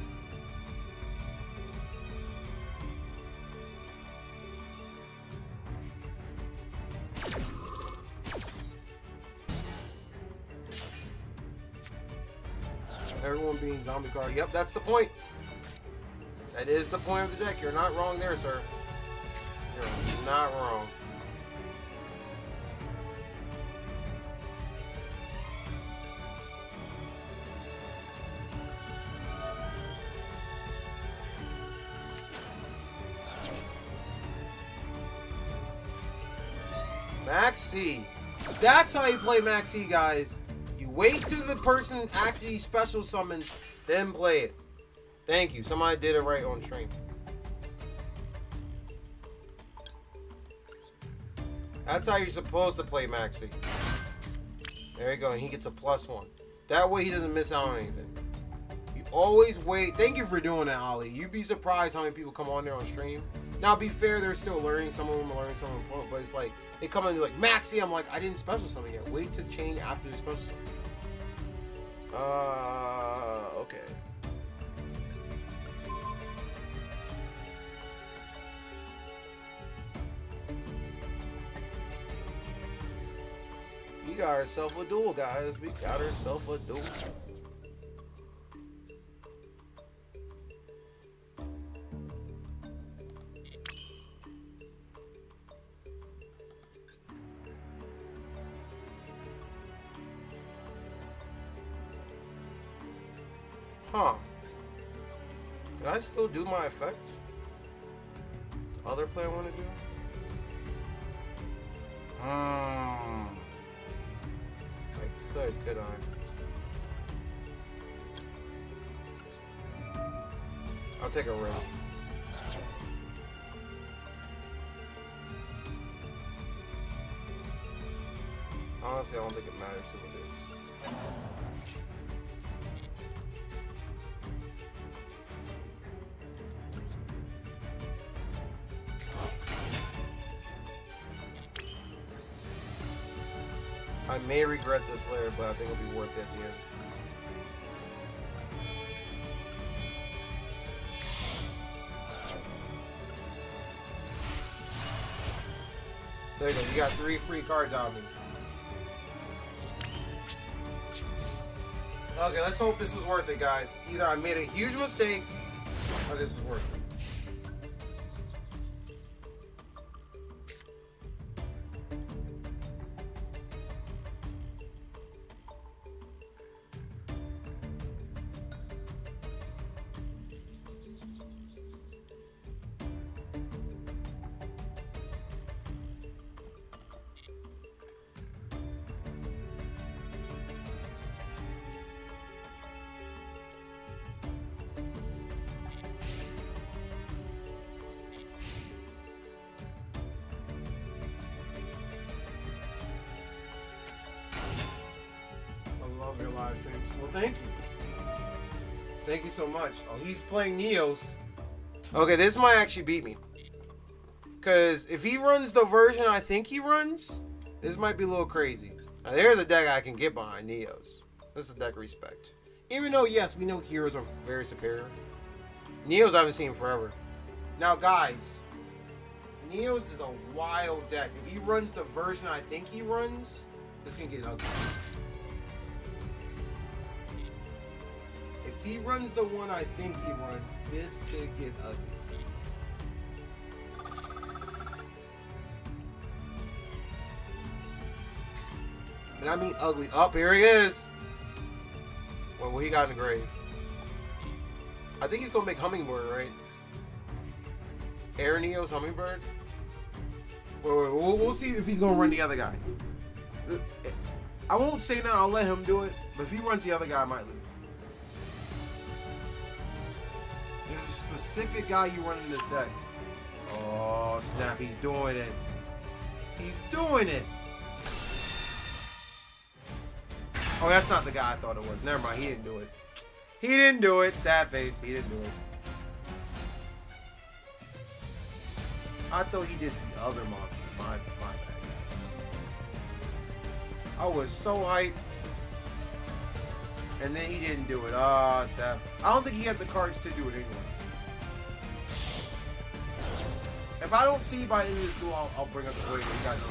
Everyone being zombie card. Yep, that's the point. That is the point of the deck. You're not wrong there, sir. You're not wrong. Maxi. That's how you play Maxi, guys. You wait till the person actually special summons, then play it. Thank you. Somebody did it right on stream. That's how you're supposed to play Maxi. There you go. And he gets a +1. That way he doesn't miss out on anything. You always wait. Thank you for doing that, Ollie. You'd be surprised how many people come on there on stream. Now, be fair, they're still learning. Some of them are learning, some of them won't. But it's like, they come in and like, Maxi. I'm like, I didn't special summon yet. Wait to chain after the special summon. Okay. We got ourselves a duel, guys. We got ourselves a duel. Huh. Can I still do my effect? The other player want to do? I could I? I'll take a risk. Honestly, I don't think it matters who it is. I may regret this later, but I think it'll be worth it at the end. There you go. You got 3 free cards on me. Okay, let's hope this was worth it, guys. Either I made a huge mistake, or this was worth it. Your live streams. Well, thank you. Thank you so much. Oh, he's playing Neos. Okay, this might actually beat me. Because if he runs the version I think he runs, this might be a little crazy. Now, there's a deck I can get behind Neos. This is a deck respect. Even though, yes, we know heroes are very superior. Neos I haven't seen forever. Now, guys, Neos is a wild deck. If he runs the version I think he runs, this can get ugly. If he runs the one I think he runs, this could get ugly. And I mean ugly. Up, here he is. What he got in the grave? I think he's gonna make Hummingbird, right? Aeroneo's Hummingbird? Wait, we'll see if he's gonna run the other guy. I won't say now, I'll let him do it, but if he runs the other guy, I might lose. There's a specific guy you run in this deck. Oh, snap, he's doing it. He's doing it. Oh, that's not the guy I thought it was. Never mind, he didn't do it. He didn't do it. Sad face, he didn't do it. I thought he did the other monster. My bad. I was so hyped. And then he didn't do it. Ah, sad. I don't think he had the cards to do it anyway. If I don't see by the end of this duel, I'll bring up the way you guys know.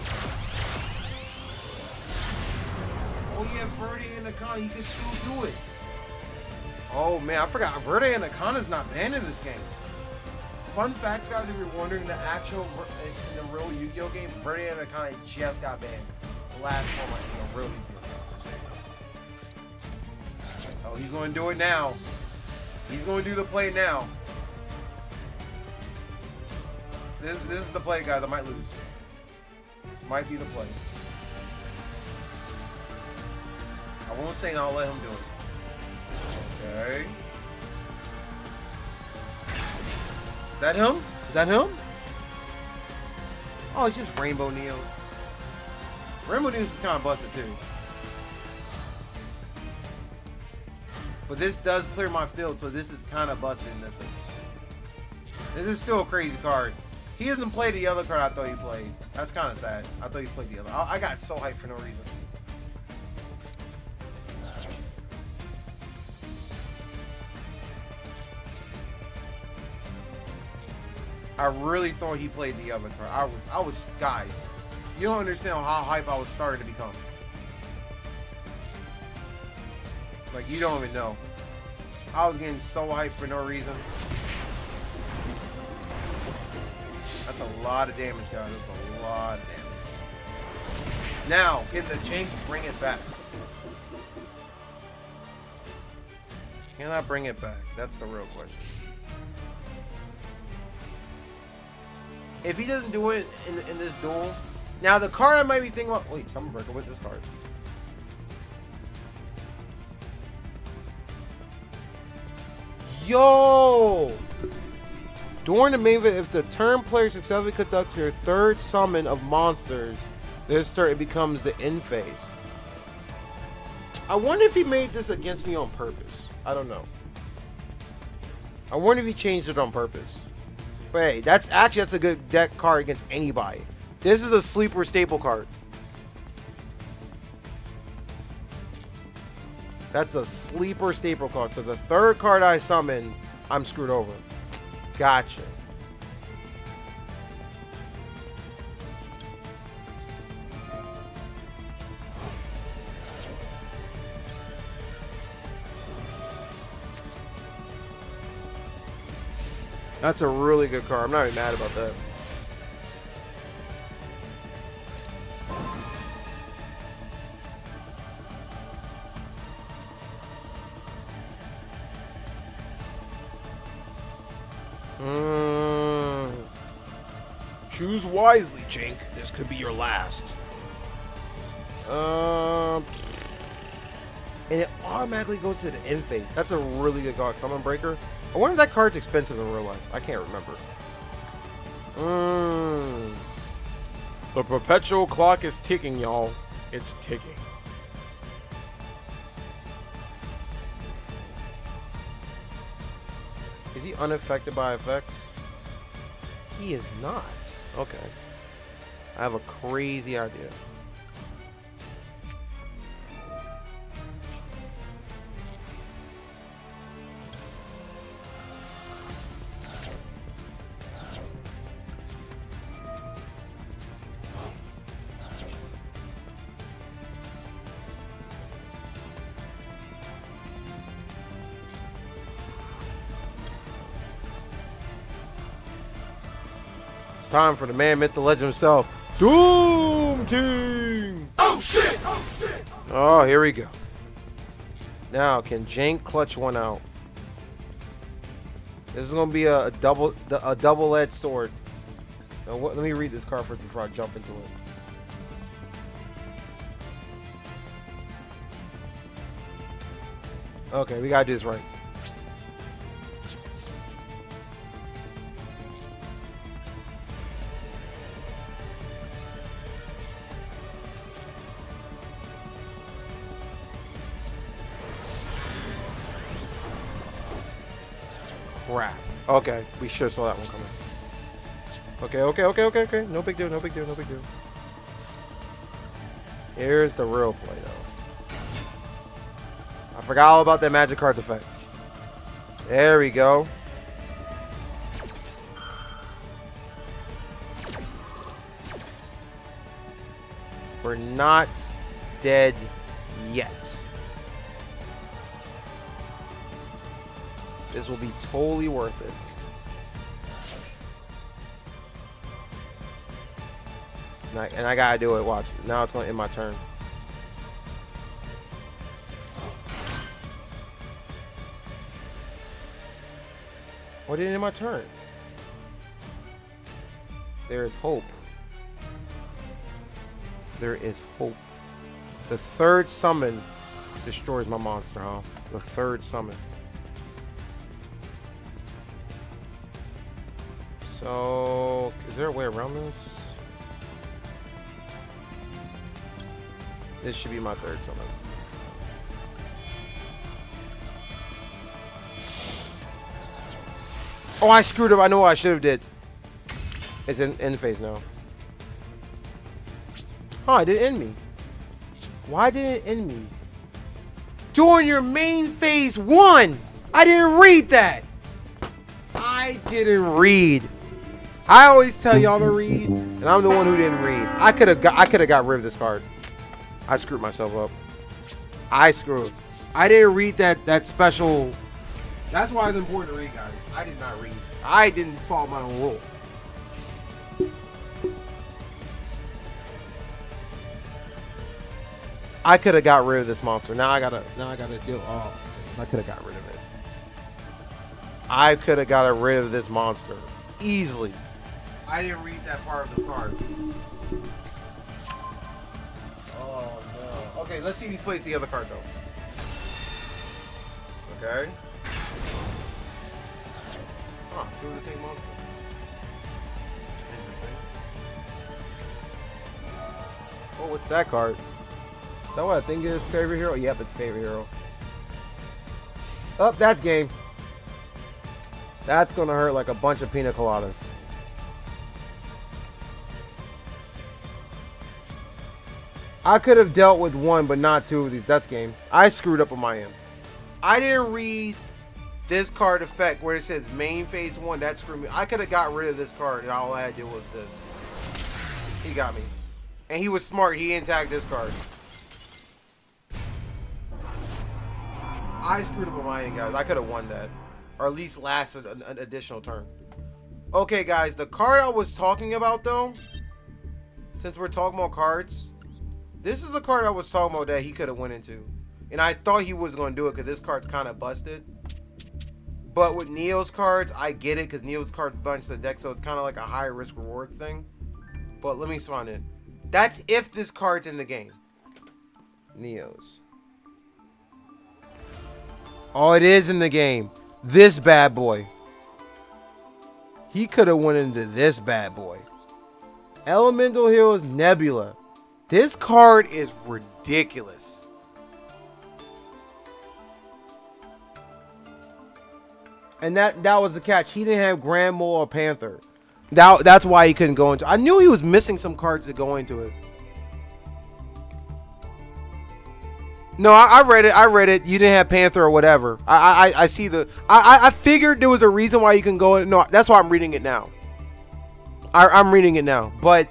Oh yeah, Verde Anaconda, he can still do it. Oh man, I forgot. Verde Anaconda's not banned in this game. Fun facts, guys, if you're wondering, the actual, in the real Yu-Gi-Oh game, Verde Anaconda just got banned. The last one, like, in a real Yu-Gi-Oh game. Oh, he's going to do it now. He's going to do the play now. This is the play, guys. I might lose. This might be the play. I won't say no, I'll let him do it. Okay. Is that him? Is that him? Oh, it's just Rainbow Neos. Rainbow Neos is kind of busted too. But this does clear my field, so this is kind of busted in this one. This is still a crazy card. He hasn't played the other card I thought he played. That's kind of sad. I thought he played the other. I got so hyped for no reason. I really thought he played the other card. I was, guys, you don't understand how hype I was starting to become. Like, you don't even know. I was getting so hyped for no reason. That's a lot of damage, guys. That's a lot of damage. Now, can the Jank bring it back? Can I bring it back? That's the real question. If he doesn't do it in this duel, now the card I might be thinking about. Wait, Summer Breaker. What's this card? Yo! During the main event, if the turn player successfully conducts their third summon of monsters, this turn it becomes the end phase. I wonder if he made this against me on purpose. I don't know. I wonder if he changed it on purpose. But hey, that's a good deck card against anybody. This is a sleeper staple card. That's a sleeper staple card. So the third card I summon, I'm screwed over. Gotcha. That's a really good card. I'm not even mad about that. Choose wisely, Jank. This could be your last. And it automatically goes to the end phase. That's a really good card. Summon Breaker. I wonder if that card's expensive in real life. I can't remember. The perpetual clock is ticking, y'all. It's ticking. Is he unaffected by effects? He is not. Okay. I have a crazy idea. It's time for the man, myth, the legend himself, Doom King! Oh shit! Oh shit! Oh, here we go. Now, can Jank clutch one out? This is gonna be a double-edged sword. Now, let me read this card first before I jump into it. Okay, we gotta do this right. Crap. Okay, we should have saw that one coming. Okay. No big deal, no big deal. Here's the real play, though. I forgot all about that magic cards effect. There we go. We're not dead yet. This will be totally worth it. And I gotta do it. Watch. Now it's gonna end my turn. What did it end my turn? There is hope. There is hope. The third summon destroys my monster, huh? The third summon. So, is there a way around this? This should be my third summon. Oh, I screwed up. I know what I should have did. It's in end phase now. Huh, it didn't end me. Why did it end me? During your main phase 1! I didn't read that! I didn't read. I always tell y'all to read, and I'm the one who didn't read. I could have got rid of this card. I screwed myself up. I screwed. I didn't read that special. That's why it's important to read, guys. I did not read. I didn't follow my own rule. I could have got rid of this monster. Now I gotta deal. Oh, I could have got rid of it. I could have got rid of this monster easily. I didn't read that part of the card. Oh no. Okay, let's see if he plays the other card though. Okay. Huh, two of the same monster. Interesting. Oh, what's that card? Is that what I think it is? Favorite hero? Yep, it's favorite hero. Oh, that's game. That's gonna hurt like a bunch of pina coladas. I could have dealt with one, but not two of these. That's game. I screwed up on my end. I didn't read this card effect where it says main phase 1. That screwed me. I could have got rid of this card, and all I had to do was this. He got me. And he was smart. He didn't tag this card. I screwed up on my end, guys. I could have won that. Or at least lasted an additional turn. Okay, guys. The card I was talking about, though, since we're talking about cards, this is the card I was talking about that he could have went into. And I thought he was going to do it because this card's kind of busted. But with Neo's cards, I get it because Neo's cards bunch the deck, so it's kind of like a high risk reward thing. But let me find it. That's if this card's in the game. Neo's. Oh, it is in the game. This bad boy. He could have went into this bad boy. Elemental Hills Nebula. This card is ridiculous. And that was the catch. He didn't have Grand Mole or Panther. That's why he couldn't go into. I knew he was missing some cards to go into it. No, I read it. I read it. You didn't have Panther or whatever. I see the. I figured there was a reason why you can go in. No, that's why I'm reading it now. I'm reading it now. But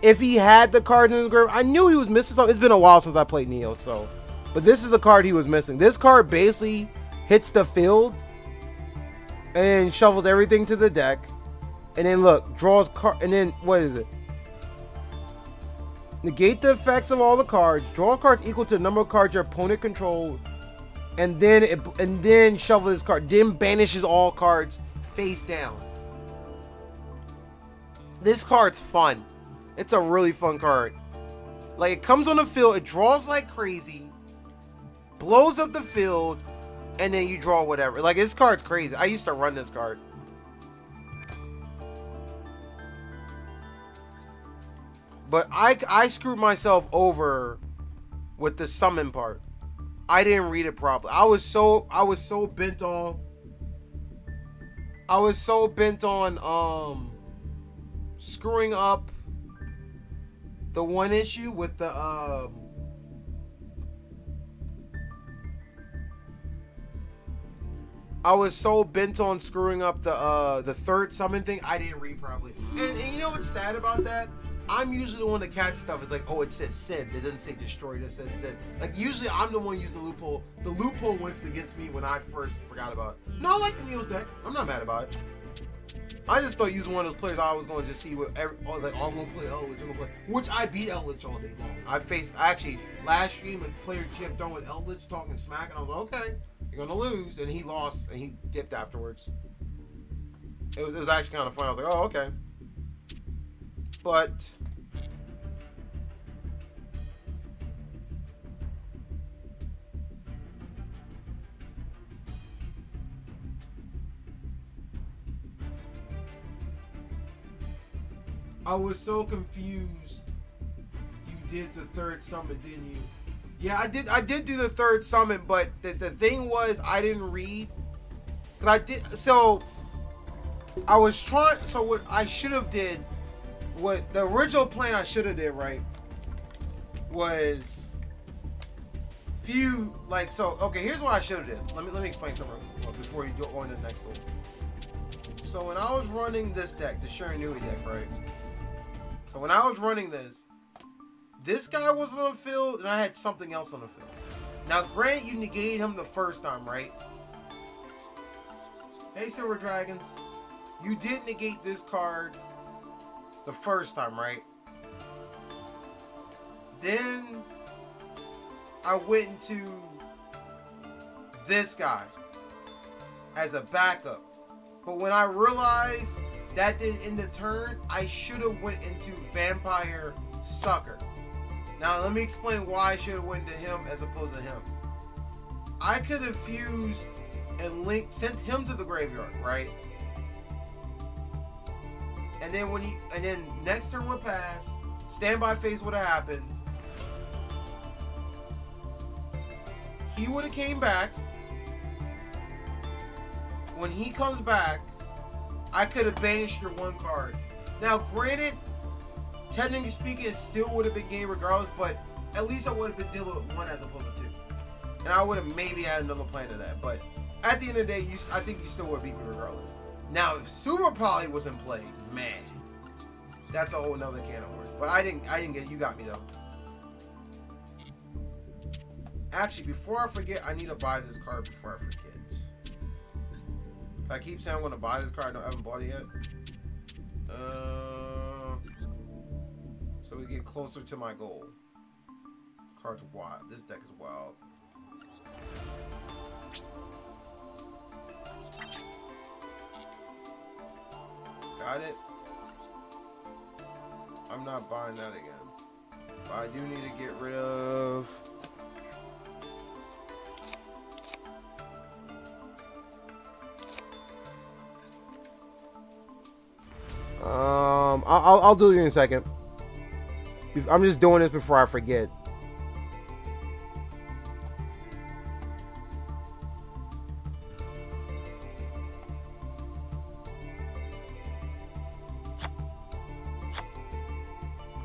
if he had the cards in his grave, I knew he was missing something. It's been a while since I played Neo, so. But this is the card he was missing. This card basically hits the field and shovels everything to the deck. And then look, draws card. And then what is it? Negate the effects of all the cards. Draw cards equal to the number of cards your opponent controls. And then shuffle this card. Then banishes all cards face down. This card's fun. It's a really fun card. Like, it comes on the field, it draws like crazy, blows up the field, and then you draw whatever. Like, this card's crazy. I used to run this card. But I screwed myself over with the summon part. I didn't read it properly. I was so bent on screwing up the one issue with the I was so bent on screwing up the third summon thing. I didn't read properly. And you know what's sad about that? I'm usually the one to catch stuff. It's like, oh, it says send. It doesn't say destroy. It says this. Like, usually I'm the one using the loophole. The loophole went against me when I first forgot about it. No, I like the Neil's deck. I'm not mad about it. I just thought you was one of those players I was going to just see what I'm going to play Eldritch. I'm going to play. Which I beat Eldritch all day long. I actually, last stream, a player chipped on with Eldritch talking smack, and I was like, okay, you're going to lose. And he lost, and he dipped afterwards. It was actually kind of fun. I was like, oh, okay. But I was so confused. You did the third summon, didn't you? Yeah, I did do the third summon, but the thing was I didn't read. But I did, so I was trying, so what I should have did, what the original plan I should have did, right, was okay, here's what I should have did. Let me explain something before you go on to the next goal. So when I was running this deck, the Shiranui deck, right? So when I was running this guy was on the field, and I had something else on the field. Now, granted, you negated him the first time, right? Hey, Silver Dragons. You did negate this card the first time, right? Then I went into this guy as a backup. But when I realized that didn't end the turn, I should have went into Vampire Sucker. Now let me explain why I should have went to him as opposed to him. I could have fused and sent him to the graveyard, right? And then next turn would pass, standby phase would have happened. He would have came back. When he comes back, I could have banished your one card. Now, granted, technically speaking, it still would have been game regardless, but at least I would have been dealing with one as opposed to two. And I would have maybe had another plan to that. But at the end of the day, I think you still would have beat me regardless. Now, if Super Poly was in play, man, that's a whole nother can of worms. But I didn't get, you got me though. Actually, before I forget, I need to buy this card before I forget. If I keep saying I'm going to buy this card, I haven't bought it yet. So we get closer to my goal. This card's wild. This deck is wild. Got it. I'm not buying that again. But I do need to get rid of... I'll do it in a second. I'm just doing this before I forget.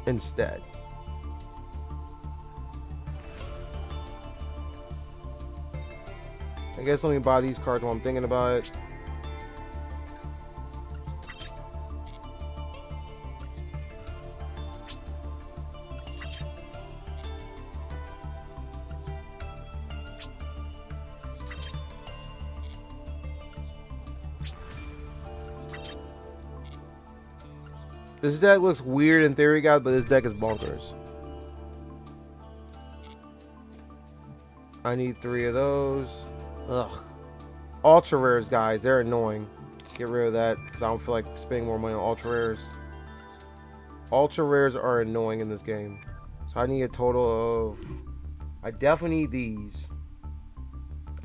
Instead. I guess let me buy these cards while I'm thinking about it. This deck looks weird in theory, guys, but this deck is bonkers. I need 3 of those. Ugh. Ultra rares, guys. They're annoying. Get rid of that because I don't feel like spending more money on ultra rares. Ultra rares are annoying in this game. So I need a total of... I definitely need these.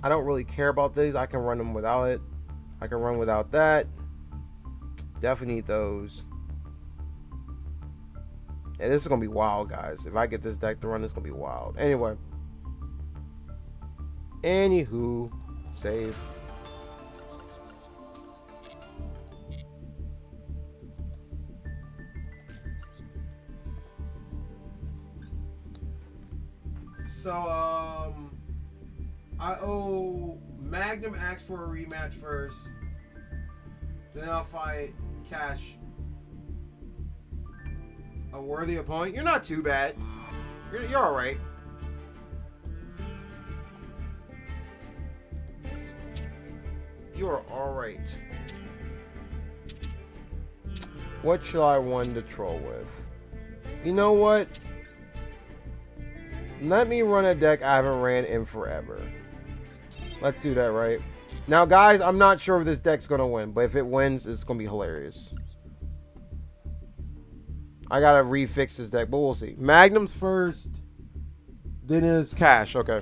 I don't really care about these. I can run them without it. I can run without that. Definitely need those. Yeah, this is going to be wild, guys. If I get this deck to run, this is going to be wild. Anyway. Anywho. Save. So, I owe Magnum asked for a rematch first. Then I'll fight Cash. A worthy opponent? You're not too bad. You're alright. You're alright. What shall I want to troll with? You know what? Let me run a deck I haven't ran in forever. Let's do that, right? Now, guys, I'm not sure if this deck's going to win, but if it wins, it's going to be hilarious. I got to refix this deck, but we'll see. Magnum's first, then is Cash. Okay.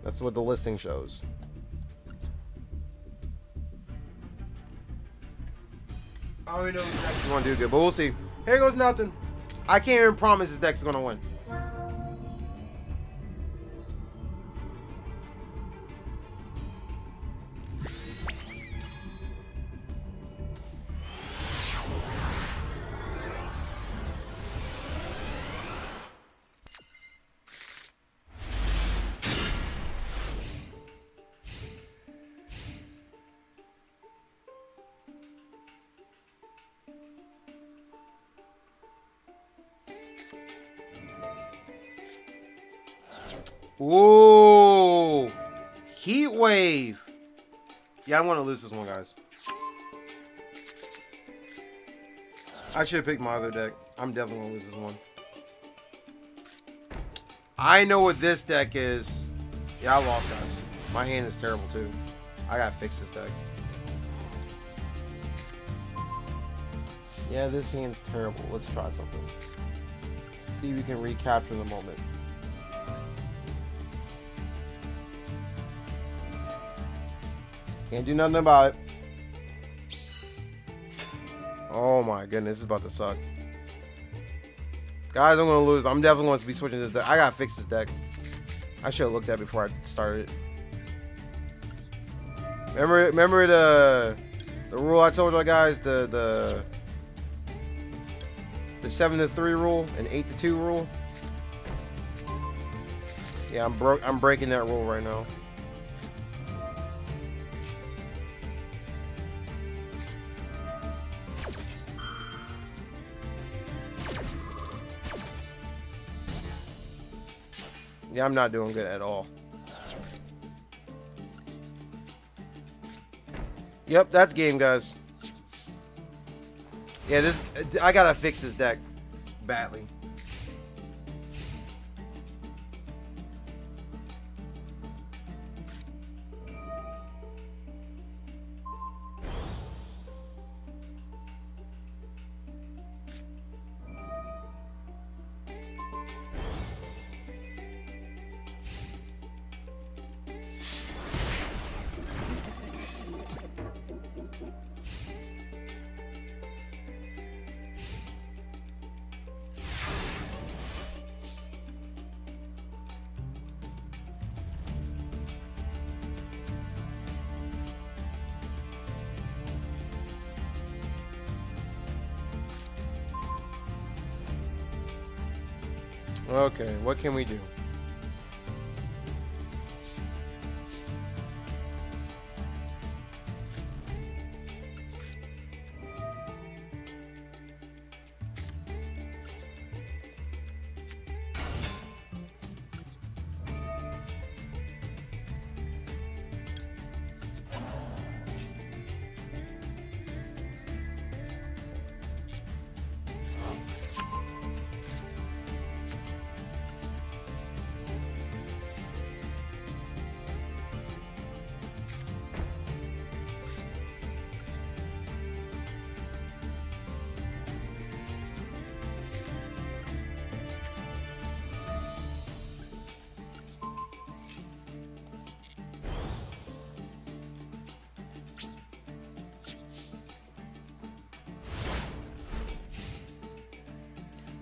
That's what the listing shows. I already know this deck. You want to do good, but we'll see. Here goes nothing. I can't even promise this deck's going to win. Ooh, Heat Wave. Yeah, I want to lose this one, guys. I should have picked my other deck. I'm definitely going to lose this one. I know what this deck is. Yeah, I lost, guys. My hand is terrible, too. I got to fix this deck. Yeah, this hand's terrible. Let's try something. See if we can recapture the moment. Can't do nothing about it. Oh my goodness, this is about to suck. Guys, I'm going to lose. I'm definitely going to be switching this deck. I got to fix this deck. I should have looked at it before I started. Remember the rule I told you guys? The 7-3 rule and 8-2 rule? Yeah, I'm breaking that rule right now. Yeah, I'm not doing good at all. Yep, that's game, guys. Yeah, I gotta fix this deck badly. Okay, what can we do?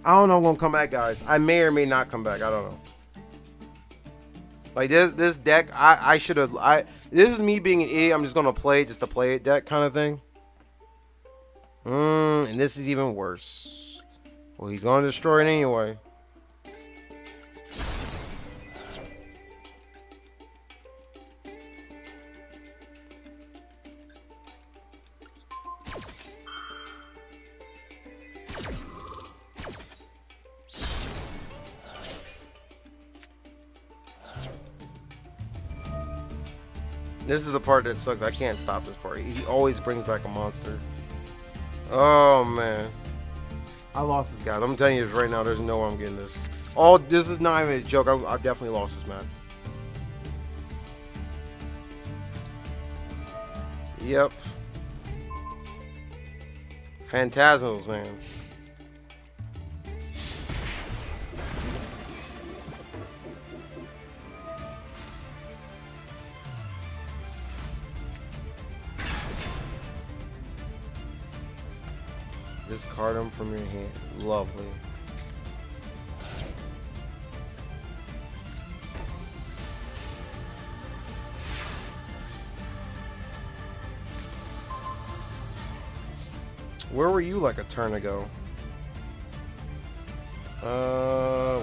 I don't know if I'm gonna come back, guys. I may or may not come back. I don't know. Like this deck, I should have. This is me being an idiot. I'm just gonna play just to play it deck kind of thing. And this is even worse. Well, he's gonna destroy it anyway. This is the part that sucks. I can't stop this part. He always brings back a monster. Oh, man. I lost this guy. I'm telling you this right now. There's no way I'm getting this. Oh, this is not even a joke. I definitely lost this match. Yep. Phantasmals, man. Discard them from your hand. Lovely. Where were you like a turn ago?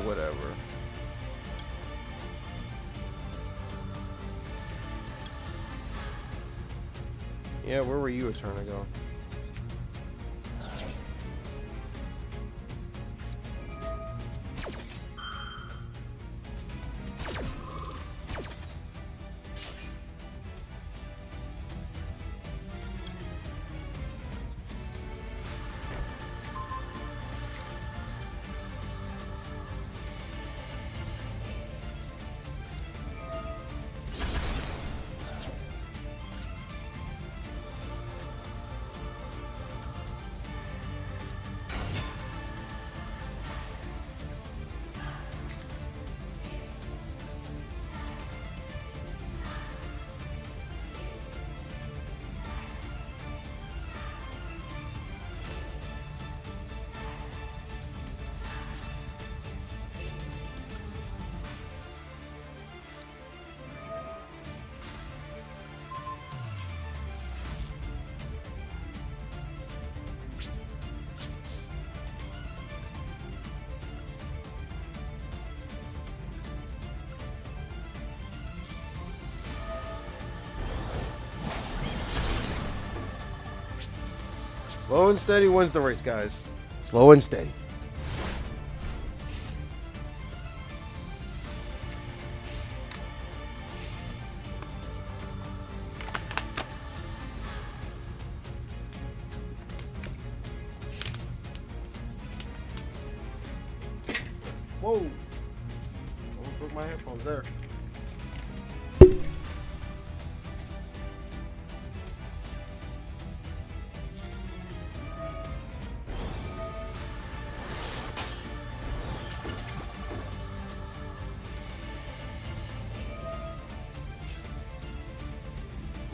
Whatever. Yeah, where were you a turn ago? Slow and steady wins the race, guys. Slow and steady. Whoa. I'm gonna put my headphones there.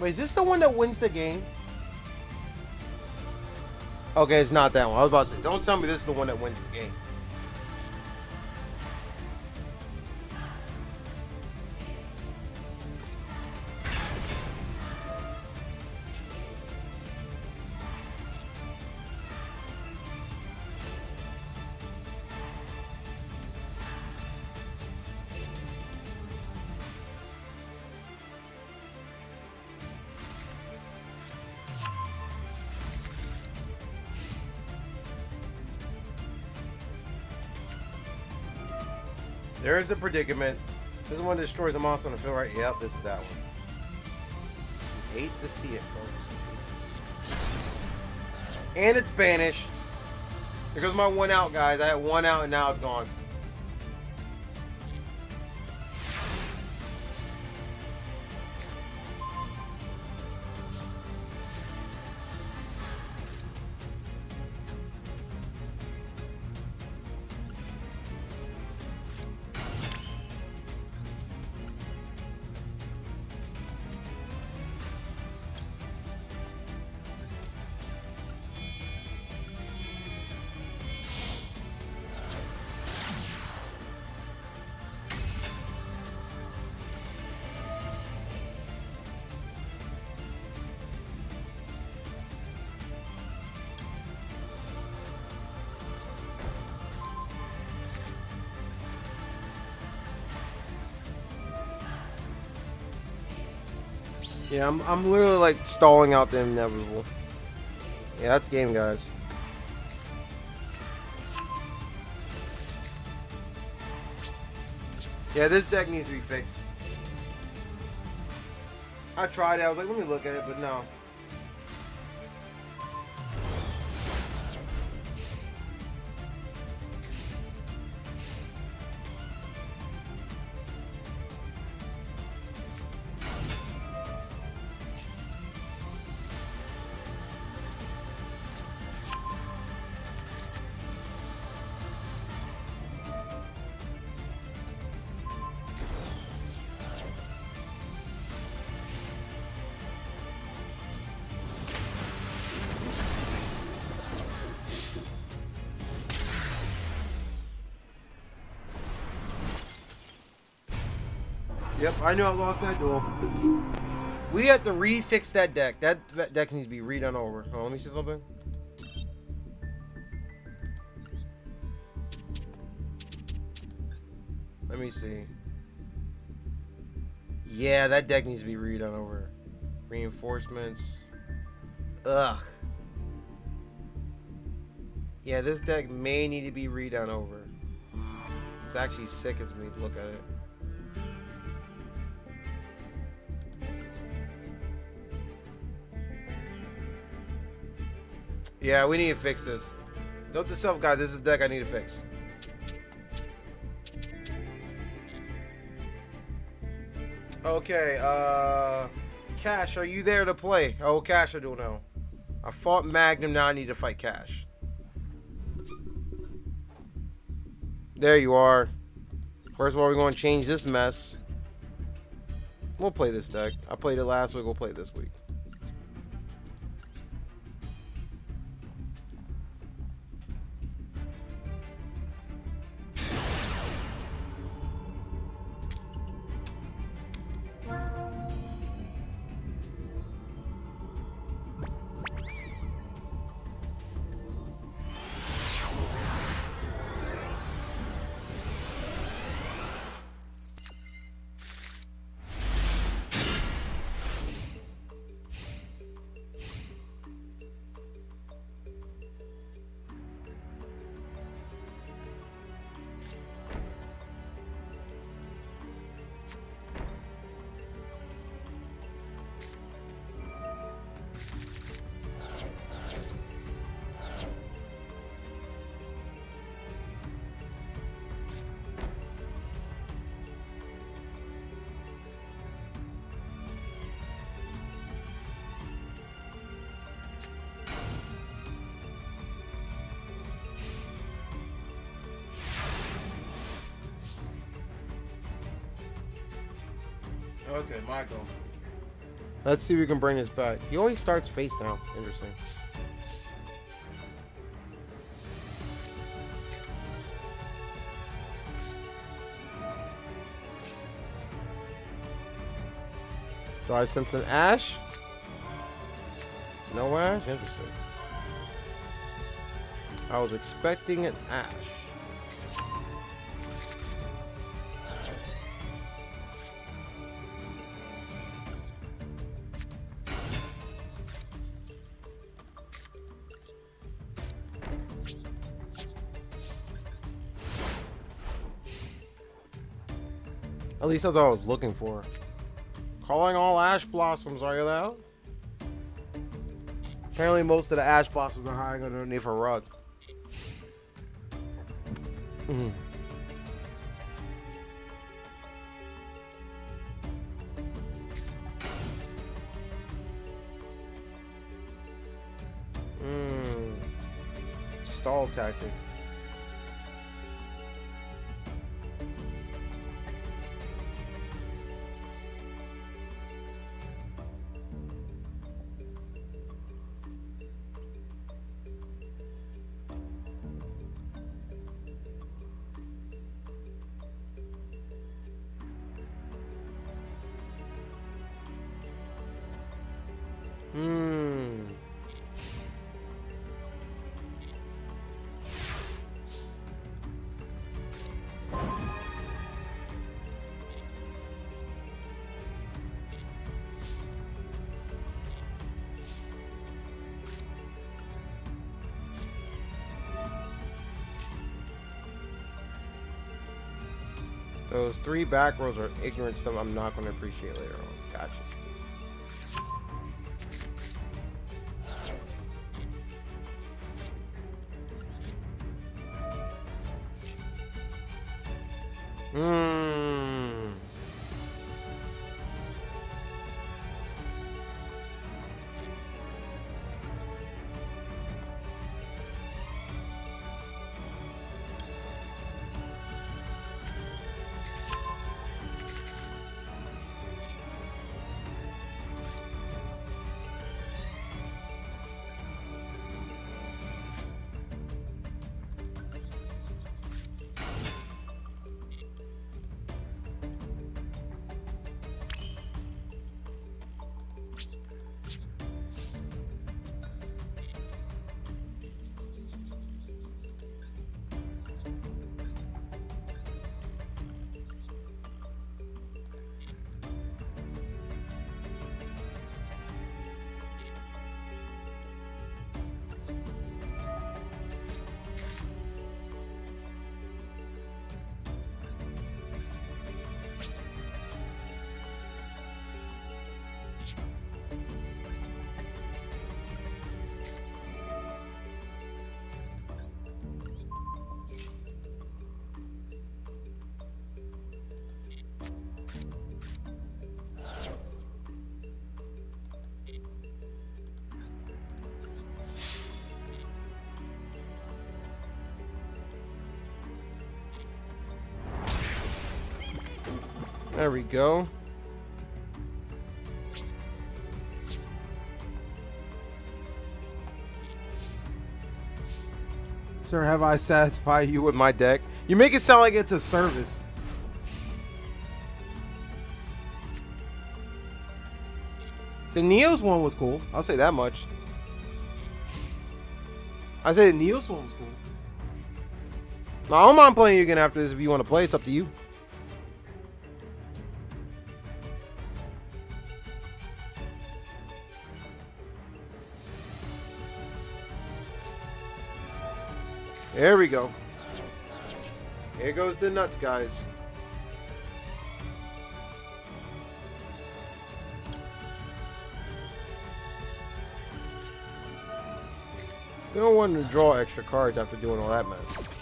Wait, is this the one that wins the game? Okay, it's not that one. I was about to say, don't tell me this is the one that wins the game. There's the predicament. This is one that destroys the monster on the field, right? Yep, this is that one. Hate to see it, folks. And it's banished. Here goes my one out, guys. I had one out and now it's gone. Yeah, I'm literally like stalling out the inevitable. Yeah, that's game, guys. Yeah, this deck needs to be fixed. I tried it. I was like, let me look at it, but no. Yep, I knew I lost that duel. We have to refix that deck. That deck needs to be redone over. Oh, let me see something. Let me see. Yeah, that deck needs to be redone over. Reinforcements. Ugh. Yeah, this deck may need to be redone over. It's actually sick as me to look at it. Yeah, we need to fix this. Note to self, guys, this is a deck I need to fix. Okay, Cash, are you there to play? Oh, Cash, I don't know. I fought Magnum, now I need to fight Cash. There you are. First of all, we're going to change this mess. We'll play this deck. I played it last week, we'll play it this week. Okay, Michael. Let's see if we can bring this back. He always starts face down. Interesting. Do I sense an Ash? No Ash? Interesting. I was expecting an Ash. At least that's what I was looking for. Calling all ash blossoms, are you allowed? Apparently most of the ash blossoms are hiding underneath a rug. Stall tactic. Those 3 back rows are ignorant stuff I'm not going to appreciate later on. Gotcha. There we go. Sir, have I satisfied you with my deck? You make it sound like it's a service. The Neos one was cool. I'll say that much. I say the Neos one was cool. Now, I don't mind playing you again after this if you want to play. It's up to you. There we go. Here goes the nuts, guys. You don't want to draw extra cards after doing all that mess.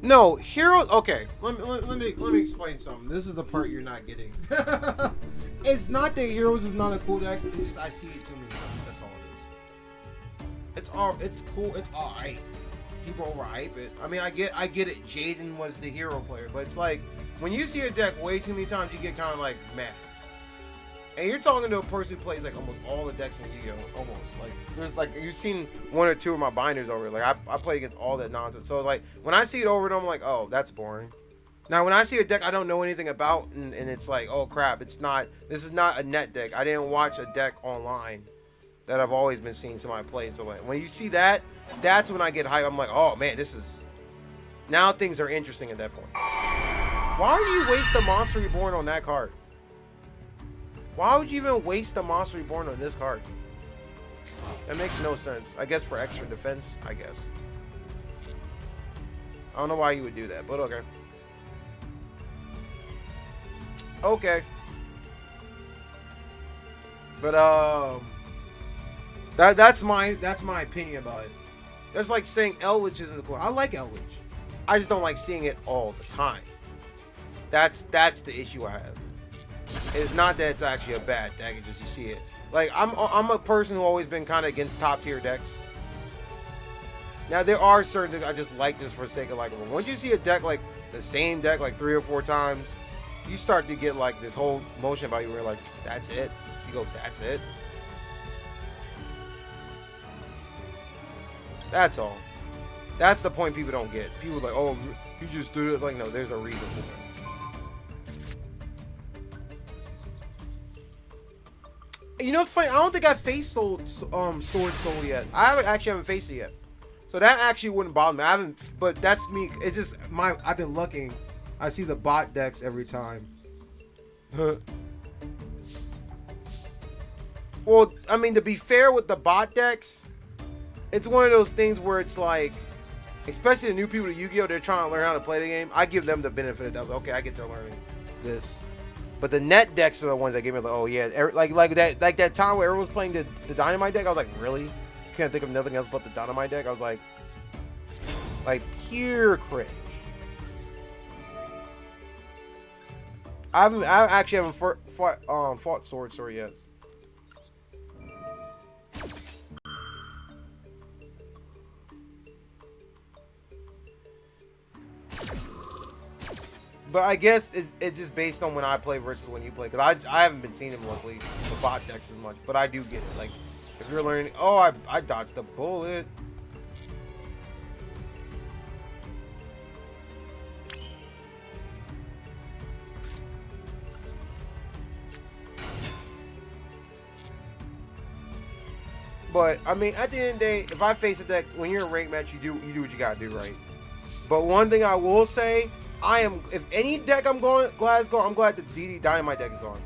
No, heroes. Okay, let me explain something. This is the part you're not getting. It's not that heroes is not a cool deck. It's just I see it too many times. That's all it is. It's cool. It's alright. People overhype it. I mean, I get it. Jaden was the hero player, but it's like when you see a deck way too many times, you get kind of like meh. And you're talking to a person who plays like almost all the decks in Yu-Gi-Oh! Almost like there's like you've seen 1 or 2 of my binders over. Like I play against all that nonsense. So like when I see it over, I'm like, oh, that's boring. Now when I see a deck I don't know anything about, and it's like, oh crap, it's not. This is not a net deck. I didn't watch a deck online that I've always been seeing somebody play. And so like when you see that, that's when I get hyped. I'm like, oh man, this is now things are interesting at that point. Why would you waste the Monster Reborn on that card? Why would you even waste the Monster Reborn on this card? That makes no sense. I guess for extra defense, I guess. I don't know why you would do that, but okay. Okay. But that's my opinion about it. That's like saying Elwich isn't cool. I like Elwich. I just don't like seeing it all the time. That's the issue I have. It's not that it's actually a bad deck, it's just you see it. Like, I'm a person who always been kind of against top tier decks. Now, there are certain things I just like this for the sake of like, once you see a deck like the same deck like 3 or 4 times, you start to get like this whole motion about you where you're like, that's it. You go, that's it. That's all. That's the point people don't get. People are like, oh, you just do it. Like, no, there's a reason for it. You know what's funny? I don't think I faced Sword Soul yet. I haven't faced it yet. So that actually wouldn't bother me. I haven't, but that's me. It's just I've been looking. I see the bot decks every time. Well, I mean, to be fair with the bot decks, it's one of those things where it's like, especially the new people to Yu-Gi-Oh, they're trying to learn how to play the game. I give them the benefit of the doubt. Okay, I get to learn this. But the net decks are the ones that give me like, oh yeah, like that time where everyone was playing the Dynamite deck. I was like, really? You can't think of nothing else but the Dynamite deck? I was like pure cringe. I actually haven't fought Sword yet. But I guess it's just based on when I play versus when you play. Because I haven't been seeing him luckily the bot decks as much. But I do get it. Like, if you're learning... Oh, I dodged the bullet. But, I mean, at the end of the day, if I face a deck, when you're in a rank match, you do what you gotta do, right? But one thing I will say... if any deck I'm glad the DD Dynamite deck is gone.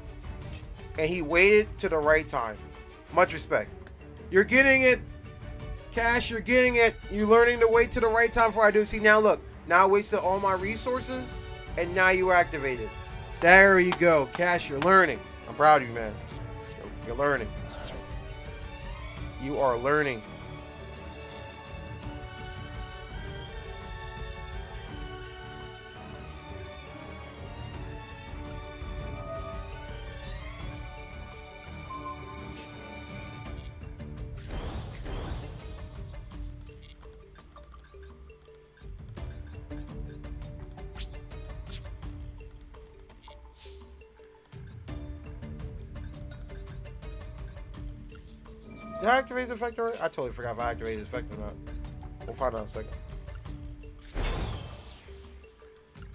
And he waited to the right time. Much respect. You're getting it. Cash, you're getting it. You're learning to wait to the right time before I do. See, now look. Now I wasted all my resources. And now you activated. There you go. Cash, you're learning. I'm proud of you, man. You're learning. You are learning. Did I activate his effect already? I totally forgot if I activated his effect or not. We'll find out in a second.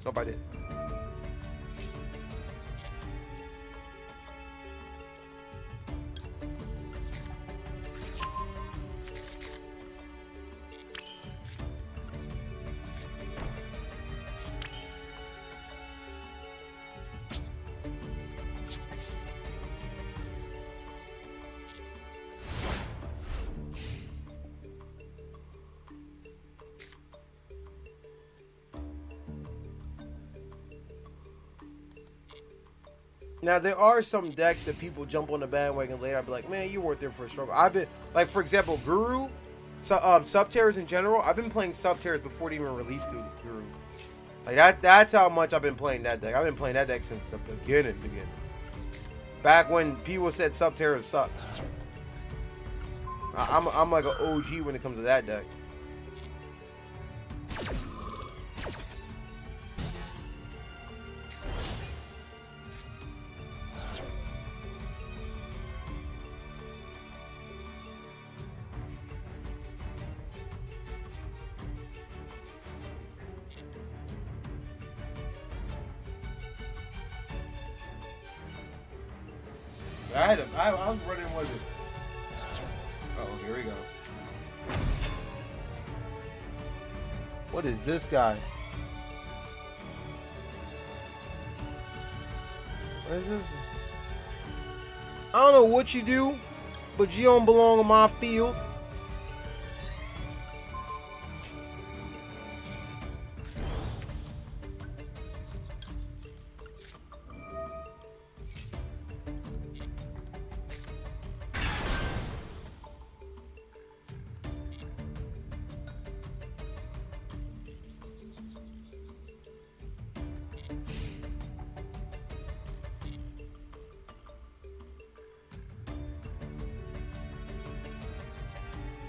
Nope, I did. Now, there are some decks that people jump on the bandwagon later. I'd be like, man, you weren't there for a struggle. I've been, like, for example, Guru, Sub-Terrors in general. I've been playing Sub-Terrors before they even released Guru. Like, that's how much I've been playing that deck. I've been playing that deck since the beginning. Back when people said Sub-Terrors sucked. I'm like an OG when it comes to that deck. I was running with it. Oh, here we go. What is this guy? What is this? I don't know what you do, but you don't belong on my field.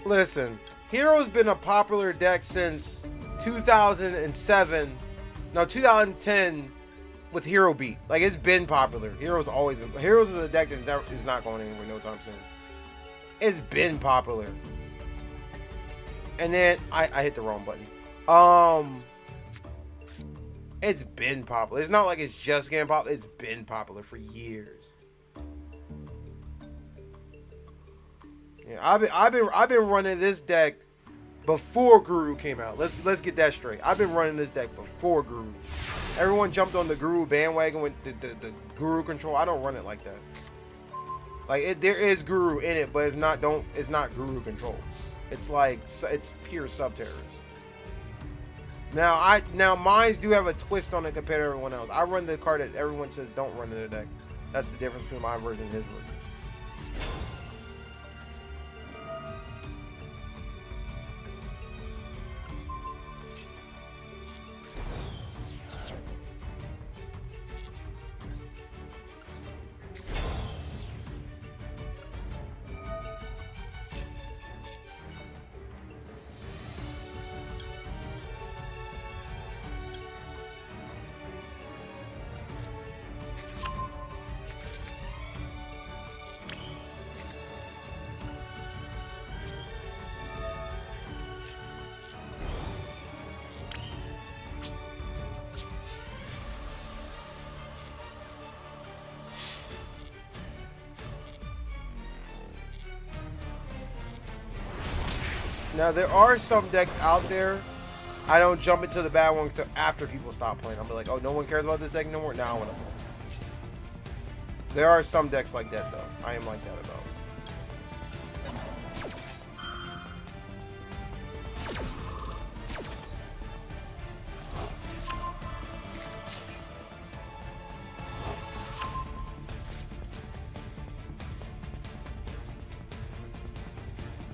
Listen, Hero's been a popular deck since 2007. No, 2010 with Hero Beat. Like, it's been popular. Hero's always been. Hero's is a deck that is not going anywhere no time soon. It's been popular. And then I hit the wrong button. It's been popular. It's not like it's just getting popular. It's been popular for years. Yeah, I've been running this deck before Guru came out. Let's get that straight. I've been running this deck before Guru. Everyone jumped on the Guru bandwagon with the Guru control. I don't run it like that. Like there is Guru in it, but it's not Guru control. It's like it's pure sub terrors. Now mines do have a twist on it compared to everyone else. I run the card that everyone says don't run in the deck. That's the difference between my version and his version. Now there are some decks out there. I don't jump into the bad one until after people stop playing. I'll be like, oh, no one cares about this deck no more. Now I want to play. There are some decks like that though. I am like that about.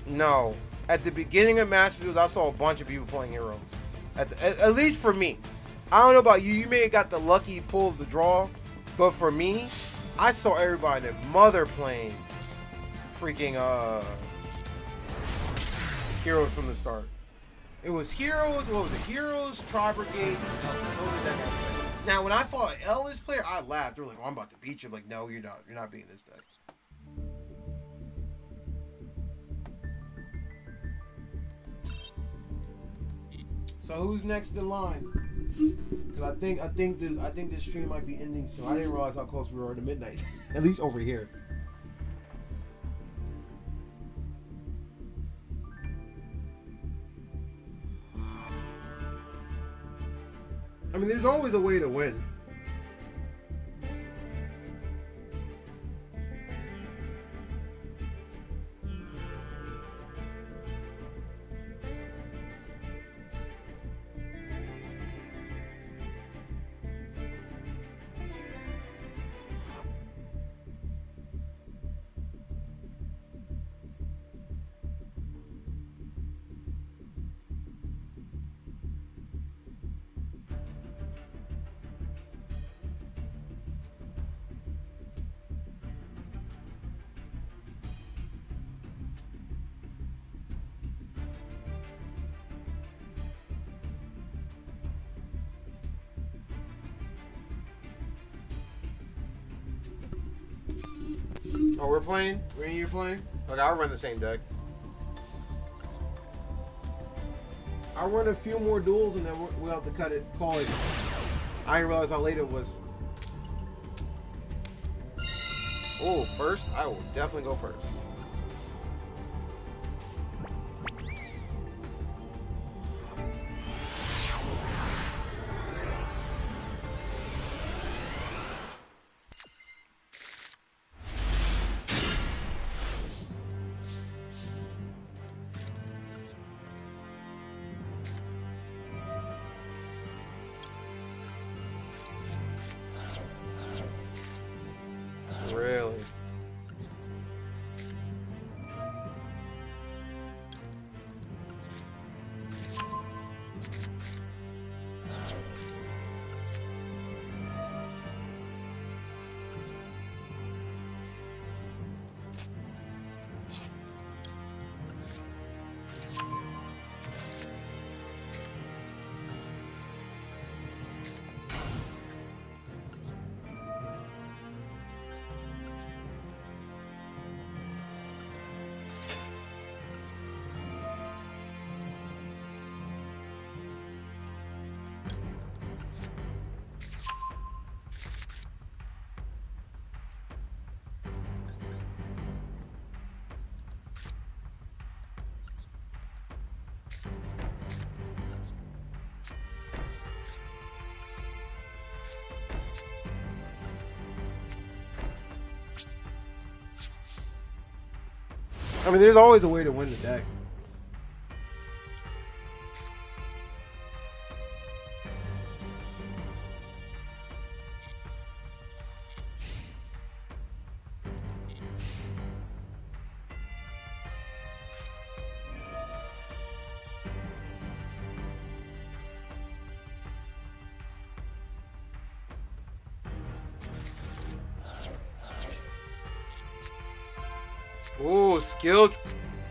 No. At the beginning of Master Duels, I saw a bunch of people playing Heroes. At least for me. I don't know about you. You may have got the lucky pull of the draw. But for me, I saw everybody and their mother playing freaking Heroes from the start. It was Heroes. What was it? Heroes, Tri Brigade. Now, when I fought an Ellis player, I laughed. They were like, oh, I'm about to beat you. I'm like, no, you're not. You're not beating this deck. So who's next in line? Because I think this stream might be ending soon. I didn't realize how close we were to midnight. At least over here. I mean, there's always a way to win. Oh, we're playing? You're playing? Okay, I'll run the same deck. I'll run a few more duels and then we'll have to call it. I didn't realize how late it was. Oh, first? I will definitely go first. Really? I mean, there's always a way to win the deck. Ooh, skilled.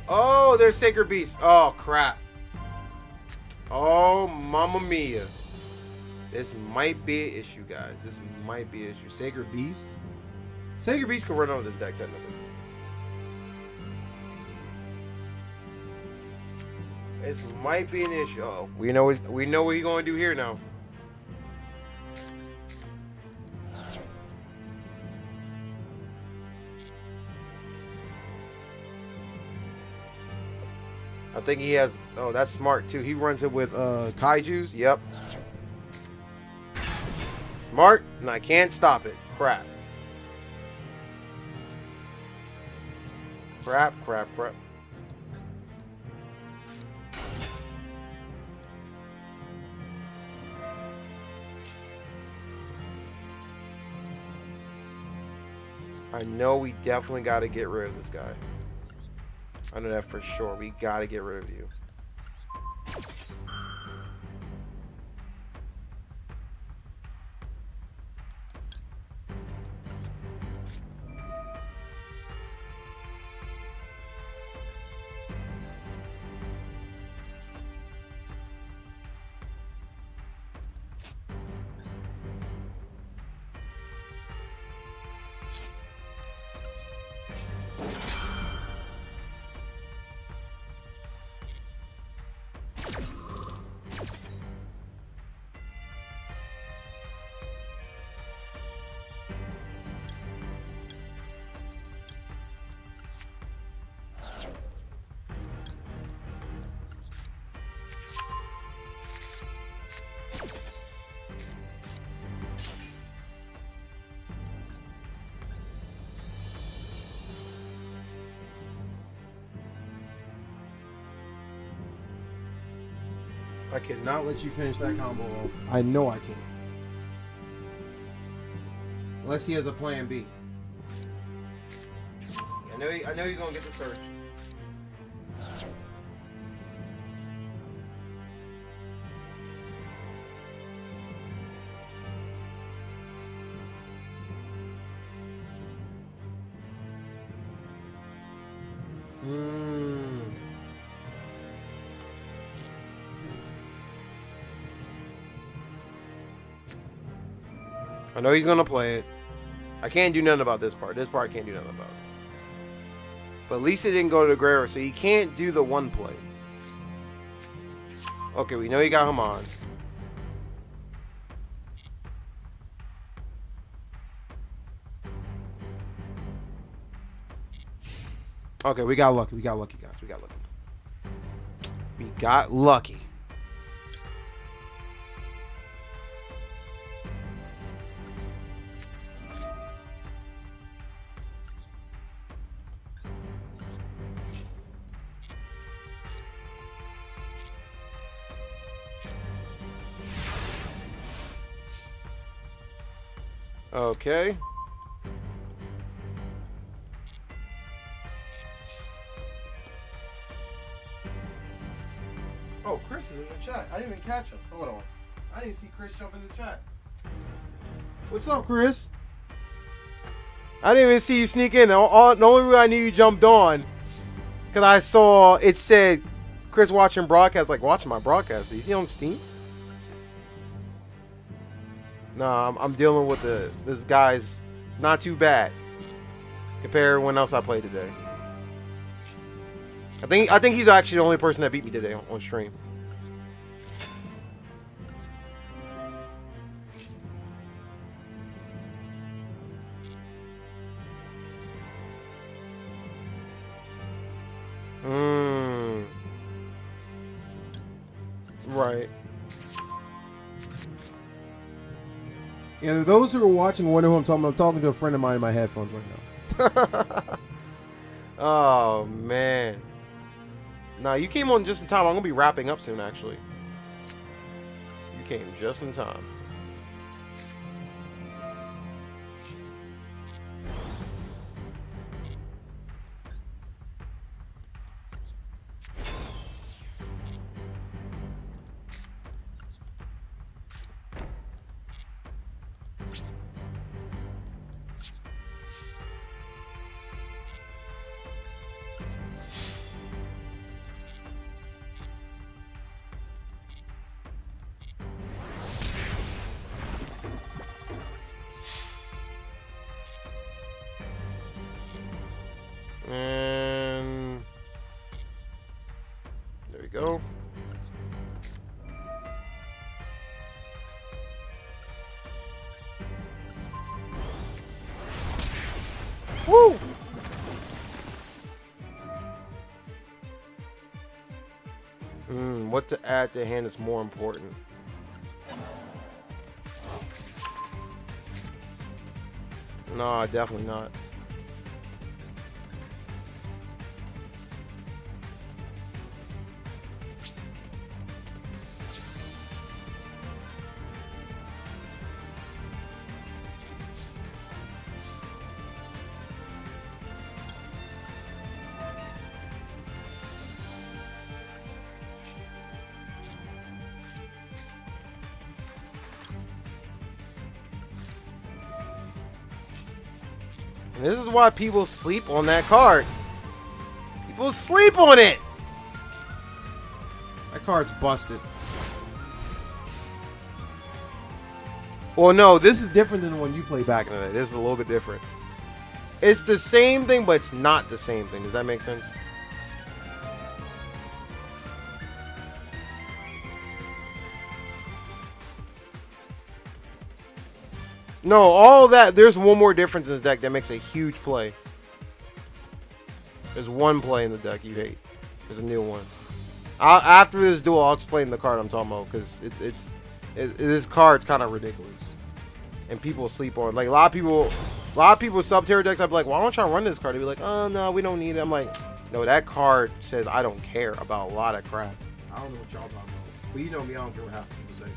Oh, there's Sacred Beast. Oh, crap. Oh, mamma mia. This might be an issue, guys. This might be an issue. Sacred Beast? Sacred Beast can run over this deck, technically. This might be an issue. Uh-oh. We know what he's going to do here now. I think he has. Oh, that's smart too. He runs it with kaijus. Yep. Smart, and I can't stop it. Crap. Crap. I know we definitely got to get rid of this guy. I know that for sure. We gotta get rid of you. I cannot let you finish that combo off. I know I can't. Unless he has a plan B. I know he's gonna get the surge. I know he's gonna play it. I can't do nothing about this part. This part I can't do nothing about. But at least it didn't go to the graveyard, so he can't do the one play. Okay, we know he got him on. Okay, we got lucky. We got lucky, guys. We got lucky. We got lucky. Okay. Oh, Chris is in the chat. I didn't even catch him. Hold on. I didn't see Chris jump in the chat. What's up, Chris? I didn't even see you sneak in. The only reason I knew you jumped on, because I saw it said Chris watching broadcast. Like, watching my broadcast. Is he on Steam? Nah, I'm dealing with this guy's not too bad compared to everyone else I played today. I think he's actually the only person that beat me today on stream. Right. Yeah, those who are watching wonder who I'm talking to a friend of mine in my headphones right now. Oh, man. Nah, you came on just in time. I'm going to be wrapping up soon, actually. You came just in time. And there we go. Woo! What to add to hand is more important. No, definitely not. And this is why people sleep on that card. People sleep on it. That card's busted. Well, no, this is different than the one you played back in the day. This is a little bit different. It's the same thing, but it's not the same thing. Does that make sense? No, all that. There's one more difference in this deck that makes a huge play. There's one play in the deck you hate. There's a new one. After this duel, I'll explain the card I'm talking about because this card's kind of ridiculous, and people sleep on it. Like a lot of people sub-tier decks. I'd be like, "Why don't y'all run this card?" They'd be like, "Oh no, we don't need it." I'm like, "No, that card says I don't care about a lot of crap." I don't know what y'all talking about. But you know me, I don't care what half the people say.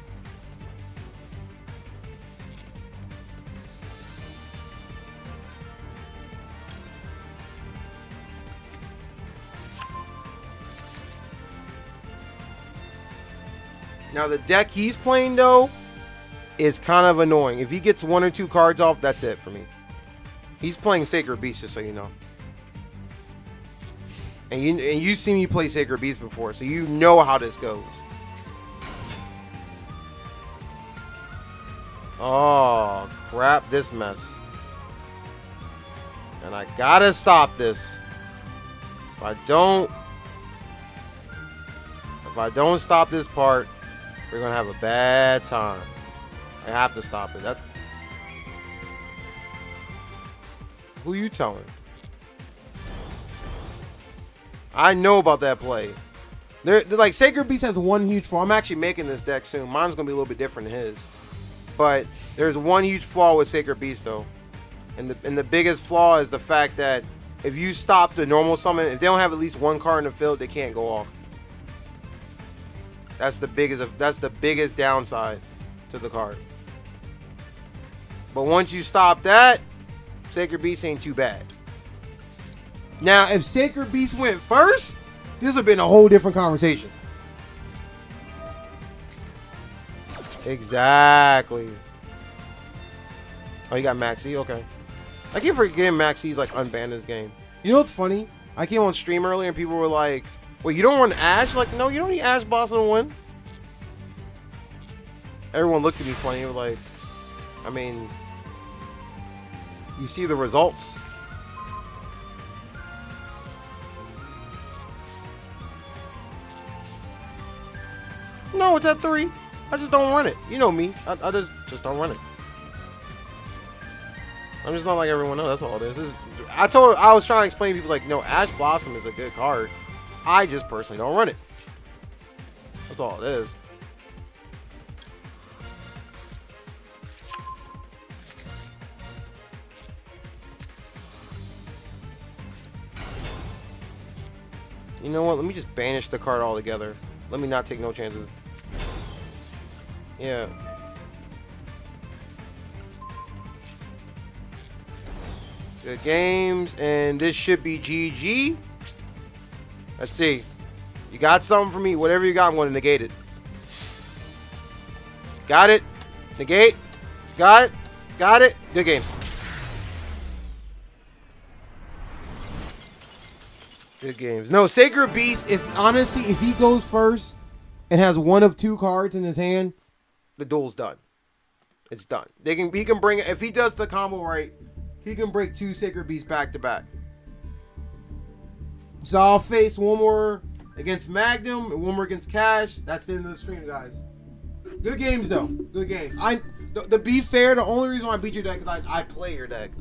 Now the deck he's playing though is kind of annoying. If he gets one or two cards off, that's it for me. He's playing Sacred Beast, just so you know. And you've seen me play Sacred Beast before, so you know how this goes. Oh crap, this mess. And I gotta stop this. If I don't stop this part, we're gonna have a bad time. I have to stop it. Who you telling? I know about that play. They're like Sacred Beast has one huge flaw. I'm actually making this deck soon. Mine's gonna be a little bit different than his. But there's one huge flaw with Sacred Beast though. And the biggest flaw is the fact that if you stop the normal summon, if they don't have at least one card in the field, they can't go off. That's the biggest downside to the card. But once you stop that, Sacred Beast ain't too bad. Now, if Sacred Beast went first, this would have been a whole different conversation. Exactly. Oh, you got Maxi? Okay. I keep forgetting Maxi's like unbanned this game. You know what's funny? I came on stream earlier and people were like, wait, you don't run Ash? Like, no, you don't need Ash Blossom to win. Everyone looked at me funny. They were like, I mean, you see the results. No, it's at 3. I just don't run it. You know me. I just don't run it. I'm just not like everyone else. That's all it is. I was trying to explain to people like, no, Ash Blossom is a good card. I just personally don't run it. That's all it is. You know what? Let me just banish the card altogether. Let me not take no chances. Yeah. Good games, and this should be GG. Let's see. You got something for me? Whatever you got, I'm going to negate it. Got it. Negate. Got it. Got it. Good games. Good games. No, Sacred Beast, Honestly, if he goes first and has one of 2 cards in his hand, the duel's done. It's done. He can bring it. If he does the combo right, he can break 2 Sacred Beasts back to back. so I'll face one more against Magnum and one more against Cash. That's the end of the stream, guys. Good games, though. Good games. To be fair, the only reason why I beat your deck is I play your deck.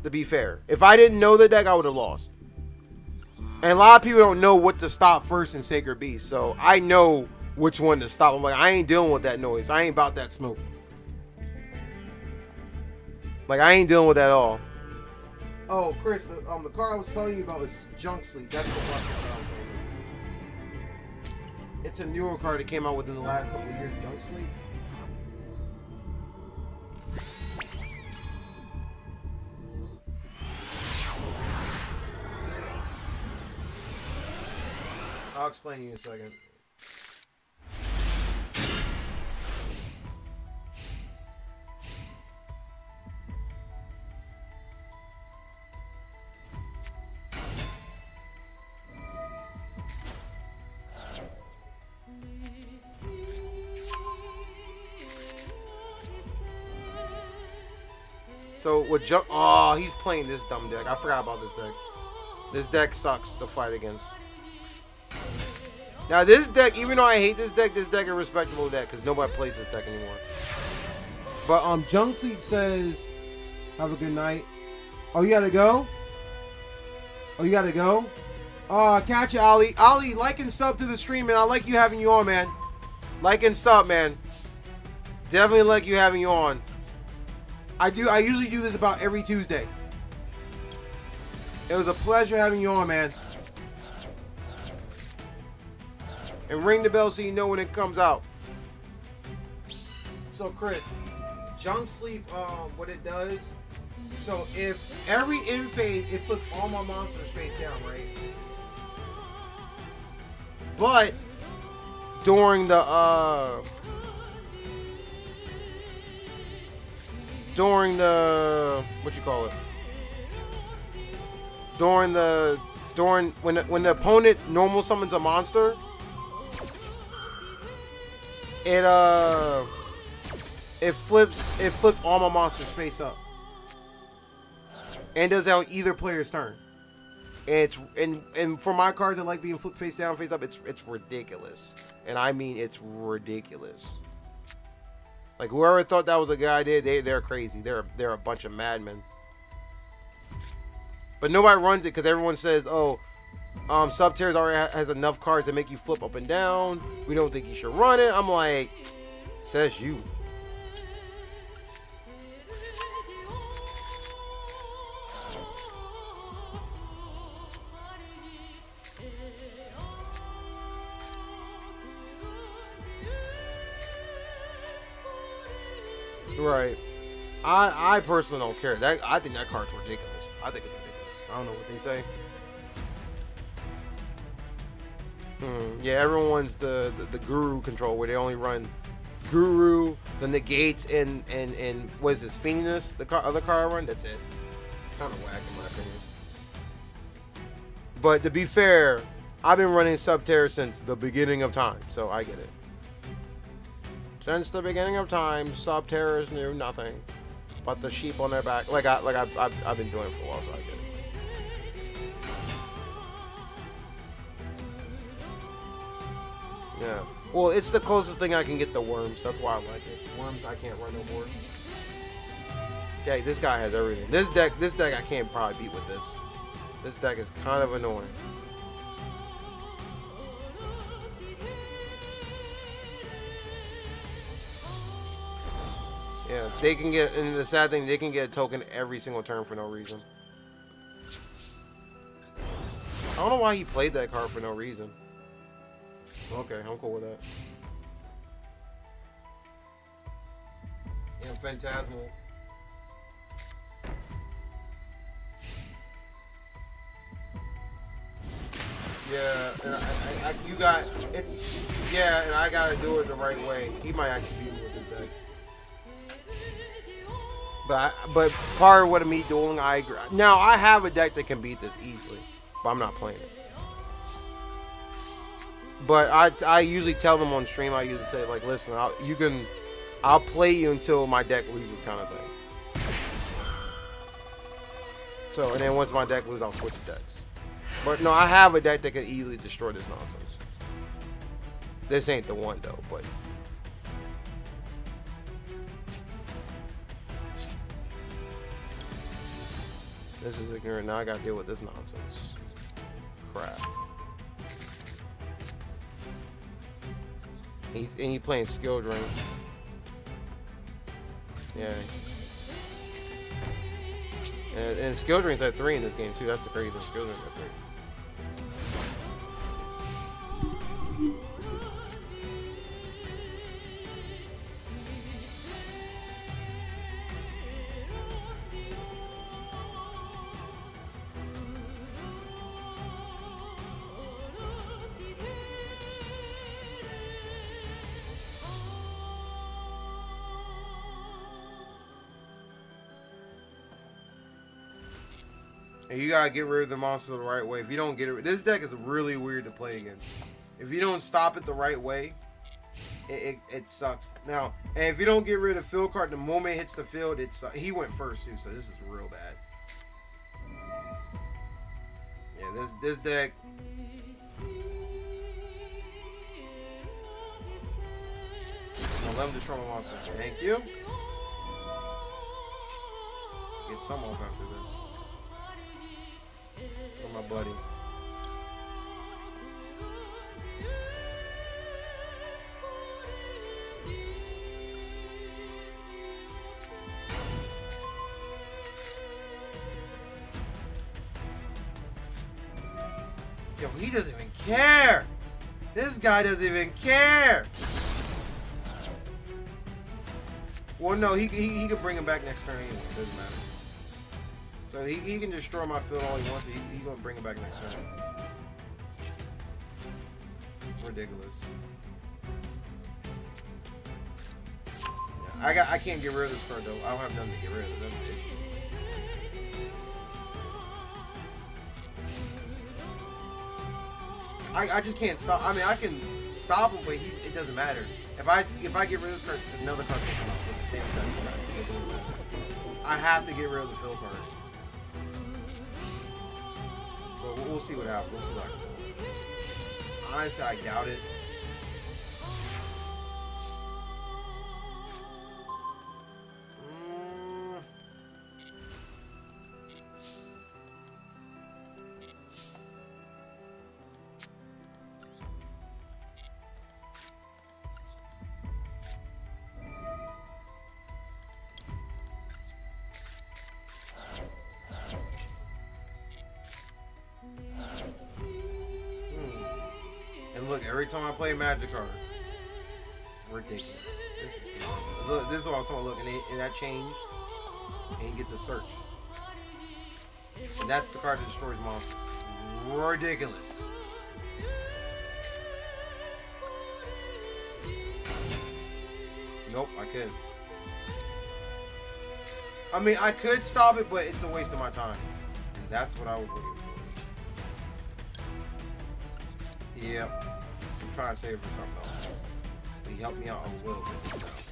To be fair, if I didn't know the deck, I would have lost. And a lot of people don't know what to stop first in Sacred Beast, so I know which one to stop. I'm like, I ain't dealing with that noise. I ain't about that smoke. Like, I ain't dealing with that at all. Oh, Chris, the card I was telling you about is Junk Sleep. That's the one card I was telling you. It's a newer card that came out within the last couple of years. Junk Sleep. I'll explain to you in a second. So with Junk, oh, he's playing this dumb deck. I forgot about this deck. This deck sucks to fight against. Now this deck, even though I hate this deck is a respectable deck because nobody plays this deck anymore. But Junk Sleep says, "Have a good night." Oh, you gotta go. Oh, you gotta go. Catch you, Ali. Ali, like and sub to the stream, man. I like you having you on, man. Like and sub, man. Definitely like you having you on. I usually do this about every Tuesday. It was a pleasure having you on, man. And ring the bell so you know when it comes out. So, Chris, Junk Sleep, what it does, so if every end phase, it flips all my monsters face down, right? But during the what you call it? During when the opponent normal summons a monster, it flips all my monsters face up. And does that on either player's turn. And for my cards that like being flipped face down, face up, it's ridiculous. And I mean it's ridiculous. Like whoever thought that was a good idea, they're crazy. They're a bunch of madmen. But nobody runs it because everyone says, oh, Subterra's already has enough cards to make you flip up and down. We don't think you should run it. I'm like, says you. Right. I personally don't care. I think that card's ridiculous. I think it's ridiculous. I don't know what they say. Yeah, everyone's the Guru control where they only run Guru, the negates, and what is this, Fiendness? The other card I run. That's it. Kind of whack in my opinion. But to be fair, I've been running Subterra since the beginning of time, so I get it. Since the beginning of time, Subterrors knew nothing but the sheep on their back. I've been doing it for a while, so I get it. Yeah. Well, it's the closest thing I can get to worms. That's why I like it. Worms, I can't run no more. Okay, this guy has everything. This deck I can't probably beat with this. This deck is kind of annoying. Yeah, they can get, and the sad thing, they can get a token every single turn for no reason. I don't know why he played that card for no reason. Okay, I'm cool with that. Yeah, Phantasmal. Yeah, and you got it. Yeah, and I gotta do it the right way. He might actually beat me with this deck. But part of what me dueling, I agree. Now I have a deck that can beat this easily, but I'm not playing it. But I usually tell them on stream. I usually say like, listen, I'll play you until my deck loses, kind of thing. So and then once my deck loses, I'll switch decks. But no, I have a deck that could easily destroy this nonsense. This ain't the one though, but. This is ignorant. Now I gotta deal with this nonsense. Crap. And he playing skill drain. Yeah. And skill drain's at 3 in this game too. That's the crazy thing. Skill drain's at 3. And you gotta get rid of the monster the right way. If you don't get it, this deck is really weird to play against. If you don't stop it the right way, it sucks. Now, and if you don't get rid of the field card the moment it hits the field, he went first too, so this is real bad. Yeah, this deck. I'll let him destroy my monster. Thank you. Get some off after this. For my buddy. Yo, he doesn't even care. This guy doesn't even care. Well, no, he can bring him back next turn anyway. It doesn't matter. So he can destroy my field all he wants. He's gonna bring it back next turn. Ridiculous. Yeah, I can't get rid of this card though. I don't have nothing to get rid of. That's the issue. I just can't stop. I mean, I can stop him, but it doesn't matter. If I get rid of this card, another card can come out with the same effect. I have to get rid of the field card. But we'll see what happens. We'll see what happens. Honestly, I doubt it. And look, every time I play a Magic card, ridiculous. This is all someone looking and that change, and he gets a search. And that's the card that destroys monsters. Ridiculous. Nope, I couldn't. I mean, I could stop it, but it's a waste of my time. And that's what I was looking for. Yep. I'm trying to save it for something else. He helped me out a little bit. So.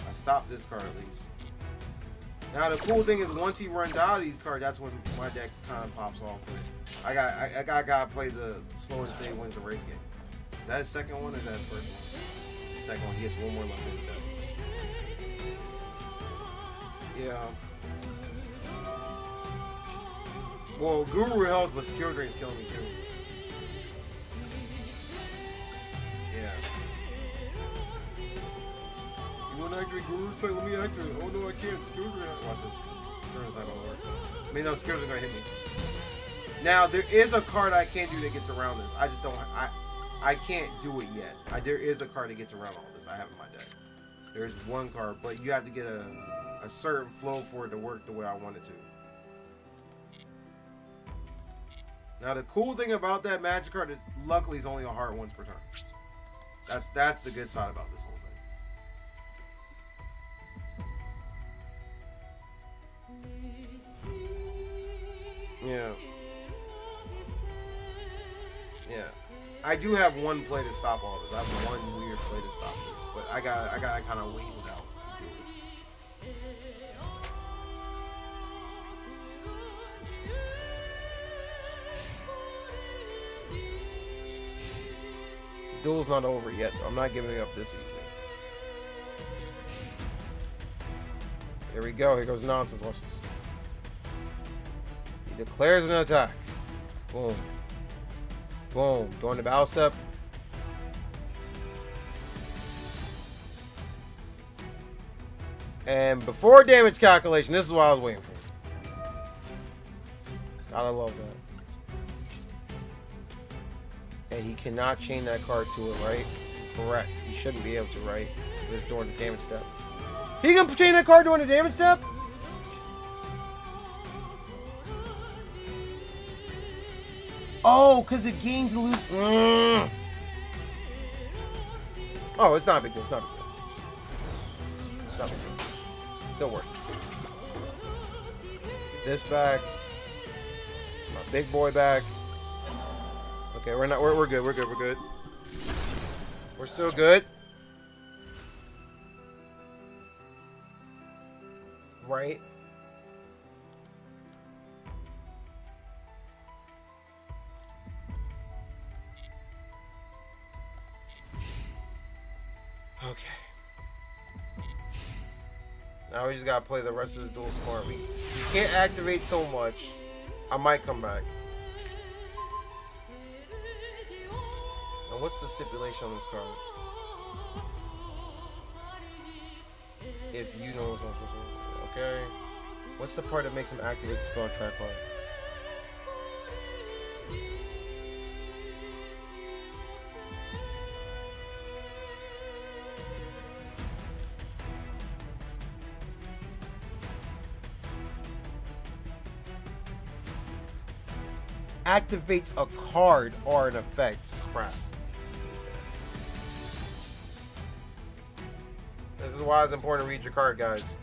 I stopped this card at least. Now the cool thing is once he runs out of these cards, that's when my deck kind of pops off. But I gotta play the slow and steady wins the race game. Is that his second one or is that his first one? The second one, he gets one more left in his deck. Yeah. Well, Guru helps, but Skill Drain's killing me too. Yeah. You want to activate Guru's fight? Let me activate it. Oh no, I can't. Skill Drain. Watch this. Skill Drain's not gonna work. I mean, no, Skittles are gonna hit me. Now there is a card I can do that gets around this. I just don't. I can't do it yet. There is a card that gets around all this. I have in my deck. There's one card, but you have to get a certain flow for it to work the way I want it to. Now the cool thing about that magic card is, luckily, it's only a heart once per turn. That's the good side about this whole thing. Yeah. Yeah. I do have one play to stop all this. I have one weird play to stop this, but I gotta kind of wait it out. Duel's not over yet. I'm not giving up this easy. Here we go. Here goes nonsense. Watch this. He declares an attack. Boom. Boom. During the battle step. And before damage calculation, this is what I was waiting for. Gotta love that. And he cannot chain that card to it, right? Correct. He shouldn't be able to, right? Because it's during the damage step. He can chain that card during the damage step? Oh, because it gains and loses. Oh, it's not a big deal. It's not a big deal. It's not a big deal. Still works. Get this back. My big boy back. Okay, we're good. We're good. We're still good. Right. Okay. Now we just gotta play the rest of this duel smartly. Can't activate so much. I might come back. And what's the stipulation on this card? If you know what's on this one. Okay. What's the part that makes him activate the spell track card? Activates a card or an effect. Crap. This is why it's important to read your card, guys.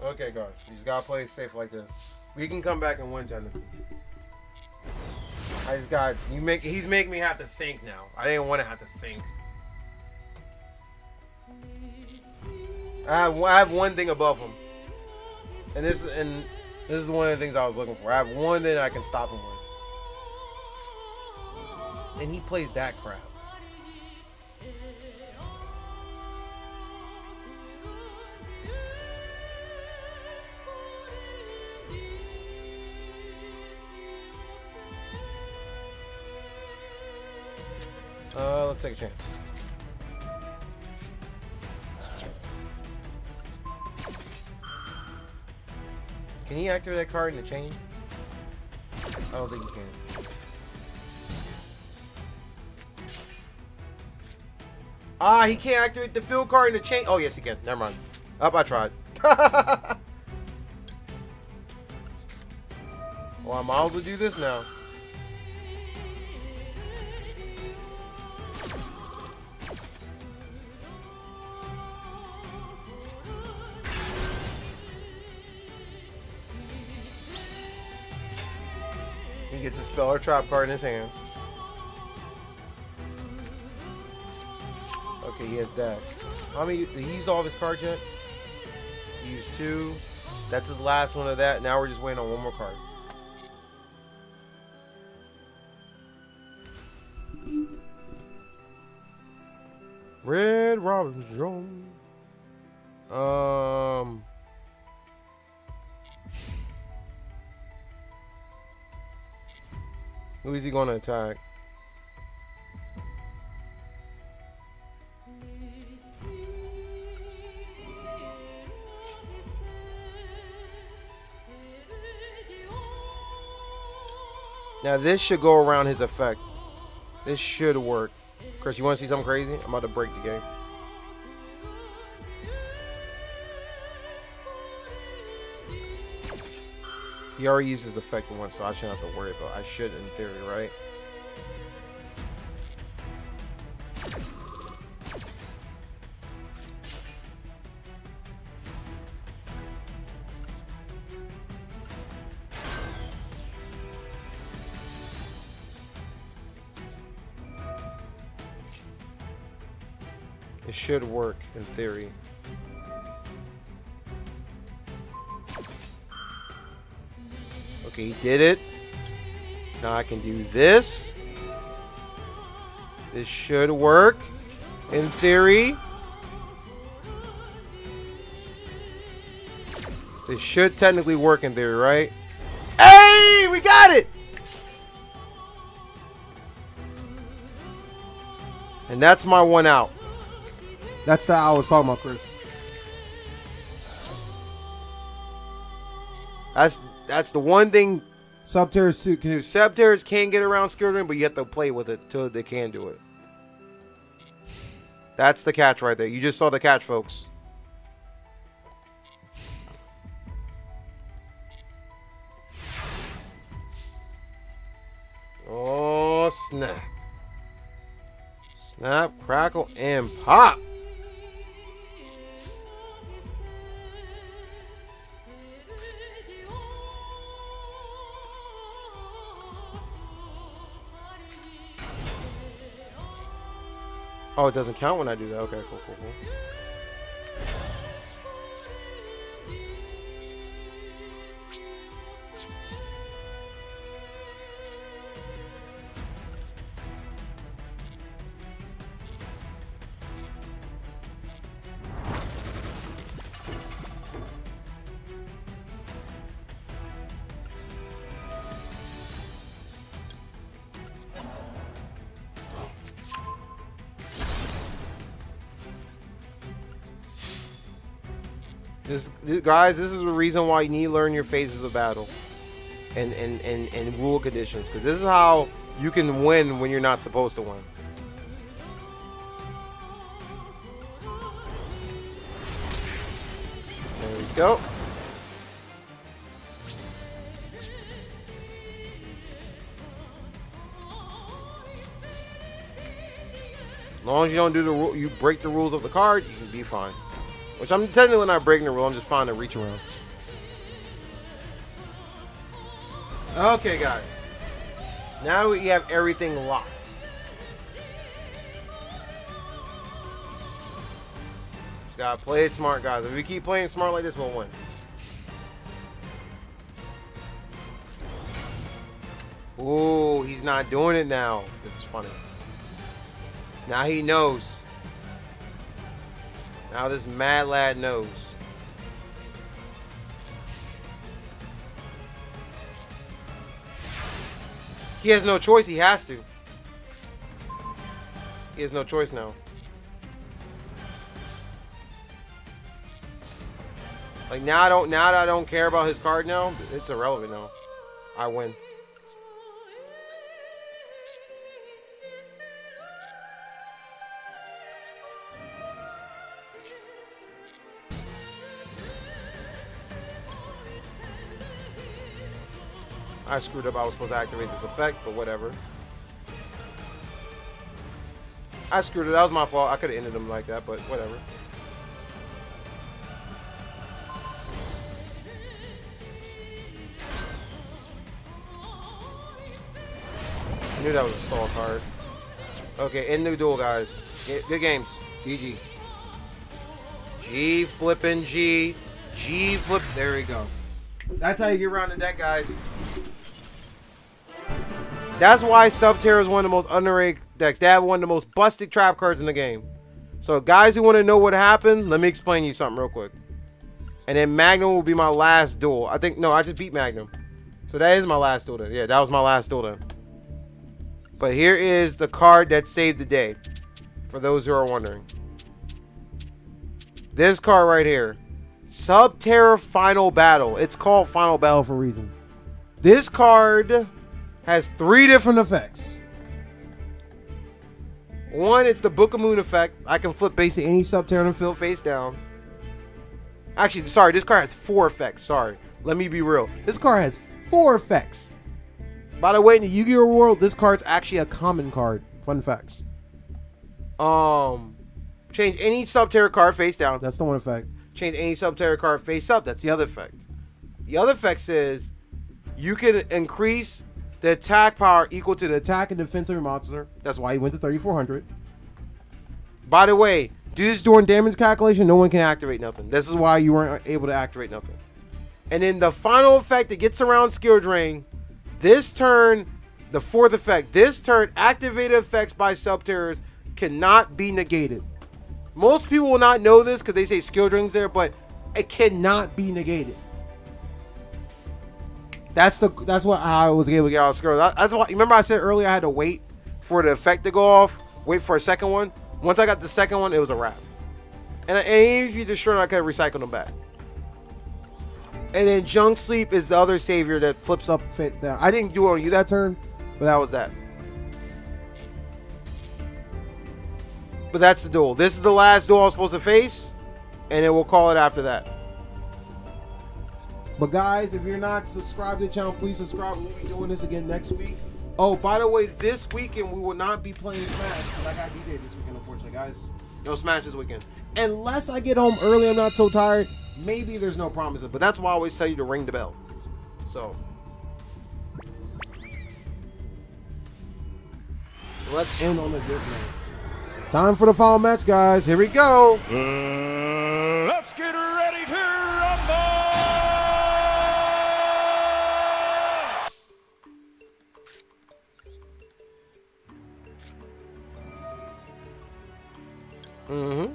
Okay, guys, you just gotta play it safe like this. We can come back and win technically. I just got he's making me have to think now. I didn't want to have to think. I have one thing above him, and this is one of the things I was looking for. I have one thing I can stop him with, and he plays that crap. Let's take a chance. Can he activate that card in the chain? I don't think he can. Ah, he can't activate the field card in the chain. Oh, yes, he can. Never mind. Up, I tried. Well, I might as well do this now. gets a spell or trap card in his hand. Okay, he has that. How many? Did he use all of his cards yet? He used 2. That's his last one of that. Now we're just waiting on one more card. Red Robinson. Who is he going to attack? Now this should go around his effect. This should work. Chris, you want to see something crazy? I'm about to break the game. He already uses the effect once, so I shouldn't have to worry about it. I should in theory, right? It should work in theory. Okay, he did it. Now I can do this. This should work in theory. This should technically work in theory, right? Hey, we got it! And that's my one out. That's the I was talking about, Chris. That's the one thing. Subterra's suit can. Scepters can get around Skirting, but you have to play with it till they can do it. That's the catch right there. You just saw the catch, folks. Oh, snap. Snap, crackle, and pop. Oh, it doesn't count when I do that. Okay, cool, cool, cool. Guys, this is the reason why you need to learn your phases of battle and rule conditions, because this is how you can win when you're not supposed to win. There we go. As long as you don't do the rule, you break the rules of the card, you can be fine. Which I'm technically not breaking the rule, I'm just fine to reach around. Okay, guys. Now we have everything locked. Just gotta play it smart, guys. If we keep playing smart like this, we'll win. Ooh, he's not doing it now. This is funny. Now he knows. Now this mad lad knows. He has no choice. He has to. He has no choice now. Like now that I don't care about his card now, it's irrelevant now. I win. I screwed up. I was supposed to activate this effect, but whatever. I screwed it. That was my fault. I could have ended him like that, but whatever. I knew that was a stall card. Okay, end the duel, guys. Good games. GG. G flipping G. G flip. There we go. That's how you get around the deck, guys. That's why Subterra is one of the most underrated decks. They have one of the most busted trap cards in the game. So, guys who want to know what happened, let me explain you something real quick. And then Magnum will be my last duel. I think, no, I just beat Magnum. So that is my last duel then. Yeah, that was my last duel then. But here is the card that saved the day. For those who are wondering. This card right here. Subterra Final Battle. It's called Final Battle for a reason. This card has 3 different effects. One, it's the Book of Moon effect. I can flip basically any Subterra and field face down. Actually, sorry, this card has 4 effects. Sorry. Let me be real. This card has 4 effects. By the way, in the Yu-Gi-Oh! World, this card's actually a common card. Fun facts. Change any Subterra card face down. That's the one effect. Change any Subterra card face up. That's the other effect. The other effect is you can increase the attack power equal to the attack and defense of your monster. That's why he went to 3,400. By the way, do this during damage calculation. No one can activate nothing. This is why you weren't able to activate nothing. And then the final effect that gets around skill drain. This turn, the 4th effect. This turn, activated effects by Subterras cannot be negated. Most people will not know this because they say skill drain's there, but it cannot be negated. That's what I was able to get out of skill. That's why. Remember I said earlier I had to wait for the effect to go off, wait for a second one. Once I got the second one, it was a wrap. And even if you destroy them, I could recycle them back. And then Junk Sleep is the other savior that flips up fit down. I didn't do it on you that turn, but that was that. But that's the duel. This is the last duel I was supposed to face, and then we'll call it after that. But guys, if you're not subscribed to the channel, please subscribe. We'll be doing this again next week. Oh, by the way, this weekend we will not be playing Smash because I got DJ this weekend, unfortunately, guys. No Smash this weekend. Unless I get home early, I'm not so tired. Maybe there's no promises, But that's why I always tell you to ring the bell. So let's end on a good note. Time for the final match, guys. Here we go. Let's get ready to rumble! Mm-hmm.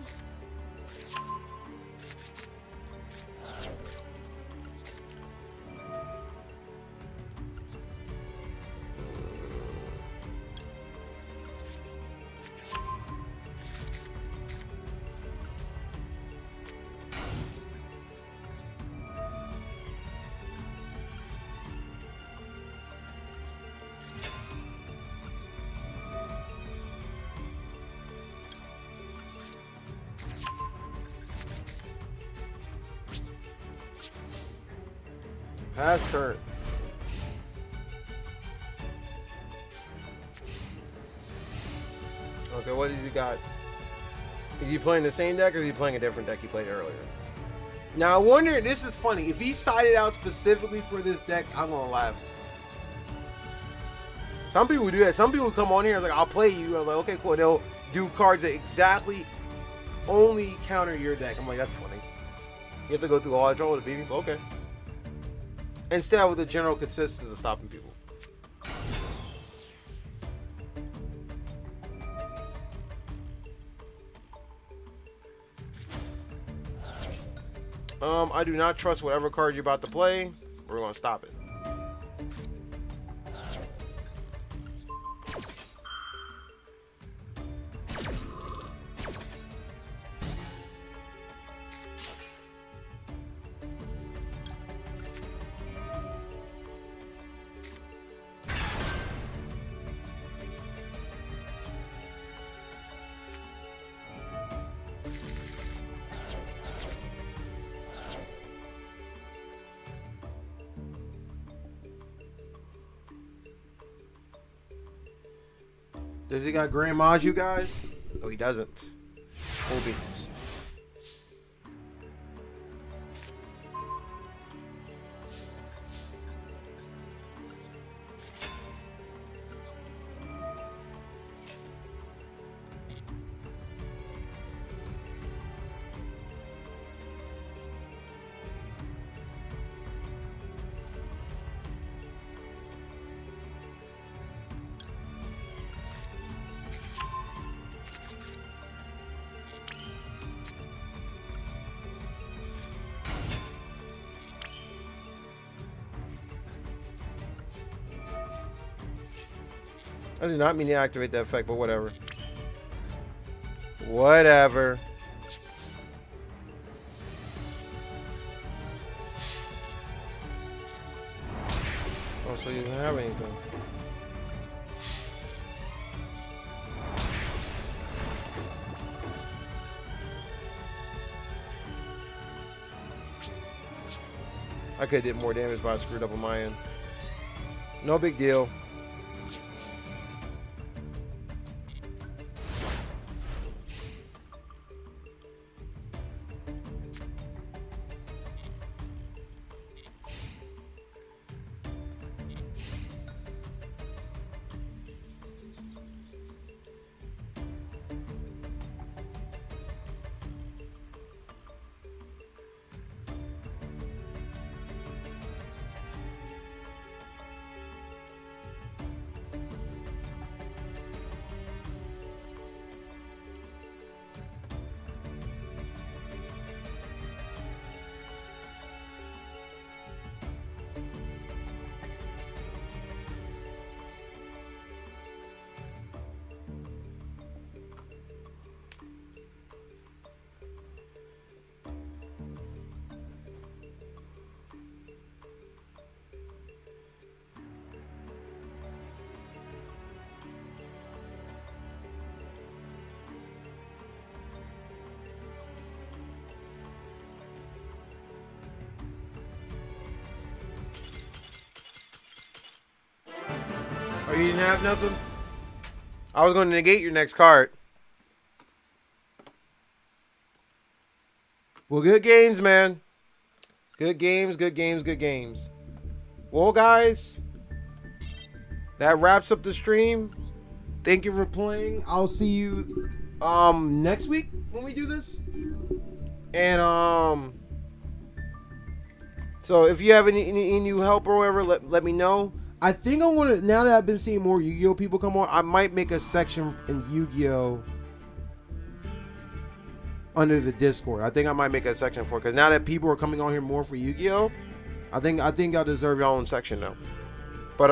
Pass turn. Okay, what has he got? Is he playing the same deck or is he playing a different deck he played earlier? Now I wonder, this is funny, if he sided out specifically for this deck, I'm gonna laugh. Some people do that. Some people come on here and like, I'll play you. I'm like, okay, cool. They'll do cards that exactly only counter your deck. I'm like, that's funny. You have to go through all that trouble to beat me? Okay. Instead with the general consistency of stopping people. I do not trust whatever card you're about to play. We're gonna stop it. Does he got Grand Maj, you guys? No, he doesn't. Full beans. I did not mean to activate that effect, but whatever. Whatever. Oh, so you don't have anything. I could have did more damage, but I screwed up on my end. No big deal. Oh, you didn't have nothing? I was going to negate your next card. Well, good games, man. Good games, good games, good games. Well, guys, that wraps up the stream. Thank you for playing. I'll see you next week when we do this. And so if you have any new help or whatever, let me know. I think I'm gonna, now that I've been seeing more Yu-Gi-Oh people come on, I might make a section in Yu-Gi-Oh under the Discord. I think I might make a section for it, because now that people are coming on here more for Yu-Gi-Oh, I think y'all deserve your own section now. But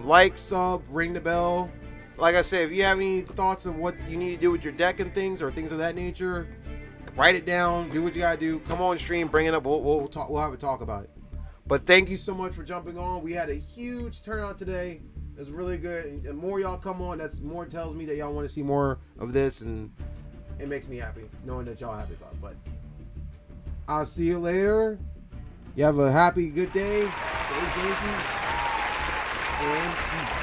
like, sub, ring the bell. Like I said, if you have any thoughts of what you need to do with your deck and things, or things of that nature, write it down. Do what you gotta do. Come on stream, bring it up. We'll talk. We'll have a talk about it. But thank you so much for jumping on. We had a huge turnout today. It was really good. And the more y'all come on, that's more tells me that y'all want to see more of this, and it makes me happy knowing that y'all happy about it. But I'll see you later. You have a happy, good day. Stay janky. And peace.